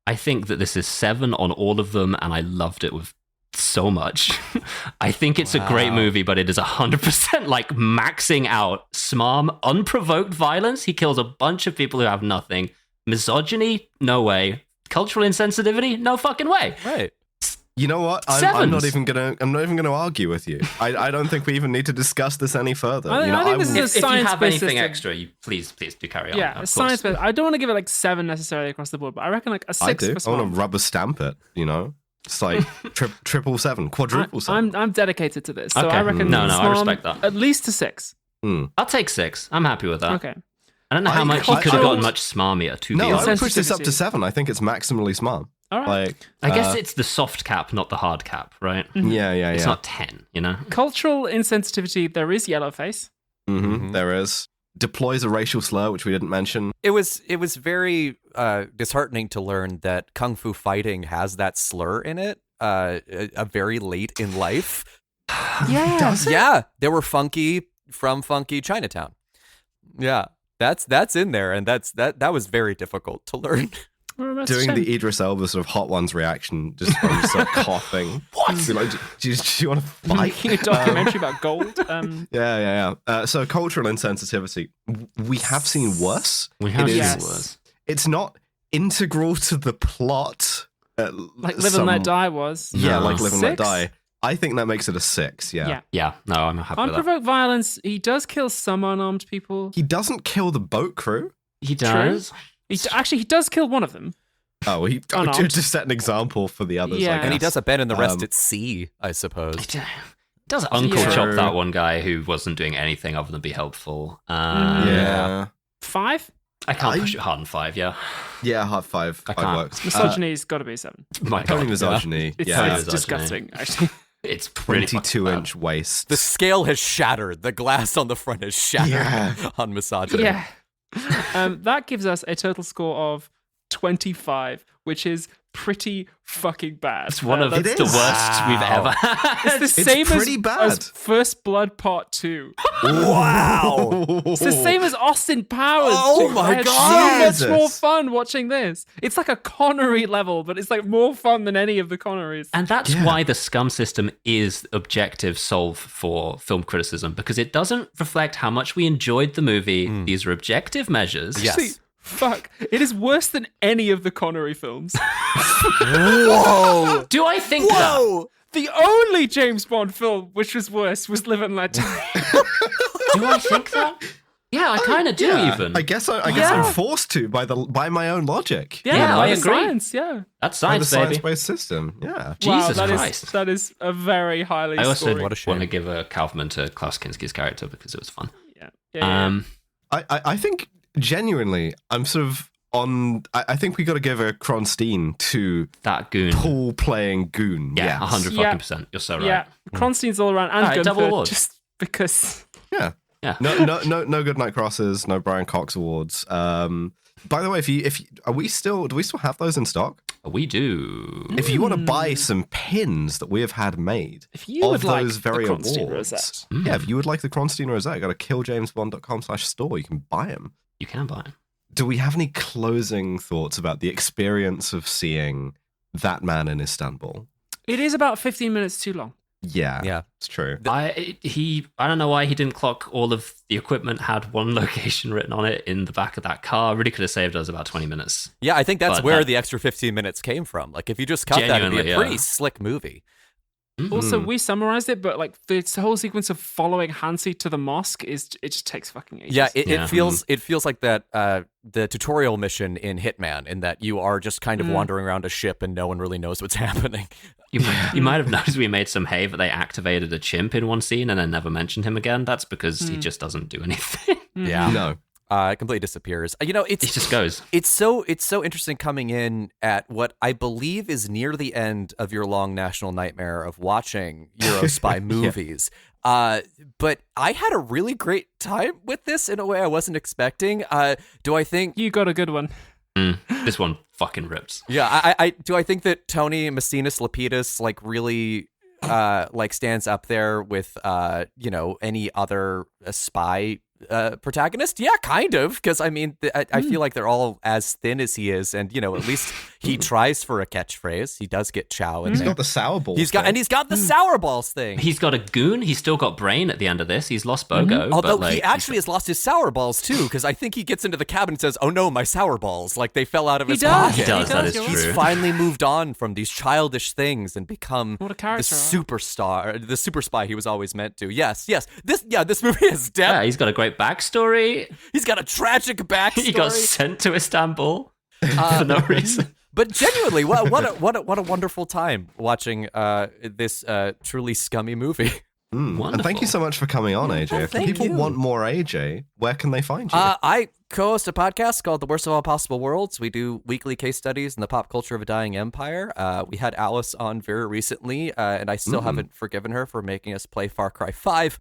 [SPEAKER 3] I think that this is 7 on all of them, and I loved it with so much. I think it's a great movie, but it is 100% like maxing out SMARM, unprovoked violence. He kills a bunch of people who have nothing. Misogyny, no way. Cultural insensitivity, no fucking way.
[SPEAKER 5] Right.
[SPEAKER 2] You know what? I'm
[SPEAKER 3] Sevens.
[SPEAKER 2] not even gonna argue with you. I don't think we even need to discuss this any further.
[SPEAKER 4] I think this is
[SPEAKER 2] will-
[SPEAKER 4] a
[SPEAKER 3] If you have
[SPEAKER 4] science-based
[SPEAKER 3] anything
[SPEAKER 4] system.
[SPEAKER 3] extra, you please do carry on.
[SPEAKER 4] Yeah,
[SPEAKER 3] of course.
[SPEAKER 4] science based. I don't want to give it like 7 necessarily across the board, but I reckon like a 6
[SPEAKER 2] I do.
[SPEAKER 4] for
[SPEAKER 2] I want
[SPEAKER 4] SMARM.
[SPEAKER 2] to rubber stamp it. It's like triple 7, quadruple 7.
[SPEAKER 4] I'm dedicated to this, so
[SPEAKER 3] Okay.
[SPEAKER 4] I reckon
[SPEAKER 3] No, I
[SPEAKER 4] SMARM
[SPEAKER 3] respect that.
[SPEAKER 4] at least a 6.
[SPEAKER 3] I'll take 6. I'm happy with that.
[SPEAKER 4] Okay.
[SPEAKER 3] I don't know how
[SPEAKER 2] I-
[SPEAKER 3] much he could have
[SPEAKER 4] cultural-
[SPEAKER 3] gotten much smarmier, to be
[SPEAKER 2] No, I
[SPEAKER 3] honest.
[SPEAKER 2] would push this up
[SPEAKER 4] Sensitivity.
[SPEAKER 2] to 7. I think it's maximally smart.
[SPEAKER 4] All right.
[SPEAKER 2] Like,
[SPEAKER 3] I guess it's the soft cap, not the hard cap, right?
[SPEAKER 2] yeah.
[SPEAKER 3] It's not 10, you know?
[SPEAKER 4] Cultural insensitivity, there is yellow face.
[SPEAKER 2] There is. Deploys a racial slur, which we didn't mention.
[SPEAKER 5] It was very disheartening to learn that kung fu fighting has that slur in it. A very late in life.
[SPEAKER 4] Yeah.
[SPEAKER 5] Yeah, they were funky from funky Chinatown. Yeah, that's in there, and that was very difficult to learn.
[SPEAKER 2] Doing the Idris Elba sort of Hot Ones reaction, just when you start coughing. What? Be like, do you want to fight?
[SPEAKER 4] Making a documentary about gold.
[SPEAKER 2] Yeah. So cultural insensitivity, we have seen worse.
[SPEAKER 3] We have
[SPEAKER 2] It
[SPEAKER 3] seen
[SPEAKER 2] is-
[SPEAKER 3] worse.
[SPEAKER 2] It's not integral to the plot.
[SPEAKER 4] Like Live and Let Die was.
[SPEAKER 2] Yeah,
[SPEAKER 3] No.
[SPEAKER 2] like Live and Let
[SPEAKER 4] 6?
[SPEAKER 2] Die. I think that makes it a 6. Yeah.
[SPEAKER 3] Yeah, no, I'm happy with that.
[SPEAKER 4] Unprovoked violence, he does kill some unarmed people.
[SPEAKER 2] He doesn't kill the boat crew.
[SPEAKER 3] He does.
[SPEAKER 4] He does kill one of them.
[SPEAKER 2] Oh, he
[SPEAKER 4] Unarmed.
[SPEAKER 2] just set an example for the others.
[SPEAKER 4] Yeah.
[SPEAKER 2] I
[SPEAKER 5] And he
[SPEAKER 2] guess.
[SPEAKER 5] does a bed and the rest at sea, I suppose.
[SPEAKER 3] He does Uncle
[SPEAKER 4] Yeah.
[SPEAKER 3] Chop that one guy who wasn't doing anything other than be helpful.
[SPEAKER 2] Yeah.
[SPEAKER 4] 5?
[SPEAKER 3] I can't push it hard on 5, yeah.
[SPEAKER 2] Yeah, hard 5.
[SPEAKER 3] I
[SPEAKER 2] Five
[SPEAKER 3] can't.
[SPEAKER 2] works.
[SPEAKER 4] Misogyny's got to be a 7.
[SPEAKER 3] My
[SPEAKER 2] Tony
[SPEAKER 3] God,
[SPEAKER 2] misogyny.
[SPEAKER 4] It's,
[SPEAKER 2] Yeah.
[SPEAKER 4] it's disgusting, actually.
[SPEAKER 3] It's pretty
[SPEAKER 2] 22-inch waist.
[SPEAKER 5] The scale has shattered. The glass on the front has shattered
[SPEAKER 2] Yeah.
[SPEAKER 5] on misogyny.
[SPEAKER 4] Yeah. That gives us a total score of 25, which is pretty fucking bad.
[SPEAKER 3] It's one of the
[SPEAKER 2] It is.
[SPEAKER 3] worst we've ever had.
[SPEAKER 4] It's the same
[SPEAKER 2] pretty bad.
[SPEAKER 4] as First Blood Part 2.
[SPEAKER 5] Wow.
[SPEAKER 4] It's the same as Austin Powers.
[SPEAKER 5] Oh
[SPEAKER 4] too.
[SPEAKER 5] my
[SPEAKER 4] I had
[SPEAKER 2] God.
[SPEAKER 4] so much more fun watching this. It's like a Connery level, but it's like more fun than any of the Connerys.
[SPEAKER 3] And that's why the Scum system is objective solve for film criticism, because it doesn't reflect how much we enjoyed the movie. These are objective measures.
[SPEAKER 5] Yes.
[SPEAKER 4] See, fuck. It is worse than any of the Connery films.
[SPEAKER 5] Whoa.
[SPEAKER 3] Do I think that?
[SPEAKER 5] Whoa.
[SPEAKER 4] The only James Bond film which was worse was Live and Let Die.
[SPEAKER 3] Do I think that? Yeah, I kind of do even.
[SPEAKER 2] I guess I'm forced to by my own logic.
[SPEAKER 3] Yeah, I
[SPEAKER 4] by
[SPEAKER 3] agree.
[SPEAKER 4] Science, yeah.
[SPEAKER 3] That's
[SPEAKER 2] By the
[SPEAKER 3] science, baby.
[SPEAKER 2] science-based system. Yeah.
[SPEAKER 3] Jesus
[SPEAKER 4] wow,
[SPEAKER 3] Christ.
[SPEAKER 4] that is a very highly
[SPEAKER 3] I also
[SPEAKER 4] scoring.
[SPEAKER 5] What a shame.
[SPEAKER 3] want to give a Kaufman to Klaus Kinski's character because it was fun.
[SPEAKER 4] Yeah.
[SPEAKER 2] I think genuinely, I'm sort of on. I think we got to give a Kronstein to
[SPEAKER 3] That goon.
[SPEAKER 2] Paul playing goon.
[SPEAKER 3] Yeah,
[SPEAKER 2] Yes.
[SPEAKER 3] 100%. You're so right.
[SPEAKER 4] Yeah, Kronstein's all around, and
[SPEAKER 3] All right, double
[SPEAKER 4] Gunther,
[SPEAKER 3] award.
[SPEAKER 4] just because.
[SPEAKER 2] Yeah.
[SPEAKER 3] Yeah.
[SPEAKER 2] No good night crosses. No Brian Cox awards. By the way, if you do we still have those in stock?
[SPEAKER 3] We do.
[SPEAKER 2] If you want to buy some pins that we have had made
[SPEAKER 4] If you
[SPEAKER 2] of
[SPEAKER 4] would like
[SPEAKER 2] those very
[SPEAKER 4] the Kronstein
[SPEAKER 2] awards,
[SPEAKER 4] Rosette.
[SPEAKER 2] yeah, if you would like the Kronstein Rosette, go to killjamesbond.com/store. You can buy them.
[SPEAKER 3] You can buy them.
[SPEAKER 2] Do we have any closing thoughts about the experience of seeing that man in Istanbul?
[SPEAKER 4] It is about 15 minutes too long.
[SPEAKER 2] Yeah, it's true.
[SPEAKER 3] I don't know why he didn't clock all of the equipment had one location written on it in the back of that car. Really could have saved us about 20 minutes.
[SPEAKER 5] Yeah, I think that's
[SPEAKER 3] But
[SPEAKER 5] where
[SPEAKER 3] that-
[SPEAKER 5] the extra 15 minutes came from. Like, if you just cut that, it'd be
[SPEAKER 3] Genuinely,
[SPEAKER 5] a
[SPEAKER 3] yeah.
[SPEAKER 5] pretty slick movie.
[SPEAKER 4] Also, we summarized it, but like the whole sequence of following Hansy to the mosque it just takes fucking ages.
[SPEAKER 5] Yeah, it
[SPEAKER 3] Yeah.
[SPEAKER 5] feels like that the tutorial mission in Hitman, in that you are just kind of wandering around a ship and no one really knows what's happening.
[SPEAKER 3] You might have noticed we made some hay, but they activated a chimp in one scene and then never mentioned him again. That's because he just doesn't do anything.
[SPEAKER 5] Yeah,
[SPEAKER 2] No.
[SPEAKER 5] it completely disappears. You know,
[SPEAKER 3] He just goes.
[SPEAKER 5] It's so interesting coming in at what I believe is near the end of your long national nightmare of watching Eurospy movies. But I had a really great time with this in a way I wasn't expecting. Do I think?
[SPEAKER 4] You got a good one.
[SPEAKER 3] This one fucking rips.
[SPEAKER 5] Yeah, I do. I think that Tony Mercedes Lapidus like really like stands up there with any other spy protagonist. Yeah, kind of, because I mean I feel like they're all as thin as he is, and at least he tries for a catchphrase. He does get chow in
[SPEAKER 2] He's
[SPEAKER 5] there.
[SPEAKER 2] got the sour balls.
[SPEAKER 5] He's got the sour balls thing.
[SPEAKER 3] He's got a goon. He's still got brain at the end of this. He's lost Bogo.
[SPEAKER 5] Although
[SPEAKER 3] but, like,
[SPEAKER 5] he actually has lost his sour balls too, because I think he gets into the cabin and says, "Oh no, my sour balls!" Like they fell out of his pocket.
[SPEAKER 3] He does. That is
[SPEAKER 4] you're
[SPEAKER 3] true.
[SPEAKER 5] He's finally moved on from these childish things and become
[SPEAKER 4] What a
[SPEAKER 5] the
[SPEAKER 4] character, huh?
[SPEAKER 5] superstar, the super spy he was always meant to. Yes. This movie has depth.
[SPEAKER 3] Yeah, he's got a great backstory.
[SPEAKER 5] He's got a tragic backstory.
[SPEAKER 3] He got sent to Istanbul for no reason.
[SPEAKER 5] But genuinely, what a wonderful time watching this truly scummy movie.
[SPEAKER 2] And thank you so much for coming on, AJ. If
[SPEAKER 5] thank
[SPEAKER 2] people
[SPEAKER 5] you.
[SPEAKER 2] want more AJ, where can they find you?
[SPEAKER 5] I co-host a podcast called The Worst of All Possible Worlds. We do weekly case studies in the pop culture of a dying empire. We had Alice on very recently, and I still haven't forgiven her for making us play Far Cry 5.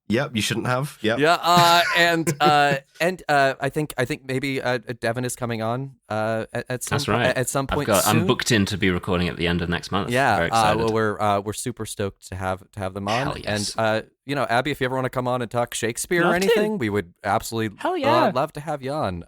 [SPEAKER 2] Yep, you shouldn't have. Yep.
[SPEAKER 5] Yeah, and I think maybe Devin is coming on at some
[SPEAKER 3] That's right.
[SPEAKER 5] at some point soon.
[SPEAKER 3] I'm booked in to be recording at the end of next month.
[SPEAKER 5] Yeah,
[SPEAKER 3] Very excited.
[SPEAKER 5] well, we're super stoked to have them on.
[SPEAKER 3] Hell yes.
[SPEAKER 5] And Abby, if you ever want to come on and talk Shakespeare or
[SPEAKER 4] Love to.
[SPEAKER 5] anything, we would absolutely
[SPEAKER 4] Hell yeah.
[SPEAKER 5] love to have you on.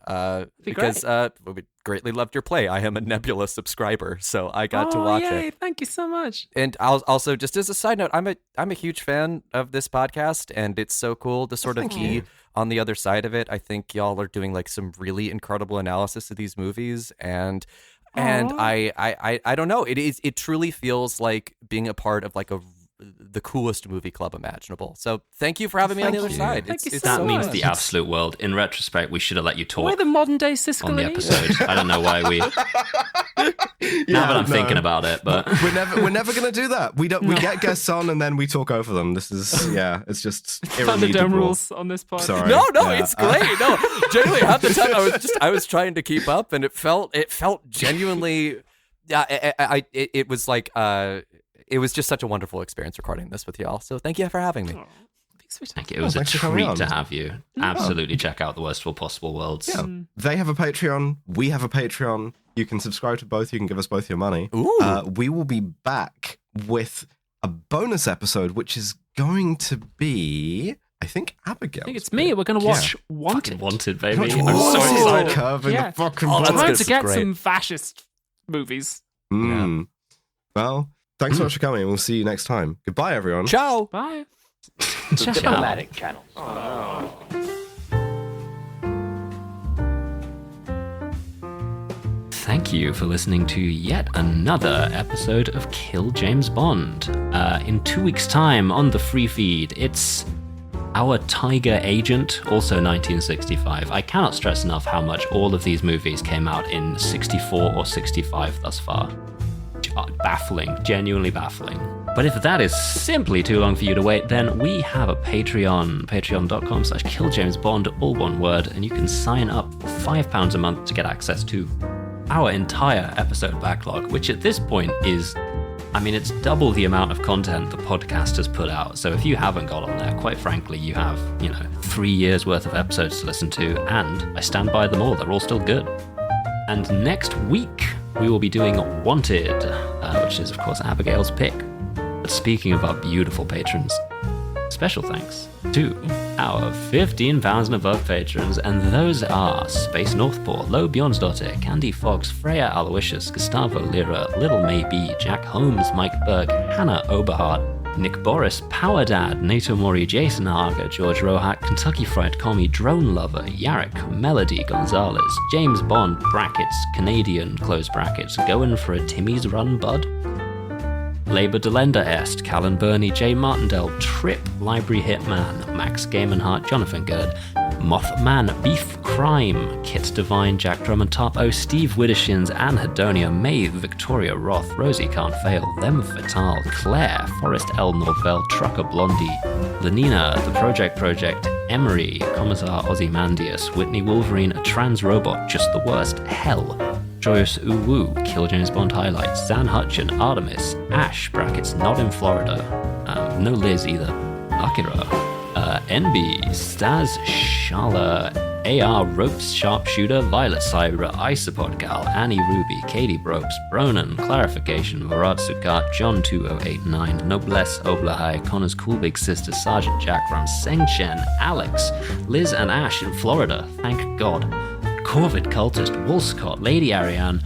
[SPEAKER 4] Be
[SPEAKER 5] Because we greatly loved your play. I am a Nebula subscriber, so I got to
[SPEAKER 4] Oh,
[SPEAKER 5] watch
[SPEAKER 4] yay.
[SPEAKER 5] it.
[SPEAKER 4] Thank you so much.
[SPEAKER 5] And I'll also, just as a side note, I'm a huge fan of this podcast, and it's so cool to sort of be on the other side of it. I think y'all are doing like some really incredible analysis of these movies, and I don't know. It truly feels like being a part of like the coolest movie club imaginable. So thank you for having me on the other side.
[SPEAKER 4] Thank you
[SPEAKER 5] It's
[SPEAKER 4] so
[SPEAKER 3] that
[SPEAKER 4] so
[SPEAKER 3] means
[SPEAKER 4] much.
[SPEAKER 3] the absolute world. In retrospect, we should have let you talk
[SPEAKER 4] We're the modern day
[SPEAKER 3] on
[SPEAKER 4] Siskel
[SPEAKER 3] the
[SPEAKER 4] and Ebert.
[SPEAKER 3] episode. I don't know why we. Now that I'm thinking about it, but
[SPEAKER 2] We're never gonna do that. We get guests on and then we talk over them. This is it's just
[SPEAKER 4] Thunderdome
[SPEAKER 2] irremediable.
[SPEAKER 4] rules on this part.
[SPEAKER 2] Sorry.
[SPEAKER 5] No,
[SPEAKER 2] Yeah.
[SPEAKER 5] it's great. No, genuinely, half the time I was trying to keep up, and it felt genuinely. Yeah, it was like it was just such a wonderful experience recording this with y'all. So thank you for having me.
[SPEAKER 3] Thank you. It was a
[SPEAKER 2] thanks for coming
[SPEAKER 3] treat
[SPEAKER 2] on.
[SPEAKER 3] to have you. Absolutely check out The Worstful Possible Worlds.
[SPEAKER 2] Yeah. They have a Patreon. We have a Patreon. You can subscribe to both. You can give us both your money.
[SPEAKER 5] Ooh.
[SPEAKER 2] We will be back with a bonus episode, which is going to be, I think, Abigail.
[SPEAKER 4] I think it's me. We're going to watch Wanted.
[SPEAKER 3] Fucking Wanted, baby.
[SPEAKER 2] Watch
[SPEAKER 3] I'm
[SPEAKER 2] Wanted.
[SPEAKER 3] so excited.
[SPEAKER 2] Curving
[SPEAKER 4] Yeah.
[SPEAKER 2] the fucking
[SPEAKER 5] Oh, that's
[SPEAKER 2] ball.
[SPEAKER 4] Time
[SPEAKER 5] good.
[SPEAKER 4] to get
[SPEAKER 5] Great.
[SPEAKER 4] some fascist movies.
[SPEAKER 2] Well, thanks so much for coming. We'll see you next time. Goodbye, everyone.
[SPEAKER 5] Ciao.
[SPEAKER 4] Bye.
[SPEAKER 8] Diplomatic channels.
[SPEAKER 3] Thank you for listening to yet another episode of Kill James Bond. In 2 weeks' time on the free feed, it's Our Tiger Agent, also 1965. I cannot stress enough how much all of these movies came out in 64 or 65 thus far. Baffling, genuinely baffling. But if that is simply too long for you to wait, then we have a Patreon, patreon.com/killjamesbond, all one word, and you can sign up for £5 a month to get access to our entire episode backlog, which at this point is, I mean, it's double the amount of content the podcast has put out. So if you haven't got on there, quite frankly, you have, 3 years worth of episodes to listen to, and I stand by them all. They're all still good. And next week, we will be doing Wanted, which is, of course, Abigail's pick. But speaking of our beautiful patrons, special thanks to our £15 and above patrons, and those are Space Northport, Lo Bjornsdottir, Candy Fox, Freya Aloysius, Gustavo Lira, Little Maybe, Jack Holmes, Mike Berg, Hannah Oberhardt, Nick Boris, Power Dad, Nato Mori, Jason Harger, George Rohack, Kentucky Fried Commie, Drone Lover, Yarrick, Melody Gonzalez, James Bond, brackets, Canadian, close brackets, Going for a Timmy's Run, Bud? Labour Delenda Est, Callan Burney, Jay Martindale, Trip, Library Hitman, Max Gamenhart, Jonathan Gerd, Mothman, Beef Crime, Kit Divine, Jack Drummond, Top O, Steve Widdershins, Anne Hedonia, Maeve, Victoria Roth, Rosie Can't Fail, Them Fatal, Claire, Forrest L. Norvell, Trucker Blondie, Lenina, The Project, Emery, Commissar Ozymandias, Whitney Wolverine, a Trans Robot, Just the Worst, Hell, Joyous Uwu, Kill James Bond Highlights, Zan Hutchin, Artemis, Ash, brackets, Not in Florida, no Liz either, Akira, NB, Staz, Shala, AR, Ropes, Sharpshooter, Violet Cyber, Isopod Gal, Annie Ruby, Katie Brobes, Bronan, Clarification, Varad Sukat, John 2089, Noblesse Oblahai, Connor's Cool Big Sister, Sergeant Jack from Seng Chen, Alex, Liz and Ash in Florida, thank God, Corvid Cultist, Woolscott, Lady Ariane,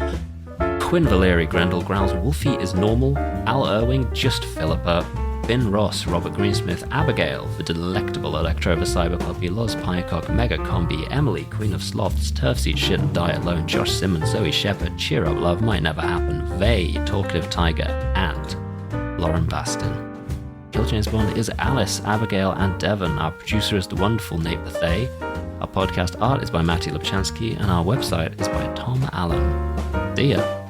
[SPEAKER 3] Quinn Valeri, Grendel Growls, Wolfie is Normal, Al Irving, Just Philippa, Ben Ross, Robert Greensmith, Abigail, The Delectable Electrova Cyber Puppy, Loz Piecock, Mega Combi, Emily, Queen of Sloths, Turfseed Shit and Die Alone, Josh Simmons, Zoe Shepherd, Cheer Up Love, Might Never Happen, Vay, Talkative Tiger, and Lauren Bastin. Kill James Bond is Alice, Abigail, and Devon. Our producer is the wonderful Nate Bethay. Our podcast art is by Matty Lubchansky, and our website is by Tom Allen. See ya.